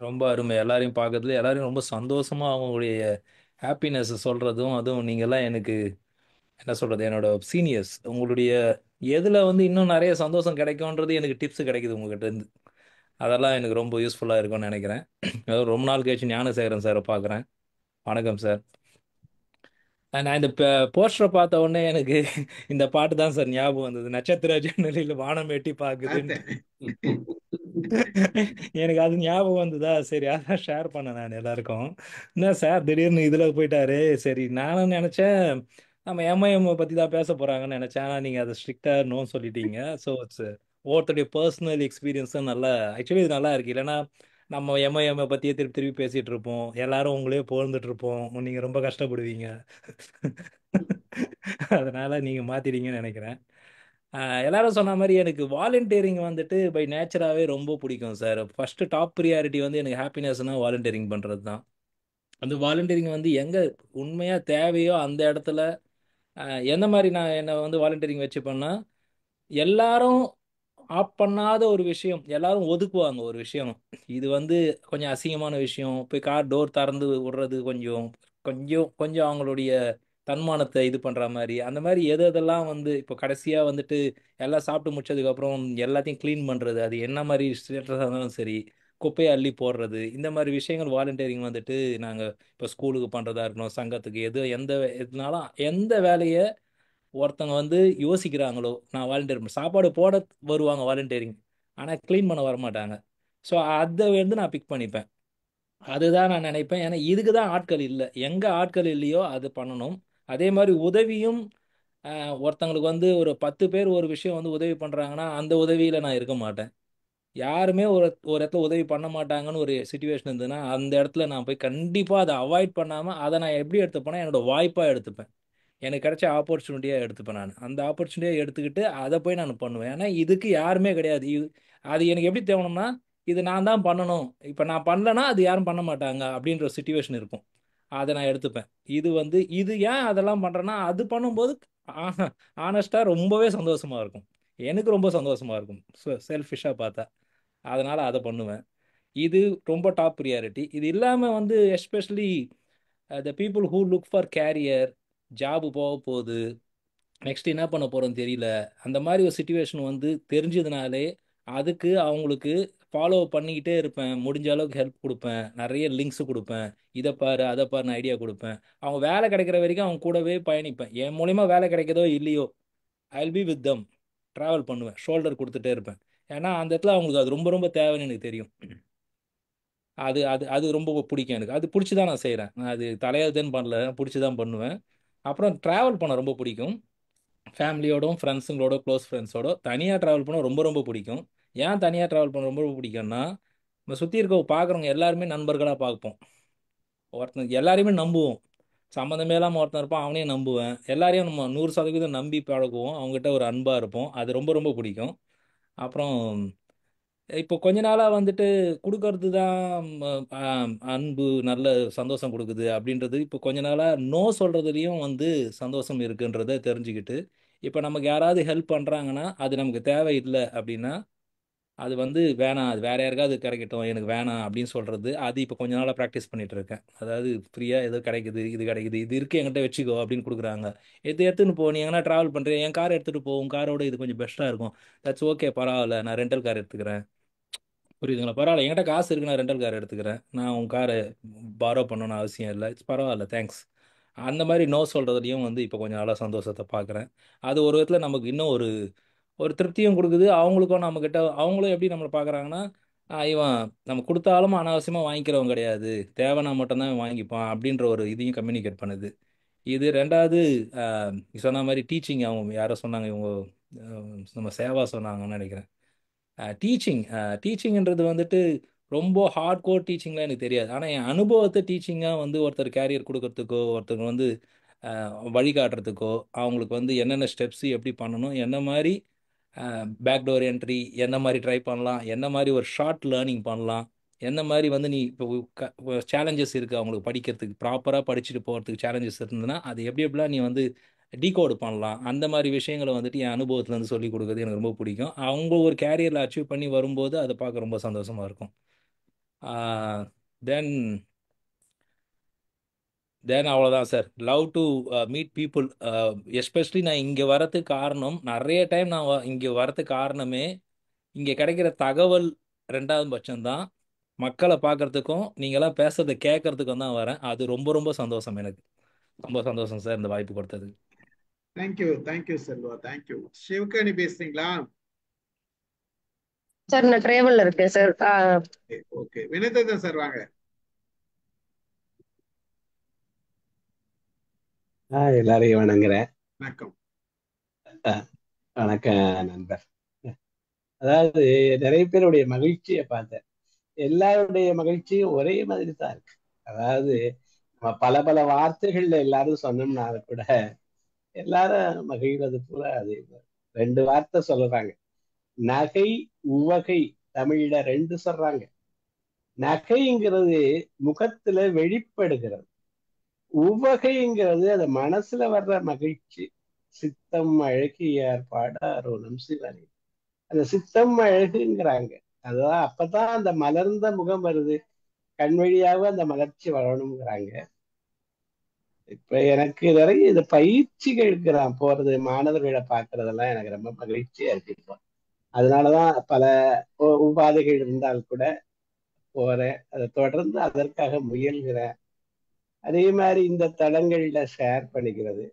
ரொம்ப அருமை. எல்லாரையும் பார்க்கறதுல எல்லாரையும் ரொம்ப சந்தோஷமா அவங்களுடைய ஹாப்பினஸ் சொல்றதும், அதுவும் நீங்கெல்லாம் எனக்கு என்ன சொல்றது, என்னோட சீனியர்ஸ். உங்களுடைய எதுல வந்து இன்னும் நிறைய சந்தோஷம் கிடைக்கும்ன்றது எனக்கு டிப்ஸ் கிடைக்குது உங்ககிட்ட இருந்து. அதெல்லாம் எனக்கு ரொம்ப யூஸ்ஃபுல்லாக இருக்கும்னு நினைக்கிறேன். அதாவது ரொம்ப நாள் கழிச்சு ஞானசேகரன் சாரை பார்க்குறேன். வணக்கம் சார். நான் இந்த போஸ்டரை பார்த்த உடனே எனக்கு இந்த பாட்டு தான் சார் ஞாபகம் வந்தது. நட்சத்திர ஜன்னலில் வானம் எட்டி பார்க்குதுன்னு எனக்கு அது ஞாபகம் வந்ததா, சரி அதான் ஷேர் பண்ணேன் நான் எல்லாருக்கும். என்ன சார் திடீர்னு இதில் போயிட்டாரு. சரி நானும் நினச்சேன் நம்ம எம்ஐஎம் பற்றி தான் பேச போகிறாங்கன்னு நினச்சேன். ஆனால் நீங்கள் அதை ஸ்ட்ரிக்டாக நோ சொல்லிட்டீங்க. ஸோ இட்ஸ் ஒவ்வொருத்தருடைய பர்சனல் எக்ஸ்பீரியன்ஸும் நல்லா, ஆக்சுவலி இது நல்லா இருக்கு. இல்லைன்னா நம்ம எம்ஐஎம்ஐ பற்றியே திருப்பி திருப்பி பேசிகிட்டு இருப்போம், எல்லாரும் உங்களே புகழ்ந்துட்டு இருப்போம், நீங்கள் ரொம்ப கஷ்டப்படுவீங்க. அதனால் நீங்கள் மாற்றிட்டீங்கன்னு நினைக்கிறேன். எல்லாரும் சொன்ன மாதிரி எனக்கு வாலண்டியரிங் வந்துட்டு பை நேச்சராகவே ரொம்ப பிடிக்கும் சார். ஃபஸ்ட்டு டாப் ப்ரியாரிட்டி வந்து எனக்கு ஹாப்பினஸ்னால் வாலண்டியரிங் பண்ணுறது தான். அந்த வாலண்டியரிங் வந்து எங்கே உண்மையாக தேவையோ அந்த இடத்துல எந்த மாதிரி நான் என்னை வந்து வாலண்டியரிங் வச்சுப்பேன்னா, எல்லாரும் ஆப் பண்ணாத ஒரு விஷயம், எல்லாரும் ஒதுக்குவாங்க ஒரு விஷயம், இது வந்து கொஞ்சம் அசிங்கமான விஷயம், போய் கார் டோர் திறந்து விடுறது கொஞ்சம் கொஞ்சம் கொஞ்சம் அவங்களுடைய தன்மானத்தை இது பண்ணுற மாதிரி, அந்த மாதிரி எது எதெல்லாம் வந்து இப்போ கடைசியாக வந்துட்டு எல்லாம் சாப்பிட்டு முடிச்சதுக்கப்புறம் எல்லாத்தையும் க்ளீன் பண்ணுறது, அது என்ன மாதிரி ஸ்டேட்டஸாக இருந்தாலும் சரி, குப்பையை அள்ளி போடுறது, இந்த மாதிரி விஷயங்கள் வாலண்டியரிங் வந்துட்டு நாங்கள் இப்போ ஸ்கூலுக்கு பண்ணுறதா இருக்கணும், சங்கத்துக்கு, எது எந்த எதுனாலும் எந்த வேலையை ஒருத்தவங்க வந்து யோசிக்கிறாங்களோ நான் வாலண்டியர் சாப்பாடு போட வருவாங்க வாலண்டியரிங், ஆனால் க்ளீன் பண்ண வரமாட்டாங்க. ஸோ அதை வந்து நான் பிக் பண்ணிப்பேன். அதுதான் நான் நினைப்பேன். ஏன்னா இதுக்கு தான் ஆட்கள் இல்லை, எங்கே ஆட்கள் இல்லையோ அது பண்ணணும். அதே மாதிரி உதவியும் ஒருத்தங்களுக்கு வந்து ஒரு 10 பேர் ஒரு விஷயம் வந்து உதவி பண்ணுறாங்கன்னா அந்த உதவியில் நான் இருக்க மாட்டேன். யாருமே ஒரு ஒரு இடத்துல உதவி பண்ண மாட்டாங்கன்னு ஒரு சுச்சுவேஷன் இருந்ததுன்னா அந்த இடத்துல நான் போய் கண்டிப்பாக அதை அவாய்ட் பண்ணாமல் அதை நான் எப்படி எடுத்துப்பேன்னா என்னோட வாய்ப்பாக எடுத்துப்பேன், எனக்கு கிடைச்ச ஆப்பர்ச்சுனிட்டியாக எடுத்துப்பேன். நான் அந்த ஆப்பர்ச்சுனிட்டியாக எடுத்துக்கிட்டு அதை போய் நான் பண்ணுவேன். ஏன்னா இதுக்கு யாருமே கிடையாது. அது எனக்கு எப்படி தேவணும்னா இது நான் தான் பண்ணணும், இப்போ நான் பண்ணலன்னா அது யாரும் பண்ண மாட்டாங்க அப்படின்ற சுச்சுவேஷன் இருக்கும், அதை நான் எடுத்துப்பேன். இது வந்து இது ஏன் அதெல்லாம் பண்ணுறேன்னா அது பண்ணும்போது ஆனஸ்டாக ரொம்பவே சந்தோஷமாக இருக்கும், எனக்கு ரொம்ப சந்தோஷமாக இருக்கும் செல்ஃபிஷாக பார்த்தா, அதனால் அதை பண்ணுவேன். இது ரொம்ப டாப் ப்ரியாரிட்டி. இது இல்லாமல் வந்து especially the people who look for career, job போக போகுது, நெக்ஸ்ட் என்ன பண்ண போகிறோன்னு தெரியல. அந்த மாதிரி ஒரு சுச்சுவேஷன் வந்து தெரிஞ்சதுனாலே அதுக்கு அவங்களுக்கு ஃபாலோ பண்ணிக்கிட்டே இருப்பேன். முடிஞ்ச அளவுக்கு ஹெல்ப் கொடுப்பேன், நிறைய லிங்க்ஸ் கொடுப்பேன், இதை பாரு அதை பாருன்னு ஐடியா கொடுப்பேன். அவங்க வேலை கிடைக்கிற வரைக்கும் அவங்க கூடவே பயணிப்பேன். என் மூலிமா வேலை கிடைக்குதோ இல்லையோ, I will be with them. Travel பண்ணுவேன், ஷோல்டர் கொடுத்துட்டே இருப்பேன். ஏன்னா அந்த இடத்துல அவங்களுக்கு அது ரொம்ப ரொம்ப தேவைன்னு எனக்கு தெரியும். அது அது அது ரொம்ப பிடிக்கும் எனக்கு. அது பிடிச்சி தான் நான் செய்கிறேன். நான் அது தலையாதுன்னு பண்ணல, பிடிச்சி தான் பண்ணுவேன். அப்புறம் ட்ராவல் பண்ண ரொம்ப பிடிக்கும். ஃபேமிலியோடும் ஃப்ரெண்ட்ஸுங்களோட க்ளோஸ் ஃப்ரெண்ட்ஸோட தனியாக ட்ராவல் பண்ண ரொம்ப ரொம்ப பிடிக்கும். ஏன் தனியாக ட்ராவல் பண்ண ரொம்ப ரொம்ப பிடிக்கும்னா, நம்ம சுற்றி இருக்க பார்க்குறவங்க எல்லாருமே நண்பர்களாக பார்ப்போம். ஒருத்தன் எல்லாரையுமே நம்புவோம். சம்மந்தமே இல்லாமல் ஒருத்தன் இருப்பான், அவனையும் நம்புவேன். எல்லாரையும் நம்ம 100% நம்பி பழகுவோம். அவங்ககிட்ட ஒரு அன்பாக இருப்போம். அது ரொம்ப ரொம்ப பிடிக்கும். அப்புறம் இப்போ கொஞ்ச நாளாக வந்துட்டு கொடுக்கறது தான் அன்பு, நல்ல சந்தோஷம் கொடுக்குது அப்படின்றது. இப்போ கொஞ்ச நாளாக நோ சொல்கிறதுலையும் வந்து சந்தோஷம் இருக்குன்றதை தெரிஞ்சுக்கிட்டு, இப்போ நமக்கு யாராவது ஹெல்ப் பண்ணுறாங்கன்னா அது நமக்கு தேவையில்லை அப்படின்னா அது வந்து வேணாம், அது வேற யாருக்காவது கிடைக்கட்டும், எனக்கு வேணாம் அப்படின்னு சொல்கிறது. அது இப்போ கொஞ்ச நாளாக ப்ராக்டிஸ் பண்ணிட்டு இருக்கேன். அதாவது ஃப்ரீயாக ஏதோ கிடைக்குது, இது கிடைக்குது, இது இருக்கு என்கிட்ட வச்சுக்கோ அப்படின்னு கொடுக்குறாங்க. எடுத்துன்னு போ, நீ எங்கன்னா ட்ராவல் பண்ணுறேன், என் கார் எடுத்துகிட்டு போ, உன் காரோட இது கொஞ்சம் பெஸ்ட்டாக இருக்கும், தட்ஸ் ஓகே, பரவாயில்ல, நான் ரெண்டல் கார் எடுத்துக்கிறேன். புரியுதுங்களா? பரவாயில்ல, என்கிட்ட காசு இருக்கு, நான் ரெண்டல் கார் எடுத்துக்கிறேன், நான் உன் காரை பாரோ பண்ணணும்னு அவசியம் இல்லை, இட்ஸ் பரவாயில்ல, தேங்க்ஸ். அந்த மாதிரி நோ சொல்கிறதுலையும் வந்து இப்போ கொஞ்சம் நாளாக சந்தோஷத்தை பார்க்குறேன். அது ஒரு விதத்தில் நமக்கு இன்னும் ஒரு ஒரு திருப்தியும் கொடுக்குது. அவங்களுக்கும் நம்மக்கிட்ட அவங்களும் எப்படி நம்மளை பார்க்குறாங்கன்னா, இவன் நம்ம கொடுத்தாலும் அனாவசியமாக வாங்கிக்கிறவன் கிடையாது, தேவைன்னா மட்டும்தான் இவன் வாங்கிப்பான் அப்படின்ற ஒரு இதையும் கம்யூனிகேட் பண்ணுது. இது ரெண்டாவது. நீ சொன்ன மாதிரி டீச்சிங், அவங்க யாரோ சொன்னாங்க, இவங்க நம்ம சேவா சொன்னாங்கன்னு நினைக்கிறேன். டீச்சிங்ன்றது வந்துட்டு ரொம்ப ஹார்ட் கோர் டீச்சிங்லாம் எனக்கு தெரியாது. ஆனால் என் அனுபவத்தை டீச்சிங்காக வந்து ஒருத்தர் கேரியர் கொடுக்கறதுக்கோ, ஒருத்தர் வந்து வழிகாட்டுறதுக்கோ, அவங்களுக்கு வந்து என்னென்ன ஸ்டெப்ஸு எப்படி பண்ணணும், என்ன மாதிரி பேக்டோர் என்ட்ரி என்ன மாதிரி ட்ரை பண்ணலாம், என்ன மாதிரி ஒரு ஷார்ட் லேர்னிங் பண்ணலாம், என்ன மாதிரி வந்து நீ இப்போ சேலஞ்சஸ் இருக்குது அவங்களுக்கு படிக்கிறதுக்கு, ப்ராப்பராக படிச்சுட்டு போகிறதுக்கு சேலஞ்சஸ் இருந்ததுன்னா அது எப்படி எப்படிலாம் நீ வந்து டீகோடு பண்ணலாம், அந்த மாதிரி விஷயங்களை வந்துட்டு என் அனுபவத்துலேருந்து சொல்லி கொடுக்குறது எனக்கு ரொம்ப பிடிக்கும். அவங்க ஒரு கேரியரில் அச்சீவ் பண்ணி வரும்போது அதை பார்க்க ரொம்ப சந்தோஷமாக இருக்கும். தென் தென் அவ்வளோதான் sir. Love to meet people. Especially நான் இங்கே வரதுக்கு காரணம், நிறைய டைம் நான் இங்கே வரதுக்கு காரணமே இங்கே கிடைக்கிற தகவல் ரெண்டாவது பட்சம்தான். மக்களை பார்க்கறதுக்கும் நீங்களாம் பேசுறதை கேட்கறதுக்கும் தான் வரேன். அது ரொம்ப ரொம்ப சந்தோஷம் எனக்கு. ரொம்ப சந்தோஷம் சார் இந்த வாய்ப்பு கொடுத்தது. Thank you Selva, thank you. சிவகணி பேசுறீங்களா? சார் நான் டிராவல்ல இருக்கேன் சார். ஓகே, வினோதன் சார் வாங்க. எல்லாரையும் வணங்குறேன். வணக்கம். வணக்கம் நண்பர். அதாவது நிறைய பேருடைய மகிழ்ச்சியை பார்த்தேன். எல்லாருடைய மகிழ்ச்சியும் ஒரே மாதிரி தான் இருக்கு. அதாவது நம்ம பல பல வார்த்தைகள்ல எல்லாரும் சொன்னோம்னா கூட எல்லாரும் மகிழ்வது போல அது 2 வார்த்தை சொல்றாங்க. நகை, உவகை. தமிழ்ல 2 சொல்றாங்க. நகைங்கிறது முகத்துல வெளிப்படுகிறது, உவகைங்கிறது அது மனசுல வர்ற மகிழ்ச்சி. சித்தம் அழகியார் பாடாரோணம் சிவனே. அந்த சித்தம் அழகுங்கிறாங்க. அதான் அப்பதான் அந்த மலர்ந்த முகம் வருது, கண் வழியாக அந்த மலர்ச்சி வரணுங்கிறாங்க. இப்ப எனக்கு நிறைய இந்த பயிற்சிகளுக்கு நான் போறது, மாணவர்களை பார்க்கறதெல்லாம் எனக்கு ரொம்ப மகிழ்ச்சியா இருக்கு இப்போ. அதனாலதான் பல உபாதைகள் இருந்தால் கூட போறேன், அதை தொடர்ந்து அதற்காக முயல்கிறேன். அதே மாதிரி இந்த தளங்கள்ல ஷேர் பண்ணிக்கிறது.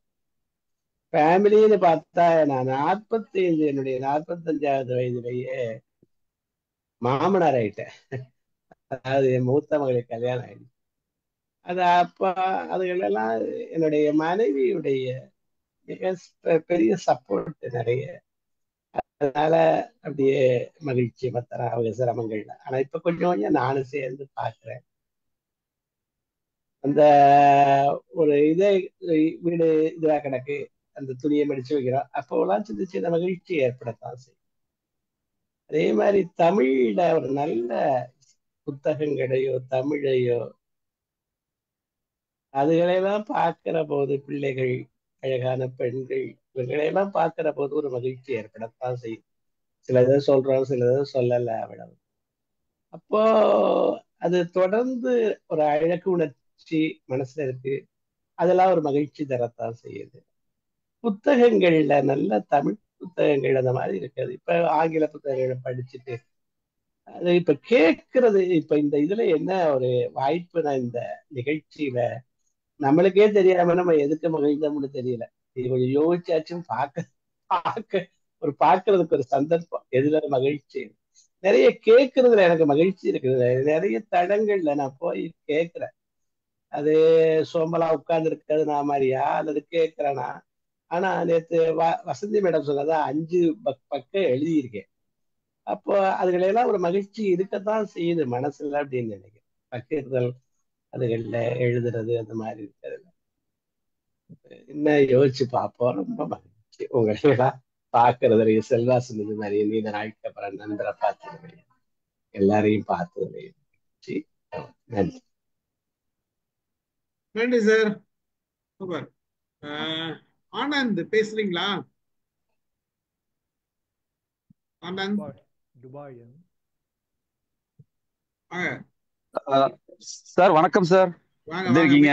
ஃபேமிலின்னு பார்த்தா நான் என்னுடைய 45வது வயதிலேயே மாமனார் ஆயிட்டேன். அதாவது என் மூத்த மகளுக்கு கல்யாணம் ஆயிடுச்சு. அது அப்ப அதுகளெல்லாம் என்னுடைய மனைவியுடைய மிக பெரிய சப்போர்ட் நிறைய. அதனால அப்படியே மகிழ்ச்சி மத்தன அவங்க சிரமங்கள்ல. ஆனா இப்ப கொஞ்சம் கொஞ்சம் நானும் சேர்ந்து பாக்குறேன். அந்த ஒரு வீடு இதுவா கிடக்கு, அந்த துணியை மடிச்சு வைக்கிறோம், அப்போலாம் சின்ன சின்ன மகிழ்ச்சி ஏற்படத்தான் செய்யும். அதே மாதிரி தமிழ்ல ஒரு நல்ல புத்தகங்களையோ தமிழையோ அதுகளையெல்லாம் பார்க்கிற போது, பிள்ளைகள், அழகான பெண்கள், இவங்களையெல்லாம் பார்க்கிற போது ஒரு மகிழ்ச்சி ஏற்படத்தான் செய்யும். சிலதை சொல்றோம், சிலதை சொல்லல, அவ்வளவு. அப்போ அது தொடர்ந்து ஒரு அழகு உணர்ச்சி மனசுல இருக்கு, அதெல்லாம் ஒரு மகிழ்ச்சி தரத்தான் செய்யுது. புத்தகங்கள்ல நல்ல தமிழ் புத்தகங்கள் அந்த மாதிரி இருக்காது. இப்ப ஆங்கில புத்தகங்களை படிச்சுட்டு அது இப்ப கேட்கறது, இப்ப இந்த இதுல என்ன ஒரு வாய்ப்பு, நான் இந்த நிகழ்ச்சியில நம்மளுக்கே தெரியாம நம்ம எதுக்கு மகிழ்ந்தோம்னு தெரியல. இது கொஞ்சம் யோசிச்சாச்சும் பார்க்கறதுக்கு ஒரு சந்தர்ப்பம். எதுல மகிழ்ச்சி, நிறைய கேட்கறதுல எனக்கு மகிழ்ச்சி இருக்குது. நிறைய தடங்கள்ல நான் போய் கேட்கிறேன். அது சோம்பலா உட்கார்ந்து இருக்கிறது நான் மாதிரியா அல்லது கேட்கிறேனா? ஆனா நேத்து வசந்தி மேடம் சொன்னதா 5 பக்கம் எழுதியிருக்கேன். அப்போ அதுகளெல்லாம் ஒரு மகிழ்ச்சி இருக்கத்தான் செய்யுது மனசுல அப்படின்னு நினைக்கிறேன். பகிர்தல், அதுகள்ல எழுதுறது, அந்த மாதிரி இருக்கிறதுல என்ன யோசிச்சு பார்ப்போம். ரொம்ப மகிழ்ச்சி உங்களெல்லாம் பார்க்கறது. செல்வா சொன்னது மாதிரி நீண்ட நாளைக்கு அப்புறம் நண்பரை பார்த்தது, எல்லாரையும் பார்த்தது மகிழ்ச்சி. நன்றி. நன்றி சார். சூப்பர். ஆனந்த் பேசுறீங்களா? ஆனந்த் துபாய். சார் வணக்கம் சார். வாங்க எப்படி வாங்க. இருக்கீங்க?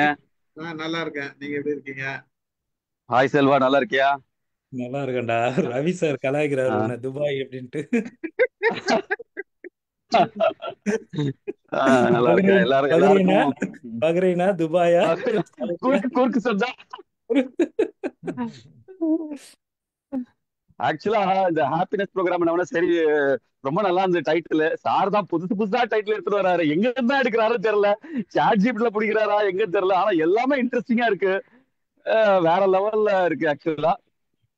நல்லா இருக்கேன். நீங்க எப்படி இருக்கீங்க? ஹாய் செல்வா, நல்லா இருக்கியா? நல்லா இருக்கேன்டா. ரவி சார் கலாய்க்கிறாரு உன்னை துபாய் அப்படின்ட்டு. நல்லா இருக்கேன். எல்லாருக்கும் பஹ்ரைனா துபாயா? குறுக்கு சொன்னா ஆக்சுவலா இந்த ஹாப்பினஸ் ப்ரோக்ராம் சரி, ரொம்ப நல்லா இருந்தது டைட்டில். சார் தான் புதுசா டைட்டில் எடுத்துட்டு வராரு. எங்க இருந்தா எடுக்கிறாரோ தெரியல, சாட் ஜிபிடில பிடிக்கிறாரா எங்க தெரியல. ஆனா எல்லாமே இன்ட்ரெஸ்டிங்கா இருக்கு, வேற லெவல்ல இருக்கு ஆக்சுவலா.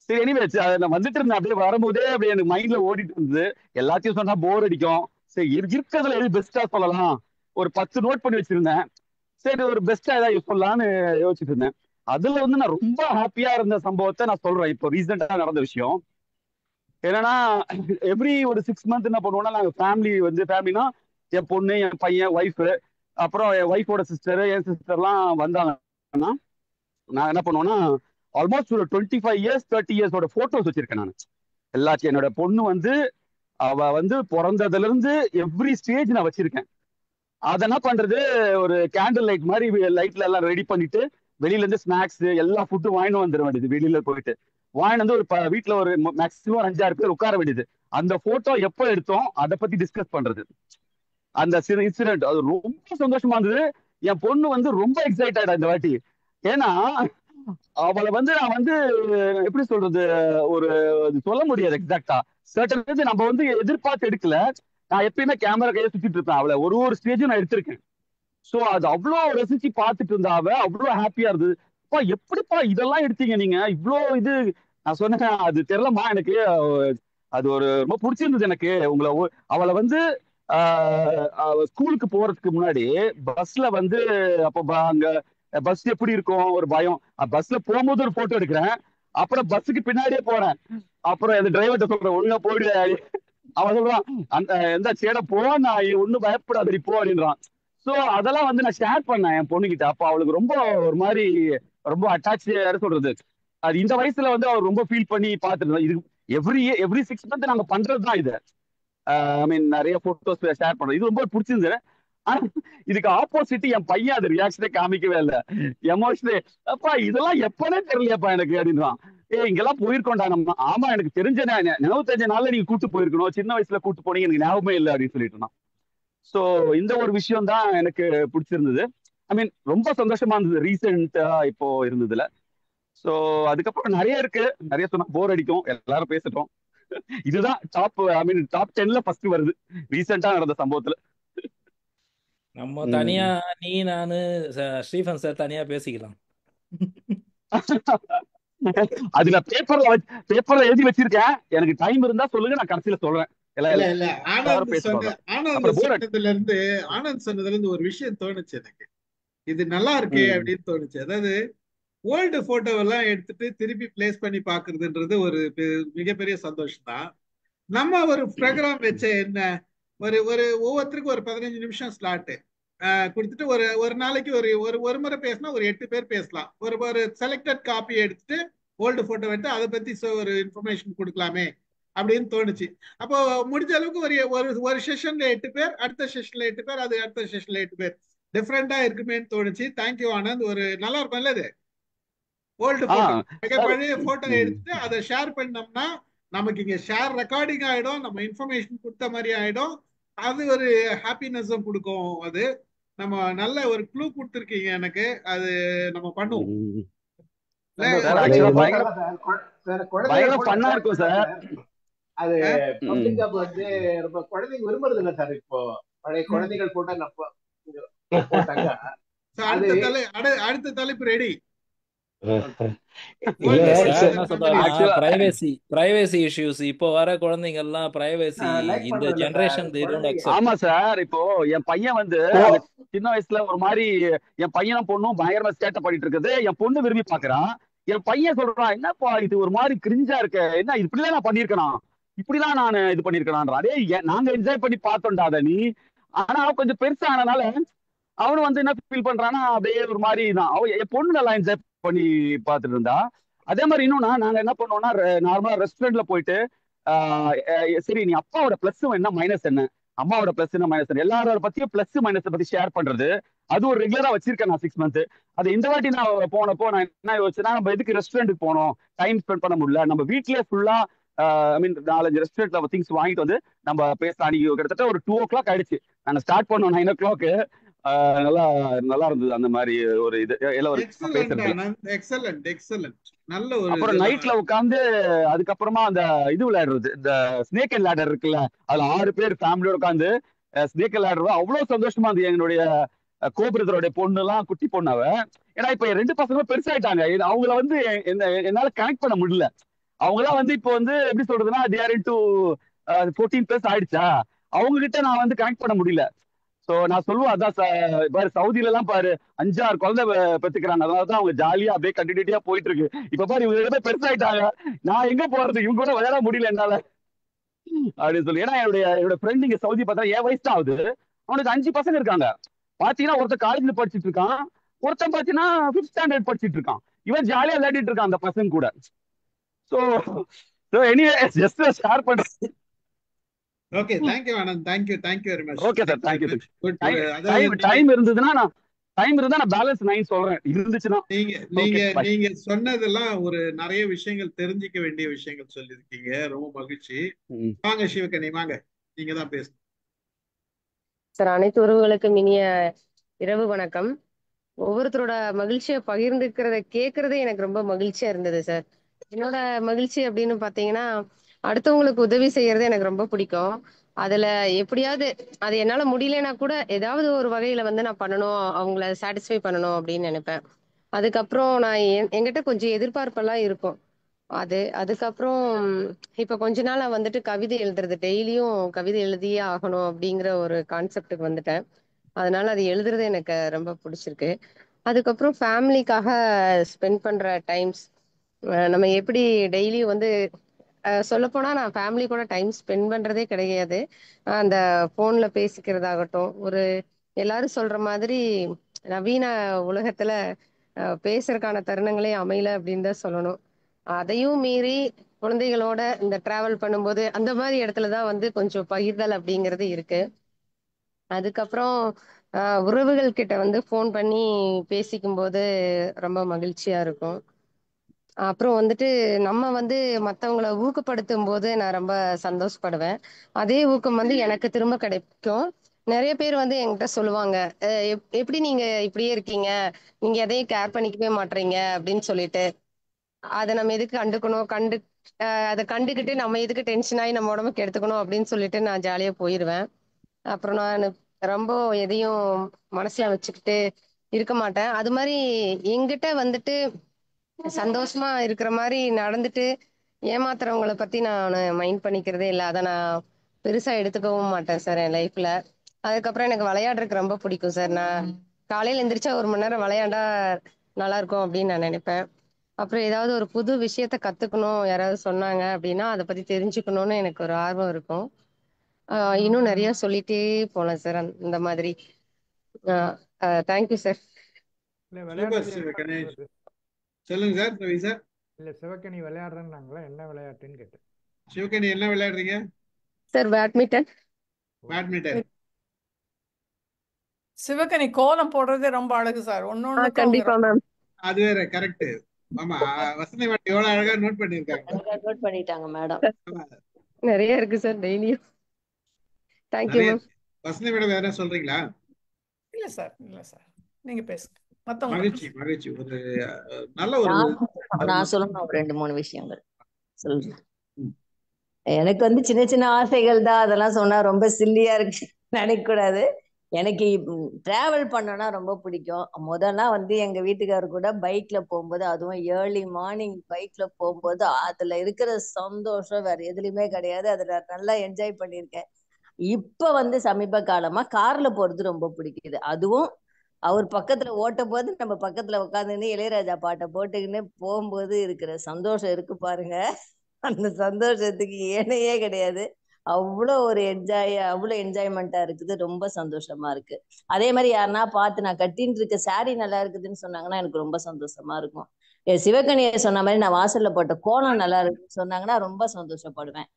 சரி, எனிவேஸ் நான் வந்துட்டு இருந்தேன். அப்படியே வரும்போதே அப்படியே எனக்கு மைண்ட்ல ஓடிட்டு இருந்தது. எல்லாத்தையும் சொன்னா போர் அடிக்கும். சரி, இருக்கிறதுல எது பெஸ்டா சொல்லலாம், ஒரு 10 நோட் பண்ணி வச்சிருந்தேன். சரி, ஒரு பெஸ்டா ஏதாவது சொல்லலாம்னு யோசிச்சுட்டு இருந்தேன். அதுல நான் ரொம்ப ஹாப்பியா இருந்த சம்பவத்தை நான் சொல்றேன். இப்போ ரீசெண்டா நடந்த விஷயம் என்னன்னா, எவ்ரி ஒரு 6 மந்த் என்ன பண்ணுவோம்னா, நாங்க ஃபேமிலினா என் பொண்ணு, என் பையன், ஒய்ஃப், அப்புறம் என் ஒய்ஃபோட சிஸ்டர், என் சிஸ்டர்லாம் வந்தாங்கன்னா நான் என்ன பண்ணுவேன்னா, ஆல்மோஸ்ட் ஒரு 25 இயர்ஸ் 30 இயர்ஸோட போட்டோஸ் வச்சிருக்கேன் நான் எல்லாத்தையும். என்னோட பொண்ணு அவ பிறந்ததுல இருந்து எவ்ரி ஸ்டேஜ் நான் வச்சிருக்கேன். அதை என்ன பண்றது, ஒரு கேண்டில் லைட் மாதிரி லைட்ல எல்லாம் ரெடி பண்ணிட்டு வெளியில இருந்து ஸ்நாக்ஸ் எல்லா ஃபுட்டும் வாங்கிட்டு வந்துட வேண்டியது. வெளியில போயிட்டு வாங்கிட்டு ஒரு வீட்டுல ஒரு மேக்சிமம் 5-6 பேர் உட்கார வேண்டியது. அந்த போட்டோ எப்போ எடுத்தோம் அதை பத்தி டிஸ்கஸ் பண்றது. அந்த இன்சிடென்ட் அது ரொம்ப சந்தோஷமா இருந்தது. என் பொண்ணு ரொம்ப எக்ஸைட் ஆயிட்டா இந்த வாட்டி. ஏன்னா அவளை நான் எப்படி சொல்றது, ஒரு சொல்ல முடியாது எக்ஸாக்டா. சர்டன் நம்ம எதிர்பார்த்து எடுக்கல. நான் எப்பயுமே கேமரா கையை சுத்திட்டு இருப்பேன். அவளை ஒரு ஸ்டேஜும் நான் எடுத்திருக்கேன். சோ அது அவ்வளோ ரசிச்சு பார்த்துட்டு இருந்தா அவ அவ்வளோ ஹாப்பியா இருந்தது. அப்பா எப்படிப்பா இதெல்லாம் எடுத்தீங்க நீங்க, இவ்வளோ இது. நான் சொன்னேன், அது தெரியலமா எனக்கு, அது ஒரு ரொம்ப பிடிச்சிருந்தது எனக்கு உங்களை. அவளை ஸ்கூலுக்கு போறதுக்கு முன்னாடி பஸ்ல அப்ப அங்க பஸ் எப்படி இருக்கும் ஒரு பயம். பஸ்ல போகும்போது ஒரு போட்டோ எடுக்கிறேன், அப்புறம் பஸ்ஸுக்கு பின்னாடியே போறேன். அப்புறம் அந்த டிரைவர்கிட்ட சொல்றேன், ஒழுங்கா போயிடு. அவன் சொல்றான், அந்த எந்த சேட போ, நான் ஒன்னும் பயப்படாது போ அப்படின்றான். சோ அதெல்லாம் நான் ஷேர் பண்ணேன் என் பொண்ணுகிட்ட. அப்ப அவளுக்கு ரொம்ப ஒரு மாதிரி ரொம்ப அட்டாச் சொல்றது. அது இந்த வயசுல அவர் ரொம்ப ஃபீல் பண்ணி பார்த்துட்டு இது எவ்ரி 6 மந்த் நாங்க பண்றதுதான் இது. ஐ மீன் நிறைய போட்டோஸ் ஷேர் பண்றோம். இது ரொம்ப பிடிச்சிருந்தது. ஆனா இதுக்கு ஆப்போசிட் என் பையன் அது ரியாக்ஷனே காமிக்கவே இல்லை. எமோஷனே, அப்பா இதெல்லாம் எப்பனே தெரியலையாப்பா எனக்கு அப்படின்றான். இங்கெல்லாம் போயிருக்கோண்டா நம்ம. ஆமா எனக்கு தெரிஞ்ச நினைவு தெரிஞ்ச நாள்ல நீங்க கூட்டு போயிருக்கணும், சின்ன வயசுல கூட்டு போனீங்க, எனக்கு ஞாபகமே இல்லை அப்படின்னு சொல்லிட்டு இருந்தான். சோ இந்த ஒரு விஷயம் தான் எனக்கு பிடிச்சிருந்தது. ஐ மீன் ரொம்ப சந்தோஷமா இருந்தது ரீசெண்டா இப்போ இருந்ததுல. சோ அதுக்கப்புறம் நிறைய இருக்கு, நிறைய சொன்னா போர் அடிக்கும், எல்லாரும் பேசட்டும். இதுதான் டாப் 10ல ஃபர்ஸ்ட் வருது ரீசெண்டா நடந்த சம்பவத்துல. நம்ம தனியா, நீ நானு ஸ்டீஃபன் சார் தனியா பேசிக்கலாம். அது நான் பேப்பர்ல எழுதி வச்சிருக்கேன். எனக்கு டைம் இருந்தா சொல்லுங்க, நான் கடைசியில சொல்றேன். இல்ல ஆனந்த் சொன்னதுல இருந்து ஒரு விஷயம் தோணுச்சு எனக்கு. இது நல்லா இருக்கே அப்படின்னு தோணுச்சு. அதாவது ஓல்டு போட்டோவெல்லாம் எடுத்துட்டு திருப்பி பிளேஸ் பண்ணி பாக்குறதுன்றது ஒரு மிகப்பெரிய சந்தோஷம் தான். நம்ம ஒரு ப்ரோக்ராம் வச்ச என்ன, ஒரு ஒவ்வொருத்தருக்கும் ஒரு 15 நிமிஷம் ஸ்லாட்டு கொடுத்துட்டு ஒரு நாளைக்கு ஒரு முறை பேசினா ஒரு 8 பேர் பேசலாம். ஒரு செலக்டட் காப்பி எடுத்துட்டு ஓல்டு போட்டோ எடுத்து அதை பத்தி ஒரு இன்ஃபர்மேஷன் கொடுக்கலாமே அப்படின்னு தோணுச்சு. அப்போ முடிஞ்ச அளவுக்கு ஒரு செஷன்ல 8 பேர், அடுத்த செஷன்ல 8 பேர், அது அடுத்த செஷன்ல 8 பேர், டிஃப்ரெண்டா இருக்குமேன்னு தோணுச்சு. தேங்க்யூ ஆனந்த். ஒரு நல்லா இருக்கும் இல்ல இது? ஓல்டு ஆ போட்டோ, மிக சார் பழைய போட்டோ எடுத்துட்டு அதை ஷேர் பண்ணோம்னா நமக்கு இங்க ஷேர் ரெக்கார்டிங் ஆயிடும், நம்ம இன்ஃபர்மேஷன் கொடுத்த மாதிரி ஆயிடும். அது ஒரு ஹாப்பினஸும் கொடுக்கும். அது நம்ம நல்ல ஒரு க்ளூ கொடுத்துருக்கீங்க எனக்கு. அது நம்ம பண்ணுவோம். இல்ல, சார் குழந்தைகள் ஆக்சுவலா போட்டோ பயங்கர சார், சார் குழந்தைகள் பயங்கர போட்டோ ஃபன்னா ஷேர் இருக்கும் பண்ணா சார். சார் அது பப்ளிக்கா வந்து ரொம்ப குழந்தைங்க விரும்புறது இல்லை சார். இப்போ பழைய குழந்தைகள் போட்டோ நம்ம போட்டாங்க. So, அது அடுத்த தலைப்பு ரெடி. இல்ல சார் என்ன சொல்றாருன்னா ஆக்சுவலா பிரைவேசி இஷ்யூஸ் இப்போ வர குழந்தைங்க எல்லாம் பிரைவேசி லைக் இந்த பண்றது இல்ல சார் ஜெனரேஷன் they don't குழந்தைங்க. accept. ஆமா சார். இப்போ என் பையன் வந்து அந்த சின்ன வயசுல ஒரு மாதிரி என் பையனும் பொண்ணும் பயங்கரமா சேட்டை பண்ணிட்டு இருக்குது. என் பொண்ணு விரும்பி பாக்குறான். என் பையன் சொல்றான், என்னப்பா இது ஒரு மாதிரி கிரிஞ்சா இருக்க, என்ன இப்படிலாம் நான் பண்ணிருக்கணும், இப்படிலாம் நான் இது பண்ணிருக்கேன்றான். அதே நாங்க என்ஜாய் பண்ணி பார்த்தோம்டா அதை நீ. ஆனா கொஞ்சம் பெருசா ஆனனால அவனு வந்து என்ன ஃபீல் பண்றான்னா அப்படியே ஒரு மாதிரி தான். என் பொண்ணு நல்லா என்ஜாய் பண்ணி பார்த்துட்டு இருந்தா. அதே மாதிரி இன்னொன்னா நாங்க என்ன பண்ணுவோம்னா நார்மலா ரெஸ்டாரண்ட்ல போயிட்டு சரி நீ அப்பாவோட பிளஸ் என்ன மைனஸ் என்ன, அம்மாவோட பிளஸ் என்ன மைனஸ் என்ன, எல்லாரோட பத்தியும் பிளஸ் மைனஸ் பத்தி ஷேர் பண்றது. அது ஒரு ரெகுலரா வச்சிருக்கேன் நான் 6 மந்த். அது இந்த வாட்டி நான் போனப்போ நான் என்ன யோசிச்சேன்னா, நம்ம எதுக்கு ரெஸ்டாரண்ட்டுக்கு போனோம், டைம் ஸ்பெண்ட் பண்ண முடியல, நம்ம வீட்லயே ஃபுல்லா ஐ மீன் 4-5 ரெஸ்டாரண்ட்ல திங்ஸ் வாங்கிட்டு வந்து நம்ம பேசலாம். அன்னைக்கு கிட்டத்தட்ட ஒரு 2 o'clock ஆயிடுச்சு. நாங்க ஸ்டார்ட் பண்ணோம் 9 o'clock. நல்லா நல்லா இருந்தது அந்த மாதிரி ஒரு இது எல்லாம் ஒரு பேசுறதுல. எக்ஸலண்ட். நல்ல ஒரு அப்புறம் நைட்ல உட்காந்து அதுக்கப்புறமா அந்த இது விளையாடுறது, இந்த ஸ்னேக் அண்ட் லேடர் இருக்குல்ல, அதுல 6 பேர் ஃபேமிலியோட உட்காந்து ஸ்னேக் அண்ட் லேடர் அவ்வளவு சந்தோஷமா இருந்தது. எங்களுடைய கோபுரத்தோடைய பொண்ணு எல்லாம், குட்டி பொண்ணு அவ. ஏன்னா இப்ப 2 பசங்களும் பெருசாயிட்டாங்க. அவங்கள வந்து என்னால கனெக்ட் பண்ண முடியல. அவங்களாம் வந்து இப்போ வந்து எப்படி சொல்றதுன்னா they are into 14+ ஆயிடுச்சா, அவங்க கிட்ட நான் வந்து கனெக்ட் பண்ண முடியல. சோ நான் சொல்லுவேன், அதான் பாரு சவுதியில எல்லாம் பாரு 5-6 குழந்தை பெத்துக்கிறாங்க. அதனாலதான் அவங்க ஜாலியா அப்படியே கண்டினியூட்டியா போயிட்டு இருக்கு. இப்ப பாரு இவங்க 2 பேர் பெருசாயிட்டாங்க, நான் எங்க போறது, இவங்க கூட விளையாட முடியல என்னால அப்படின்னு சொல்லி. ஏன்னா என்னோட ஃப்ரெண்ட் இங்க சவுதி பார்த்தா என் வயசு தான் ஆகுது. அவனுக்கு 5 பசங்க இருக்காங்க. பாத்தீங்கன்னா ஒருத்தர் காலேஜ்ல படிச்சுட்டு இருக்கான், ஒருத்தன் பாத்தீங்கன்னா 5th ஸ்டாண்டர்ட் படிச்சுட்டு இருக்கான். இவன் ஜாலியா விளையாடிட்டு இருக்கான் அந்த பசங்க கூட. சோ எனிவே ஜஸ்ட் ஷேர் பண்றேன். Okay, thank you Anand. Thank you very much. Okay sir, thank you. Good. Time இருந்ததுன்னா நான் பேலன்ஸ் 9 சொல்றேன், இருந்துச்சுன்னா. நீங்க சொன்னதெல்லாம் ஒரு நிறைய விஷயங்கள், தெரிஞ்சுக்க வேண்டிய விஷயங்கள் சொல்லியிருக்கீங்க. ரொம்ப மகிழ்ச்சி. வாங்க சிவகனி, வாங்க, நீங்க தான் பேசணும். சார், அனைத்து உறவுகளுக்கும் இனிய இரவு வணக்கம். ஒவ்வொருத்தரோட மகிழ்ச்சியை பகிர்ந்துக்கிறத கேட்கறதே எனக்கு ரொம்ப மகிழ்ச்சியா இருந்தது சார். என்னோட மகிழ்ச்சி அப்படின்னு பாத்தீங்கன்னா, அடுத்தவங்களுக்கு உதவி செய்யறது எனக்கு ரொம்ப பிடிக்கும். அதுல எப்படியாவது அது என்னால முடியலன்னா கூட ஏதாவது ஒரு வகையில வந்து நான் பண்ணணும், அவங்கள சாட்டிஸ்ஃபை பண்ணணும் அப்படின்னு நினைப்பேன். அதுக்கப்புறம் நான் என்கிட்ட கொஞ்சம் எதிர்பார்ப்பெல்லாம் இருக்கும். அதுக்கப்புறம் இப்ப கொஞ்ச நாளா வந்துட்டு கவிதை எழுதுறது, டெய்லியும் கவிதை எழுதியே ஆகணும் அப்படிங்கிற ஒரு கான்செப்டுக்கு வந்துட்டேன். அதனால அது எழுதுறது எனக்கு ரொம்ப பிடிச்சிருக்கு. அதுக்கப்புறம் ஃபேமிலிக்காக ஸ்பெண்ட் பண்ற டைம்ஸ், நம்ம எப்படி டெய்லியும் வந்து சொல்லப்போனா நான் ஃபேமிலி கூட டைம் ஸ்பெண்ட் பண்றதே கிடையாது. அந்த போன்ல பேசிக்கிறதாகட்டும், எல்லாரும் சொல்ற மாதிரி நவீன உலகத்துல பேசுறதுக்கான தருணங்களே அமையல அப்படின்னு தான் சொல்லணும். அதையும் மீறி குழந்தைகளோட இந்த டிராவல் பண்ணும்போது அந்த மாதிரி இடத்துலதான் வந்து கொஞ்சம் பகிர்தல் அப்படிங்கிறது இருக்கு. அதுக்கப்புறம் உறவுகள் கிட்ட வந்து ஃபோன் பண்ணி பேசிக்கும் போது ரொம்ப மகிழ்ச்சியா இருக்கும். அப்புறம் வந்துட்டு நம்ம வந்து மத்தவங்கள ஊக்கப்படுத்தும் போது நான் ரொம்ப சந்தோஷப்படுவேன். அதே ஊக்கம் வந்து எனக்கு திரும்ப கிடைக்கும். நிறைய பேர் வந்து என்கிட்ட சொல்லுவாங்க, எப்படி நீங்க இப்படியே இருக்கீங்க, நீங்க எதையும் கேர் பண்ணிக்கவே மாட்டீங்க அப்படின்னு சொல்லிட்டு. அதை நம்ம எதுக்கு கண்டுக்கணும், அதை கண்டுக்கிட்டு நம்ம எதுக்கு டென்ஷன் ஆகி நம்ம உடம்புக்கு எடுத்துக்கணும் அப்படின்னு சொல்லிட்டு நான் ஜாலியா போயிடுவேன். அப்புறம் நான் ரொம்ப எதையும் மனசுல வச்சுக்கிட்டு இருக்க மாட்டேன். அது மாதிரி என்கிட்ட வந்துட்டு சந்தோஷமா இருக்கிற மாதிரி நடந்துட்டு ஏமாத்துறவங்களை பத்தி நான் மைண்ட் பண்ணிக்கிறதே இல்லை. அதை நான் பெருசா எடுத்துக்கவும் மாட்டேன் சார் என் லைஃப்ல. அதுக்கப்புறம் எனக்கு விளையாடுறதுக்கு ரொம்ப பிடிக்கும் சார். நான் காலையில எந்திரிச்சா 1 மணி நேரம் விளையாண்டா நல்லா இருக்கும் அப்படின்னு நான் நினைப்பேன். அப்புறம் ஏதாவது ஒரு புது விஷயத்த கத்துக்கணும், யாராவது சொன்னாங்க அப்படின்னா அதை பத்தி தெரிஞ்சுக்கணும்னு எனக்கு ஒரு ஆர்வம் இருக்கும். இன்னும் நிறைய சொல்லிட்டே போலாம் சார் இந்த மாதிரி. Thank you sir. சூப்பர் சிவகணி. சொல்லுங்க சார். ரவி சார். இல்ல சிவகணி விளையாடுறேன்னாங்களா, என்ன விளையாட்டுன்னு கேட்டேன். சிவகணி என்ன விளையாடுறீங்க சார்? பேட்மிண்டன். சிவகனி கோலம் போடுறதே ரொம்ப அழகு சார். ஒன்னொன்னு கண்டிப்பா மேம். அது வேற கரெக்ட். ஆமா, வசந்தி மேடம் எவ்வளவு அழகா நோட் பண்ணிருக்காங்க. அழகா நோட் பண்ணிட்டாங்க மேடம். ஆமா, நிறைய இருக்கு சார் டெய்லியும். தேங்க்யூ நிறைய மேம். இருக்கு. வசந்தி மேடம் வேற சொல்றீங்களா? இல்ல சார் நீங்க பேசுங்க. மத்தவங்க மகிழ்ச்சி மகிழ்ச்சி. ஒரு நல்ல ஒரு நான் சொல்லணும் ஒரு 2-3 விஷயங்கள் சொல்றேன். ம். எனக்கு வந்து சின்ன சின்ன ஆசைகள் தான், அதெல்லாம் சொன்னா ரொம்ப சில்லியா இருக்கு நினைக்க கூடாது. எனக்கு டிராவல் பண்ணனா ரொம்ப பிடிக்கும். முதல்ல வந்து எங்க வீட்டுக்காரர் கூட பைக்ல போகும்போது, அதுவும் ஏர்லி மார்னிங் பைக்ல போகும்போது அதுல இருக்கிற சந்தோஷம் வேற எதுலயுமே கிடையாது. அதுல நல்லா என்ஜாய் பண்ணியிருக்கேன். இப்ப வந்து சமீப காலமா கார்ல போறது ரொம்ப பிடிக்குது. அதுவும் அவர் பக்கத்துல ஓட்டும் போது நம்ம பக்கத்துல உட்காந்துன்னு இளையராஜா பாட்டை போட்டுக்கின்னு போகும்போது இருக்கிற சந்தோஷம் இருக்கு பாருங்க. அந்த சந்தோஷத்துக்கு ஏனையே கிடையாது. அவ்வளோ என்ஜாய்மெண்டா இருக்குது. ரொம்ப சந்தோஷமா இருக்கு. அதே மாதிரி யாருன்னா பார்த்து நான் கட்டின்னு இருக்க saree நல்லா இருக்குதுன்னு சொன்னாங்கன்னா எனக்கு ரொம்ப சந்தோஷமா இருக்கும். சிவகணியை சொன்ன மாதிரி நான் வாசல்ல போட்ட கோலம் நல்லா இருக்குன்னு சொன்னாங்கன்னா ரொம்ப சந்தோஷப்படுவேன்.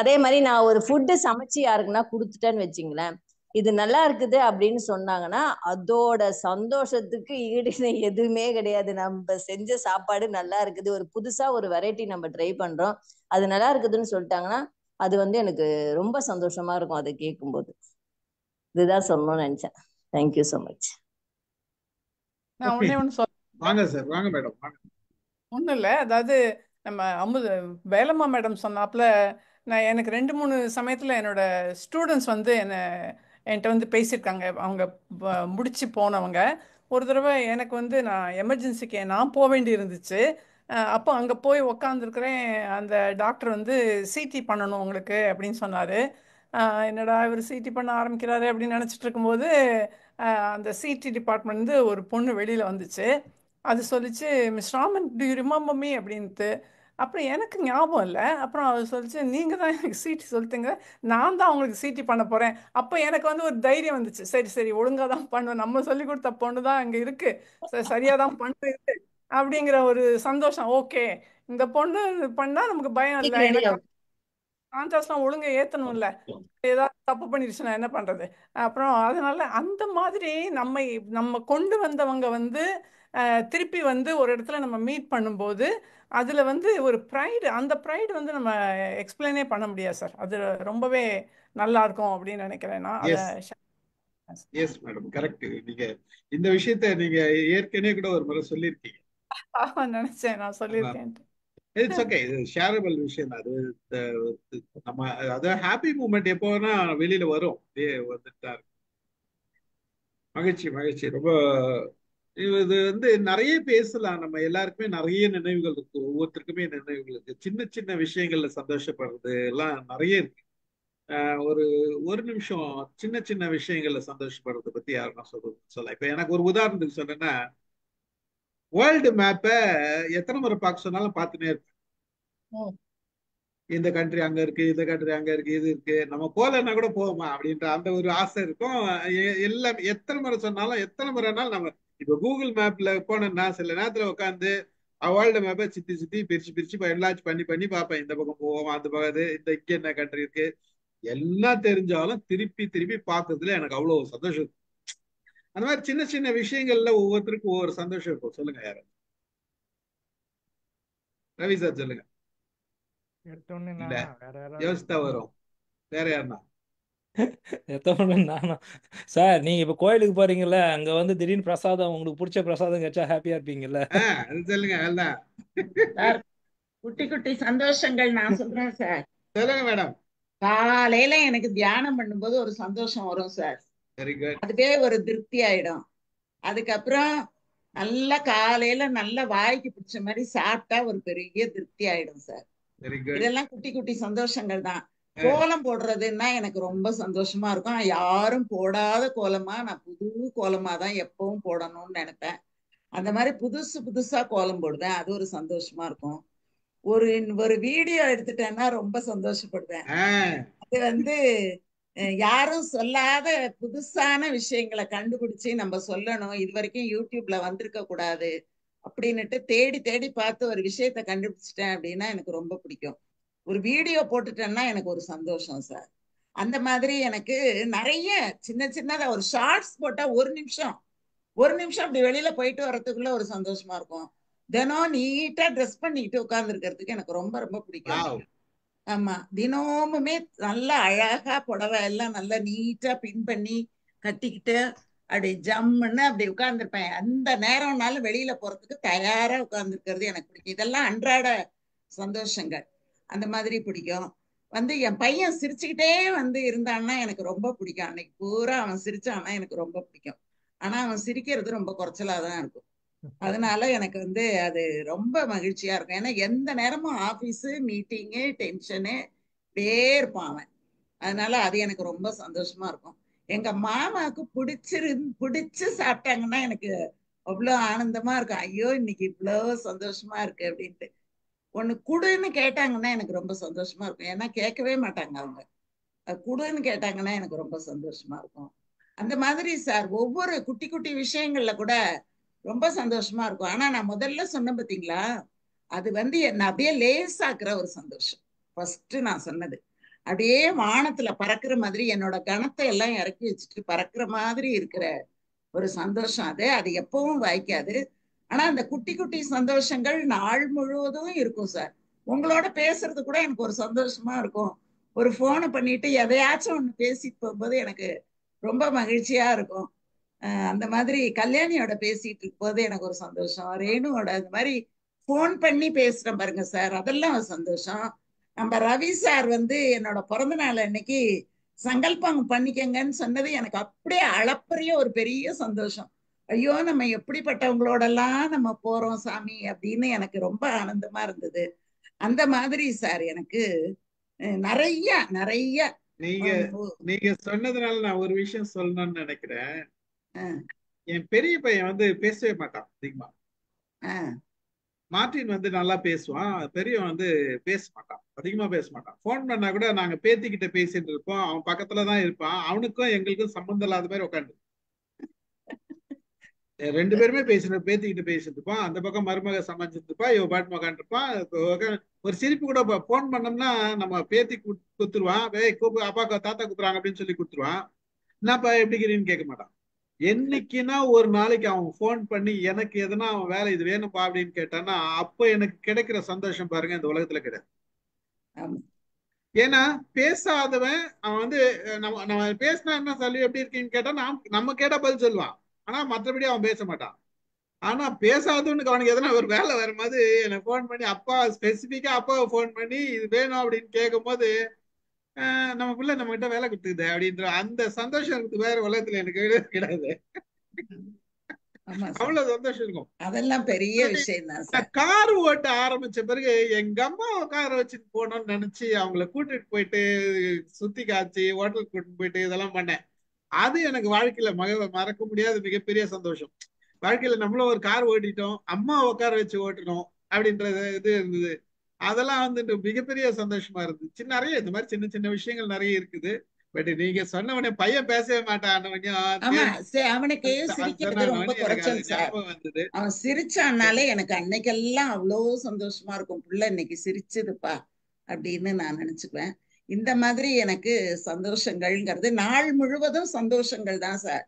அதே மாதிரி நான் ஒரு ஃபுட்டு சமைச்சு யாருக்குன்னா கொடுத்துட்டேன்னு வச்சுங்களேன், இது நல்லா இருக்குது அப்படின்னு சொன்னாங்கன்னா அதோட சந்தோஷத்துக்கு ஈடுன்னு எதுவுமே கிடையாது. நம்ம செஞ்ச சாப்பாடு நல்லா இருக்குது, ஒரு புதுசா ஒரு வெரைட்டி நம்ம ட்ரை பண்றோம், அது நல்லா இருக்குதுன்னு சொல்லிட்டாங்கன்னா அது வந்து எனக்கு ரொம்ப சந்தோஷமா இருக்கும் அதை கேட்கும்போது. இதுதான் சொல்லணும்னு நினைச்சேன். Thank you so much. நான் ஓகே, ஒண்ணே ஒண்ணு சொல்ல வாங்க சார், வாங்க மேடம், வாங்க. ஒன்றும் இல்லை. அதாவது நம்ம வேலம்மா மேடம் சொன்னாப்புல, எனக்கு 2-3 சமயத்தில் என்னோட ஸ்டூடெண்ட்ஸ் வந்து என்கிட்ட வந்து பேசியிருக்காங்க. அவங்க முடிச்சு போனவங்க. ஒரு தடவை எனக்கு வந்து நான் எமர்ஜென்சிக்கு நான் போக வேண்டி இருந்துச்சு. அப்போ அங்கே போய் உக்காந்துருக்கிறேன். அந்த டாக்டர் வந்து சிடி பண்ணணும் உங்களுக்கு அப்படின்னு சொன்னார். என்னடா இவர் சிடி பண்ண ஆரம்பிக்கிறாரு அப்படின்னு நினச்சிட்டு இருக்கும்போது அந்த சிடி டிபார்ட்மெண்ட் ஒரு பொண்ணு வெளியில் வந்துச்சு. அது சொல்லிச்சு, miss Raman to you remember me அப்படின்ட்டு. அப்புறம் எனக்கு ஞாபகம் இல்லை. அப்புறம் அது சொல்லிச்சு, நீங்கள் தான் எனக்கு சீட்டி சொல்லிட்டீங்க, நான் தான் உங்களுக்கு சீட்டி பண்ண போகிறேன். அப்போ எனக்கு வந்து ஒரு தைரியம் வந்துச்சு. சரி சரி ஒழுங்காக தான் பண்ணுவேன், நம்ம சொல்லி கொடுத்த பொண்ணு தான் அங்கே இருக்குது, சரியாக தான் பண்ணுது அப்படிங்கிற ஒரு சந்தோஷம். ஓகே, இந்த பொண்ணு பண்ணால் நமக்கு பயம் இல்லை. ஏன்னா கான்ட்ராஸ்ட்லாம் ஒழுங்கா ஏற்றணும்ல, ஏதாவது தப்பு பண்ணிடுச்சுன்னா என்ன பண்ணுறது. அப்புறம் அதனால அந்த மாதிரி நம்ம கொண்டு வந்தவங்க வந்து திருப்பி வந்து ஒரு இடத்துல நம்ம மீட் பண்ணும்போது அதில் வந்து ஒரு ப்ரைடு, அந்த ப்ரைடு வந்து நம்ம எக்ஸ்பிளைனே பண்ண முடியாது சார். அது ரொம்பவே நல்லா இருக்கும் அப்படின்னு நினைக்கிறேன் நான். அதை எஸ் மேடம், கரெக்ட். நீங்க இந்த விஷயத்த நீங்க ஏற்கனவே கூட ஒரு முறை சொல்லியிருக்கீங்க. நினைச்சேன் நான் சொல்லியிருக்கேன். இட்ஸ் ஓகே, இது ஷேரபிள் விஷயம். அது நம்ம அது ஹாப்பி மூமெண்ட் எப்போ வேணா வெளியில வரும், வந்துட்டா இருக்கு. மகிழ்ச்சி மகிழ்ச்சி. ரொம்ப இது வந்து நிறைய பேசலாம். நம்ம எல்லாருக்குமே நிறைய நினைவுகள் இருக்கு, ஒவ்வொருத்தருக்குமே நினைவுகள் இருக்கு. சின்ன சின்ன விஷயங்கள்ல சந்தோஷப்படுறது எல்லாம் நிறைய இருக்கு. ஒரு ஒரு நிமிஷம் சின்ன சின்ன விஷயங்கள்ல சந்தோஷப்படுறதை பத்தி யாருன்னா சொல்லலாம். இப்ப எனக்கு ஒரு உதாரணத்துக்கு சொன்னேன்னா, வேர்ல்டு மேப்பை எத்தனை முறை பார்க்க சொன்னாலும் பார்த்துட்டே இருப்பேன். இந்த கண்ட்ரி அங்க இருக்கு, இந்த கண்ட்ரி அங்க இருக்கு, இது இருக்கு, நம்ம போலன்னா கூட போவோமா அப்படின்ற அந்த ஒரு ஆசை இருக்கும். எல்லாம் எத்தனை முறை சொன்னாலும் எத்தனை முறைனாலும் நம்ம இப்ப கூகுள் மேப்ல போனோம்னா சில நேரத்துல உட்காந்து வேர்ல்டு மேப்பை சுத்தி சுத்தி பிரிச்சு பிரிச்சு எல்லாச்சும் பண்ணி பண்ணி பார்ப்பேன். இந்த பக்கம் போவோம், அந்த பக்கம் இந்த இங்க என்ன கண்ட்ரி இருக்கு எல்லாம் தெரிஞ்சாலும் திருப்பி திருப்பி பார்க்கறதுல எனக்கு அவ்வளவு சந்தோஷம் இருக்கும். அந்த மாதிரி சின்ன சின்ன விஷயங்கள்ல ஒவ்வொருத்தருக்கும் ஒவ்வொரு சந்தோஷம் இருக்கும். சொல்லுங்க யாரு? ரவி சார் சொல்லுங்க. இல்ல, யோசித்தா வரும். வேற யாருன்னா? நானா சார், நீங்க இப்ப கோயிலுக்கு போறீங்கல்ல, அங்க வந்து திடீர்னு பிரசாதம், உங்களுக்கு பிடிச்ச பிரசாதம் கிடைச்சா ஹாப்பியா இருப்பீங்கல்ல? அது சொல்லுங்க. சார், குட்டி குட்டி சந்தோஷங்கள் நான் சொல்றேன் சார். சொல்லுங்க மேடம். காலையில எனக்கு தியானம் பண்ணும்போது ஒரு சந்தோஷம் வரும் சார். Very good. அதுவே ஒரு திருப்தி ஆயிடும். அதுக்கப்புறம் நல்ல காலையில நல்ல வாய்க்கு பிடிச்ச மாதிரி சாப்பிட்டா ஒரு பெரிய திருப்தி ஆயிடும் சார். Very good. இதெல்லாம் குட்டி குட்டி சந்தோஷங்கள் தான். கோலம் போடுறதுன்னா எனக்கு ரொம்ப சந்தோஷமா இருக்கும். யாரும் போடாத கோலமா நான் புது கோலமா தான் எப்பவும் போடணும்னு நினைப்பேன். அந்த மாதிரி புதுசு புதுசா கோலம் போடுவேன். அது ஒரு சந்தோஷமா இருக்கும். ஒரு வீடியோ எடுத்துட்டேன்னா ரொம்ப சந்தோஷப்படுவேன். அது வந்து யாரும் சொல்லாத புதுசான விஷயங்களை கண்டுபிடிச்சு நம்ம சொல்லணும், இது வரைக்கும் யூடியூப்ல வந்திருக்க கூடாது அப்படின்னுட்டு தேடி தேடி பார்த்து ஒரு விஷயத்த கண்டுபிடிச்சிட்டேன் அப்படின்னா எனக்கு ரொம்ப பிடிக்கும். ஒரு வீடியோ போட்டுட்டேன்னா எனக்கு ஒரு சந்தோஷம் சார். அந்த மாதிரி எனக்கு நிறைய சின்ன சின்னதா ஒரு ஷார்ட்ஸ் போட்டா ஒரு நிமிஷம் அப்படி வெளியில போயிட்டு வர்றதுக்குள்ள ஒரு சந்தோஷமா இருக்கும். தினம் நீட்டா ட்ரெஸ் பண்ணிட்டு உட்கார்ந்து இருக்கிறதுக்கு எனக்கு ரொம்ப ரொம்ப பிடிக்கும். வாவ் ஆமா, தினமுமே நல்லா அழகா புடவை எல்லாம் நல்லா நீட்டா பின் பண்ணி கட்டிக்கிட்டு அப்படி ஜம்முன்னு அப்படி உட்கார்ந்துருப்பேன். அந்த நேரம்னாலும் வெளியில போறதுக்கு தயாரா உட்கார்ந்துருக்கிறது எனக்கு பிடிக்கும். இதெல்லாம் அன்றாட சந்தோஷங்கள். அந்த மாதிரி பிடிக்கும். என் பையன் சிரிச்சுக்கிட்டே இருந்தான்னா எனக்கு ரொம்ப பிடிக்கும். அன்னைக்கு பூரா அவன் சிரிச்சான்னா எனக்கு ரொம்ப பிடிக்கும். ஆனா அவன் சிரிக்கிறது ரொம்ப குறைச்சலாதான் இருக்கும். அதனால எனக்கு அது ரொம்ப மகிழ்ச்சியா இருக்கும். ஏன்னா எந்த நேரமும் ஆபீஸ் மீட்டிங்கு டென்ஷனு இப்படியே இருப்பான் அவன். அதனால அது எனக்கு ரொம்ப சந்தோஷமா இருக்கும். எங்க மாமாவுக்கு பிடிச்சு சாப்பிட்டாங்கன்னா எனக்கு அவ்வளோ ஆனந்தமா இருக்கும். ஐயோ இன்னைக்கு இவ்வளோ சந்தோஷமா இருக்கு அப்படின்ட்டு. ஒண்ணு குடுன்னு கேட்டாங்கன்னா எனக்கு ரொம்ப சந்தோஷமா இருக்கும். ஏன்னா கேட்கவே மாட்டாங்க அவங்க. குடுன்னு கேட்டாங்கன்னா எனக்கு ரொம்ப சந்தோஷமா இருக்கும். அந்த மாதிரி சார் ஒவ்வொரு குட்டி குட்டி விஷயங்கள்ல கூட ரொம்ப சந்தோஷமா இருக்கும். ஆனா நான் முதல்ல சொன்னேன் பாத்தீங்களா, அது என்ன அப்படியே லேசாக்குற ஒரு சந்தோஷம். ஃபர்ஸ்ட் நான் சொன்னது அப்படியே வானத்துல பறக்கிற மாதிரி என்னோட கணத்தை எல்லாம் இறக்கி வச்சுட்டு பறக்கிற மாதிரி இருக்கிற ஒரு சந்தோஷம். அது எப்பவும் வாய்க்காது. ஆனா அந்த குட்டி குட்டி சந்தோஷங்கள் நாள் முழுவதும் இருக்கும் சார். உங்களோட பேசுறது கூட எனக்கு ஒரு சந்தோஷமா இருக்கும். ஒரு போனை பண்ணிட்டு எதையாச்சும் ஒண்ணு பேசிட்டு போகும்போது எனக்கு ரொம்ப மகிழ்ச்சியா இருக்கும். அந்த மாதிரி கல்யாணியோட பேசிட்டு இருக்கும்போது எனக்கு ஒரு சந்தோஷம். ரேணுவோட அந்த மாதிரி போன் பண்ணி பேசுறேன் பாருங்க சார், அதெல்லாம் ஒரு சந்தோஷம். நம்ம ரவி சார் என்னோட பிறந்த நாள் அன்னைக்கு சங்கல்பம் பண்ணிக்கங்கன்னு சொன்னது எனக்கு அப்படியே அளப்பரிய ஒரு பெரிய சந்தோஷம். ஐயோ நம்ம எப்படிப்பட்டவங்களோடெல்லாம் நம்ம போறோம் சாமி அப்படின்னு எனக்கு ரொம்ப ஆனந்தமா இருந்தது. அந்த மாதிரி சார் எனக்கு நிறைய நிறைய நீங்க சொன்னதுனால நான் ஒரு விஷயம் சொல்லணும்னு நினைக்கிறேன். என் பெரிய பையன் பேசவே மாட்டான் அதிகமா. மார்ட்டின் நல்லா பேசுவான். பெரியவன் பேச மாட்டான், அதிகமா பேச மாட்டான். போன் பண்ணா கூட நாங்க பேத்திக்கிட்ட பேசிட்டு இருப்போம், அவன் பக்கத்துலதான் இருப்பான். அவனுக்கும் எங்களுக்கும் சம்பந்தம் இல்லாத மாதிரி உட்காந்து ரெண்டு பேருமே பேத்திக்கிட்டு பேசிட்டு இருப்பான். அந்த பக்கம் மருமக சமைச்சிட்டு இருப்பா, இவ பாட்டு உட்காந்துருப்பான். ஒரு சிரிப்பு கூட போன் பண்ணோம்னா நம்ம பேத்தி குத்துருவான். கூப்பு அப்பா தாத்தா கூப்பிடுறாங்க அப்படின்னு சொல்லி கொடுத்துருவான். என்னப்பா எப்படிங்கிறீன்னு கேட்க மாட்டான். என்னைக்குன்னா ஒரு நாளைக்கு அவன் போன் பண்ணி எனக்கு எதனா அவன் வேலை இது வேணும்பா அப்படின்னு கேட்டான்னா அப்ப எனக்கு கிடைக்கிற சந்தோஷம் பாருங்க இந்த உலகத்துல கிடையாது. ஏன்னா பேசாதவன் அவன் நம்ம பேசினா என்ன சொல்லி எப்படி இருக்கீன்னு கேட்டா நம்ம கேட்டா பதில் சொல்லுவான். ஆனா மற்றபடி அவன் பேச மாட்டான். ஆனா பேசாதவனுக்கு அவனுக்கு எதனா ஒரு வேலை வரும்போது எனக்கு போன் பண்ணி அப்பா ஸ்பெசிபிக்கா அப்பாவை போன் பண்ணி இது வேணும் அப்படின்னு கேட்கும் போது நம்ம பிள்ளை நம்ம கிட்ட வேலை கொடுத்துக்குது அப்படின்ற அந்த சந்தோஷம் இருக்குது வேற உலகத்துல எனக்கு கிடையாது. அவ்வளவு சந்தோஷம் இருக்கும். அதெல்லாம் பெரிய விஷயம் தான். கார் ஓட்ட ஆரம்பிச்ச பிறகு எங்க அம்மா காரை வச்சுட்டு போனோம்னு நினைச்சு அவங்கள கூட்டிட்டு போயிட்டு சுத்தி காய்ச்சி ஹோட்டலுக்கு கூட்டிட்டு போயிட்டு இதெல்லாம் பண்ணேன். அது எனக்கு வாழ்க்கையில மறக்க முடியாத மிகப்பெரிய சந்தோஷம். வாழ்க்கையில நம்மளும் ஒரு கார் ஓட்டிட்டோம், அம்மா உட்கார வச்சு ஓட்டணும் அப்படின்றது இது இருந்தது. அதெல்லாம் மிகப்பெரிய சந்தோஷமா இருந்துச்சு. நிறைய இந்த மாதிரி சின்ன சின்ன விஷயங்கள் நிறைய இருக்குது. பட் நீங்க சொன்னவனே பையன் பேசவே மாட்டான். அவனுக்கு சிரிக்கிறது ரொம்ப குறைச்சல் சார். அவன் சிரிச்சான்னாலே எனக்கு அன்னைக்கெல்லாம் அவ்வளோ சந்தோஷமா இருக்கும். புள்ள இன்னைக்கு சிரிச்சுதுப்பா அப்படின்னு நான் நினைச்சுக்குவேன். இந்த மாதிரி எனக்கு சந்தோஷங்கள்ங்கிறது நாள் முழுவதும் சந்தோஷங்கள் தான் சார்.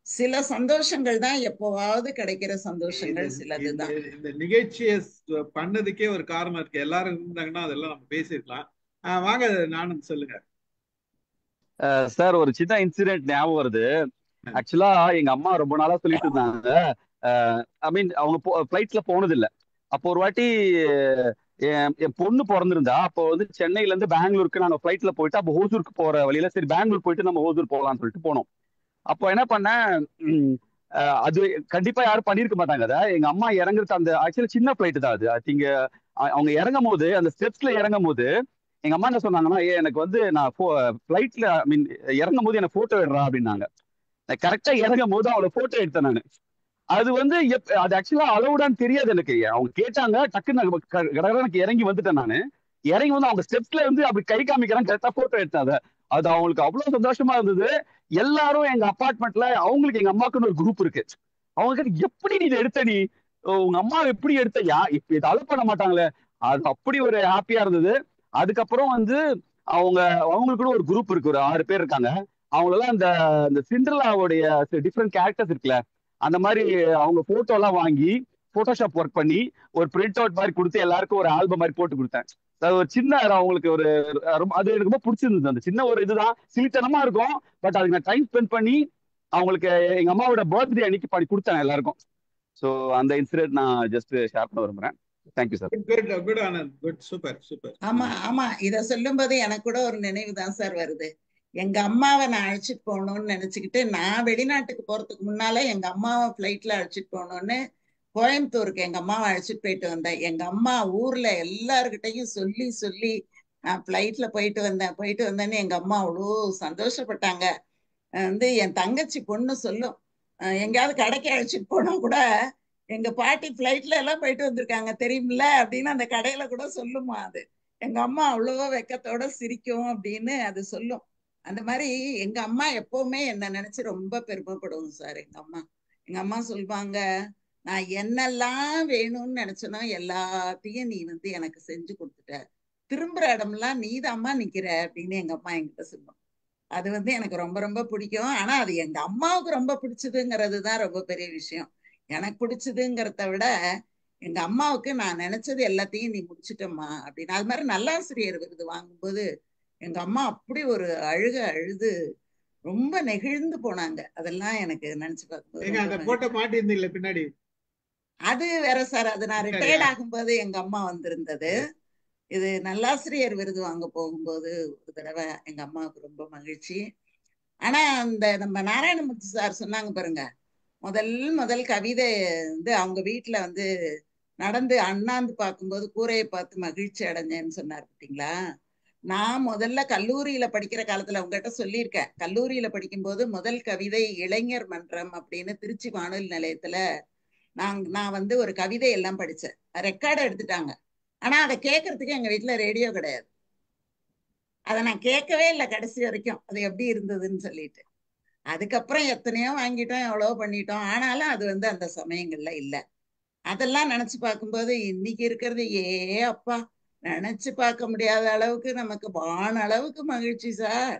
சில சந்தோஷங்கள் தான் எப்போவாவது கிடைக்கிற சந்தோஷங்கள் சிலதுதான். இந்த நிகழ்ச்சியை பண்ணதுக்கே ஒரு காரணம் இருக்கு. எல்லாரும் இருந்தாங்கன்னா அதெல்லாம் நம்ம பேசிருக்கலாம். வாங்க நானும் சொல்லுங்க சார். ஒரு சின்ன இன்சிடென்ட் ஞாபகம் வருது. ஆக்சுவலா எங்க அம்மா ரொம்ப நாளா சொல்லிட்டு இருந்தாங்க. ஐ மீன் அவங்க பிளைட்ல போனது இல்லை. அப்போ ஒரு வாட்டி என் பொண்ணு பிறந்திருந்தா. அப்போ சென்னையில இருந்து பெங்களூருக்கு நாங்க பிளைட்ல போயிட்டு அப்போ ஹோசூருக்கு போற வழியில சரி பெங்களூர் போயிட்டு நம்ம ஹோசூர் போகலாம்னு சொல்லிட்டு போனோம். அப்போ என்ன பண்ணேன், அது கண்டிப்பா யாரும் பண்ணிருக்க மாட்டாங்க. அதை எங்க அம்மா இறங்குறது அந்த ஆக்சுவலி சின்ன பிளைட் தான் அது. இங்க அவங்க இறங்கும் போது அந்த ஸ்டெப்ஸ்ல இறங்கும் போது எங்க அம்மா என்ன சொன்னாங்கன்னா, எனக்கு நான் பிளைட்ல ஐ மீன் இறங்கும் போது எனக்கு போட்டோ எடுறா அப்படின்னாங்க. கரெக்டா இறங்கும் போது அவளை போட்டோ எடுத்தேன் நானு. அது அது ஆக்சுவலா அலௌடான்னு தெரியாது எனக்கு. அவங்க கேட்டாங்க, டக்குன்னு எனக்கு இறங்கி வந்துட்டேன் நானு. இறங்கி அவங்க ஸ்டெப்ஸ்ல அப்படி கை காமிக்கிறாங்க, கரெக்டா போட்டோ எடுத்தாங்க. அது அவங்களுக்கு அவ்வளவு சந்தோஷமா இருந்தது. எல்லாரும் எங்க அபார்ட்மெண்ட்ல அவங்களுக்கு எங்க அம்மாக்குன்னு ஒரு குரூப் இருக்கு. அவங்க எப்படி நீ இதை எடுத்த, நீ உங்க அம்மா எப்படி எடுத்த, இப்ப இதை அலோ பண்ண மாட்டாங்களே. அது அப்படி ஒரு ஹாப்பியா இருந்தது. அதுக்கப்புறம் அவங்களுக்குன்னு ஒரு குரூப் இருக்கு, ஒரு 6 பேர் இருக்காங்க. அவங்களெல்லாம் இந்த சிண்ட்ரெல்லாவுடைய டிஃப்ரெண்ட் கேரக்டர்ஸ் இருக்குல்ல, அந்த மாதிரி அவங்க போட்டோ எல்லாம் வாங்கி போட்டோஷாப் ஒர்க் பண்ணி ஒரு பிரிண்ட் அவுட் மாதிரி கொடுத்து எல்லாருக்கும் ஒரு ஆல்பம் மாதிரி போட்டு கொடுத்தேன். அது ஒரு சின்ன அவங்களுக்கு ஒரு அது எனக்கு ரொம்ப பிடிச்சிருந்தது. அந்த சின்ன ஒரு இதுதான், சிலித்தனமா இருக்கும், பட் அதுக்கு நான் டைம் ஸ்பெண்ட் பண்ணி அவங்களுக்கு எங்க அம்மாவோட பர்த்டே அன்னைக்கு பண்ணி கொடுத்தேன் எல்லாருக்கும். ஸோ அந்த இன்சிடென்ட் நான் ஜஸ்ட் ஷேர் பண்ண விரும்புறேன். Thank you sir. Good Anand, good, super super. ஆமா ஆமா, இத சொல்லும்போது எனக்கு கூட ஒரு நினைவு தான் சார் வருது. எங்க அம்மாவை நான் அழைச்சிட்டு போகணும்னு நினைச்சுக்கிட்டு, நான் வெளிநாட்டுக்கு போறதுக்கு முன்னால எங்க அம்மாவை ஃபிளைட்ல அழைச்சிட்டு போகணும்னு கோயம்புத்தூருக்கு எங்க அம்மாவை அழைச்சிட்டு போயிட்டு வந்தேன். எங்க அம்மா ஊர்ல எல்லாருக்கிட்டையும் சொல்லி சொல்லி நான் ஃபிளைட்ல போயிட்டு வந்தேன்னு எங்க அம்மா அவ்வளோ சந்தோஷப்பட்டாங்க. என் தங்கச்சி பொண்ணு சொல்லும், எங்கேயாவது கடைக்கு அழைச்சிட்டு போனா கூட எங்க பாட்டி ஃபிளைட்ல எல்லாம் போயிட்டு வந்திருக்காங்க தெரியுமில்ல அப்படின்னு அந்த கடையில கூட சொல்லுமா. அது எங்க அம்மா அவ்வளவோ வெக்கத்தோட சிரிக்கும் அப்படின்னு அது சொல்லும். அந்த மாதிரி எங்க அம்மா எப்பவுமே என்ன நினைச்சு ரொம்ப பெருமைப்படுவோம் சார். எங்க அம்மா சொல்லுவாங்க, நான் என்னெல்லாம் வேணும்னு நினைச்சனோ எல்லாத்தையும் நீ எனக்கு செஞ்சு கொடுத்துட்ட, திரும்புற இடம்லாம் நீதாம்மா நிக்கிற அப்படின்னு எங்க அம்மா என்கிட்ட சொல்லுவோம். அது எனக்கு ரொம்ப ரொம்ப பிடிக்கும். ஆனா அது எங்க அம்மாவுக்கு ரொம்ப பிடிச்சதுங்கிறது தான் ரொம்ப பெரிய விஷயம். எனக்கு பிடிச்சதுங்கிறத விட எங்க அம்மாவுக்கு நான் நினைச்சது எல்லாத்தையும் நீ முடிச்சிட்டம்மா அப்படின்னு. அது மாதிரி நல்லாசிரியர் விருது வாங்கும்போது எங்க அம்மா அப்படி ஒரு அழுது ரொம்ப நெகிழ்ந்து போனாங்க. அதெல்லாம் எனக்கு நினைச்சு பார்க்கும்போது அந்த போட்டோ மாட்டிருந்தீங்களே பின்னாடி, அது வேற சார். அது நான் ரிட்டையர்ட் ஆகும்போது எங்க அம்மா வந்திருந்தது. இது நல்லாசிரியர் விருது வாங்க போகும்போது ஒரு தடவை எங்க அம்மாவுக்கு ரொம்ப மகிழ்ச்சி. ஆனா அந்த நம்ம நாராயணமூர்த்தி சார் சொன்னாங்க பாருங்க, முதல் கவிதை அவங்க வீட்டுல நடந்து அண்ணாந்து பார்க்கும்போது கூரையை பார்த்து மகிழ்ச்சி அடைஞ்சேன்னு சொன்னார் பார்த்தீங்களா. நான் முதல்ல கல்லூரியில படிக்கிற காலத்துல உங்ககிட்ட சொல்லியிருக்கேன். கல்லூரியில படிக்கும்போது முதல் கவிதை இளைஞர் மன்றம் அப்படின்னு திருச்சி வானொலி நிலையத்துல நான் ஒரு கவிதை எல்லாம் படிச்சேன். ரெக்கார்டை எடுத்துட்டாங்க. ஆனா அதை கேட்கறதுக்கு எங்க வீட்டுல ரேடியோ கிடையாது. அதை நான் கேட்கவே இல்லை கடைசி வரைக்கும், அது எப்படி இருந்ததுன்னு சொல்லிட்டு. அதுக்கப்புறம் எத்தனையோ வாங்கிட்டோம், எவ்வளவோ பண்ணிட்டோம். ஆனாலும் அது அந்த சமயங்கள்ல இல்லை. அதெல்லாம் நினைச்சு பார்க்கும்போது இன்னைக்கு இருக்கிறது அப்பா நினைச்சு பார்க்க முடியாத அளவுக்கு நமக்கு வான அளவுக்கு மகிழ்ச்சி சார்.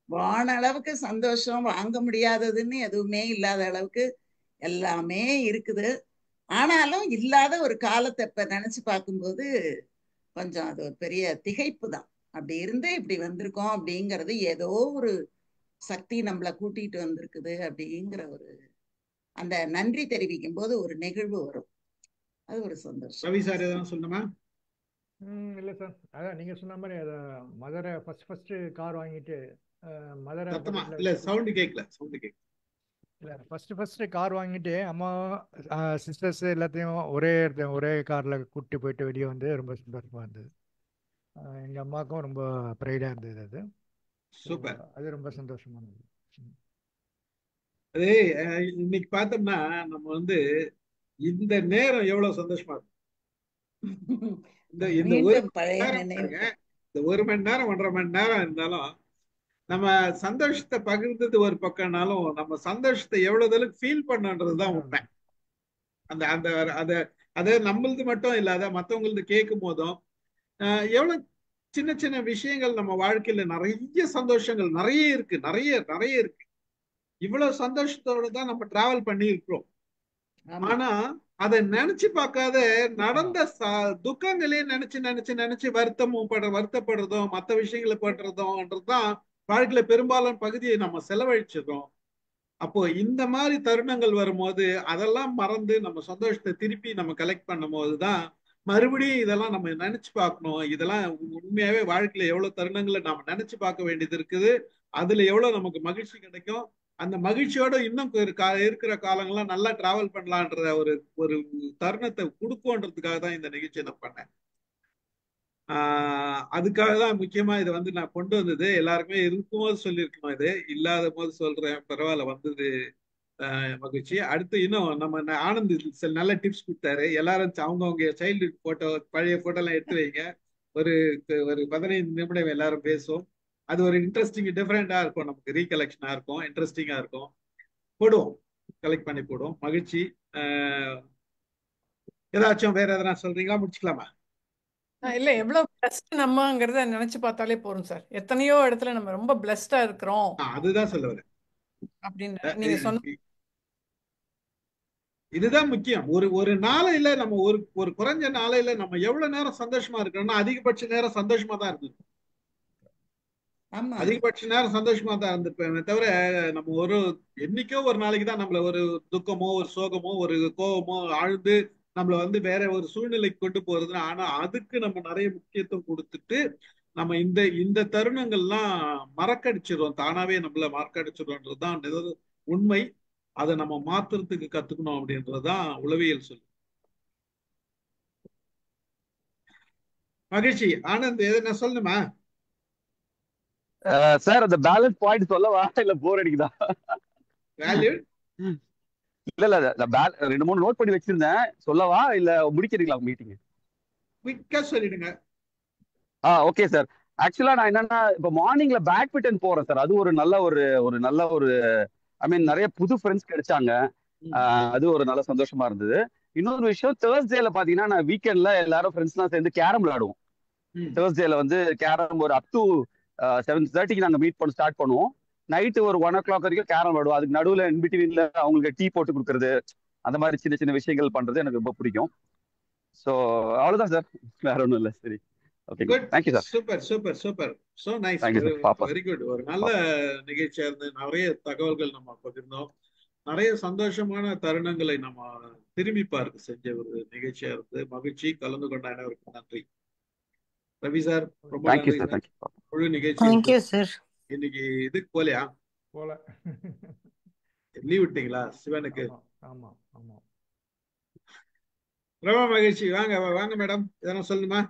வான அளவுக்கு சந்தோஷம், வாங்க முடியாததுன்னு எதுவுமே இல்லாத அளவுக்கு எல்லாமே இருக்குது. ஆனாலும் இல்லாத ஒரு காலத்தை இப்ப நினைச்சு பார்க்கும்போது கொஞ்சம் அது ஒரு பெரிய திகைப்பு தான். அப்படி இருந்து இப்படி வந்திருக்கோம் அப்படிங்கிறது ஏதோ ஒரு சக்தி நம்மளை கூட்டிட்டு வந்திருக்குது அப்படிங்கிற ஒரு அந்த நன்றி தெரிவிக்கும் போது ஒரு நெகிழ்வு வரும். அது ஒரு சந்தோஷம். ரவி சார் எதாவது சொல்லணுமா? இல்லை சார், அதான் நீங்கள் சொன்ன மாதிரி அதை மதுரை ஃபர்ஸ்ட் கார் வாங்கிட்டு மதுரை இல்லை சவுண்டு கேட்கல இல்லை ஃபர்ஸ்ட் கார் வாங்கிட்டு அம்மா சிஸ்டர்ஸ் எல்லாத்தையும் ஒரே காரில் கூப்பிட்டு போயிட்டு வெளியே ரொம்ப சந்தோஷமாக இருந்தது. எங்கள் அம்மாவுக்கும் ரொம்ப ப்ரைடாக இருந்தது. அது சூப்பர், அது ரொம்ப சந்தோஷமா இருந்தது. அது இன்னைக்கு பார்த்தோம்னா நம்ம இந்த நேரம் எவ்வளவு சந்தோஷமா இருக்கும். இந்த ஒரு மணி நேரம் 1.5 மணி நேரம் இருந்தாலும் நம்ம சந்தோஷத்தை பகிர்ந்தது ஒரு பக்கம்னாலும் நம்ம சந்தோஷத்தை எவ்வளவு ஃபீல் பண்ணன்றதுதான் உண்மை. அந்த அந்த அதை நம்மளது மட்டும் இல்லாத மற்றவங்களது கேட்கும் போதும் எவ்வளவு சின்ன சின்ன விஷயங்கள் நம்ம வாழ்க்கையில நிறைய சந்தோஷங்கள் நிறைய இருக்கு. இவ்வளவு சந்தோஷத்தோட தான் நம்ம டிராவல் பண்ணி இருக்கிறோம். ஆனா அதை நினைச்சு பார்க்காத நடந்த துக்கங்களே நினைச்சு வருத்தப்படுறதும் மற்ற விஷயங்களை படுறதும்ன்றதுதான் வாழ்க்கையில பெரும்பாலான பகுதியை நம்ம செலவழிச்சிடும். அப்போ இந்த மாதிரி தருணங்கள் வரும்போது அதெல்லாம் மறந்து நம்ம சந்தோஷத்தை திருப்பி நம்ம கலெக்ட் பண்ணும் போதுதான் மறுபடியும் இதெல்லாம் நம்ம நினைச்சு பார்க்கணும். இதெல்லாம் உண்மையாவே வாழ்க்கையில எவ்வளவு தருணங்களை நாம நினைச்சு பார்க்க வேண்டியது இருக்குது. அதுல எவ்வளவு நமக்கு மகிழ்ச்சி கிடைக்கும். அந்த மகிழ்ச்சியோட இன்னும் இருக்கிற காலங்கள்லாம் நல்லா டிராவல் பண்ணலான்ற ஒரு தருணத்தை கொடுக்கும்ன்றதுக்காக தான் இந்த நிகழ்ச்சியை நான் பண்ணேன். அதுக்காக தான் முக்கியமா இதை நான் கொண்டு வந்தது. எல்லாருக்குமே இருக்கும்போது சொல்லியிருக்கணும், இது இல்லாத போது சொல்றேன். பரவாயில்ல, வந்தது மகிழ்ச்சி. அடுத்து இன்னும் நம்ம ஆனந்த் சில நல்ல டிப்ஸ் கொடுத்தாரு. எல்லாரும் அவங்கவுங்க சைல்டுஹுட் போட்டோ பழைய போட்டோ எல்லாம் எடுத்து வைங்க. ஒரு 15 நிமிடம் எல்லாரும் பேசுவோம். அது ஒரு இன்ட்ரெஸ்டிங் டிஃப்ரெண்டா இருக்கும், நமக்கு ரீகலெக்ஷனா இருக்கும், இன்ட்ரெஸ்டிங்கா இருக்கும். போடுவோம், கலெக்ட் பண்ணி போடுவோம். மகிழ்ச்சி. ஏதாச்சும் வேற எதனா சொல்றீங்களா? முடிச்சுக்கலாமா? இல்ல, எவ்வளவு பிளஸ்ட் நம்மங்கிறத நினைச்சு பார்த்தாலே போறோம் சார். எத்தனையோ இடத்துல நம்ம ரொம்ப பிளஸ்டா இருக்கிறோம். அதுதான் சொல்ல வரேன் அப்படின்னு நீங்க சொன்ன இதுதான் முக்கியம். ஒரு நாளையில நம்ம ஒரு குறைஞ்ச நாளையில நம்ம எவ்வளவு நேரம் சந்தோஷமா இருக்கணும்னா அதிகபட்ச நேரம் சந்தோஷமா தான் இருக்கு. ஆமா அதிகபட்ச நேரம் சந்தோஷமா தான் இருந்திருப்பேன் தவிர நம்ம என்னைக்கோ ஒரு நாளைக்கு தான் நம்மள ஒரு துக்கமோ ஒரு சோகமோ ஒரு கோபமோ ஆழ்ந்து நம்மள வேற ஒரு சூழ்நிலைக்கு கொண்டு போறது. ஆனா அதுக்கு நம்ம நிறைய முக்கியத்துவம் கொடுத்துட்டு நம்ம இந்த தருணங்கள்லாம் மறக்கடிச்சிடுறோம். தானாவே நம்மள மறக்கடிச்சிடுறோன்றதுதான் உண்மை. அதை நம்ம மாத்துறதுக்கு கத்துக்கணும் அப்படின்றதுதான் உளவியல் சொல்லு. மகிழ்ச்சி. ஆனந்த் எதனா சொல்லணுமா? சார் அந்த பேலன்ஸ் பாயிண்ட் சொல்லவா இல்ல போர் அடிக்குதா? வேல்யூ இல்ல 2-3 நோட் பண்ணி வச்சிருந்தேன், சொல்லவா இல்ல முடிக்கிறீங்களா மீட்டிங்? குயிக்கா சொல்லிடுங்க. Okay sir. ஆக்சுவலா நான் என்னன்னா இப்ப மார்னிங்ல பேட்மிண்டன் போறேன் சார். அது ஒரு நல்ல ஒரு ஐ மீன் நிறைய புது ஃப்ரெண்ட்ஸ் கிடைச்சாங்க. அது ஒரு நல்ல சந்தோஷமா இருந்தது. இன்னொரு விஷயம், தேர்ஸ்டேல பாத்தீங்கன்னா நான் வீக்கெண்ட்ல எல்லாரும் ஃப்ரெண்ட்ஸ்லாம் சேர்ந்து கேரம் விளையாடுவோம். தேர்ஸ்டேல கேரம் ஒரு அப் டு 7:30 நாங்க மீட் பண்ண ஸ்டார்ட் பண்ணுவோம். நைட்டு ஒரு 1 o'clock வரைக்கும் கேரம் விளையாடுவோம். அதுக்கு நடுவில் இன்பிட்வீன்ல அவங்களுக்கு டீ போட்டு கொடுக்கறது, அந்த மாதிரி சின்ன சின்ன விஷயங்கள் பண்றது எனக்கு ரொம்ப பிடிக்கும். ஸோ அவ்வளவுதான் சார், வேற ஒன்றும் இல்லை. சரி, okay, thank you sir. Super super super, so nice, very good. ஒரு நல்ல நிகழ்ச்சியா இருந்து நிறைய தகவல்கள் நம்ம பகிர்ந்தோம். நிறைய சந்தோஷமான தருணங்களை நம்ம திரும்பி பார்க்க செஞ்ச ஒரு நிகழ்ச்சியா இருந்து மகிழ்ச்சி. கலந்து கொண்ட அனைவருக்கும் நன்றி. ரவி சார் ரொம்ப நன்றி சார். முழு நிகழ்ச்சி இன்னைக்கு இதுக்கு போலையா? போல லீவ் விட்டீங்களா சிவனுக்கு? ஆமா ஆமா. ரொம்ப மகிழ்ச்சி. வாங்க வாங்க மேடம், எதனா சொல்லணுமா?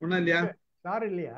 ஒண்ணும் இல்லையா? சார் இல்லையா?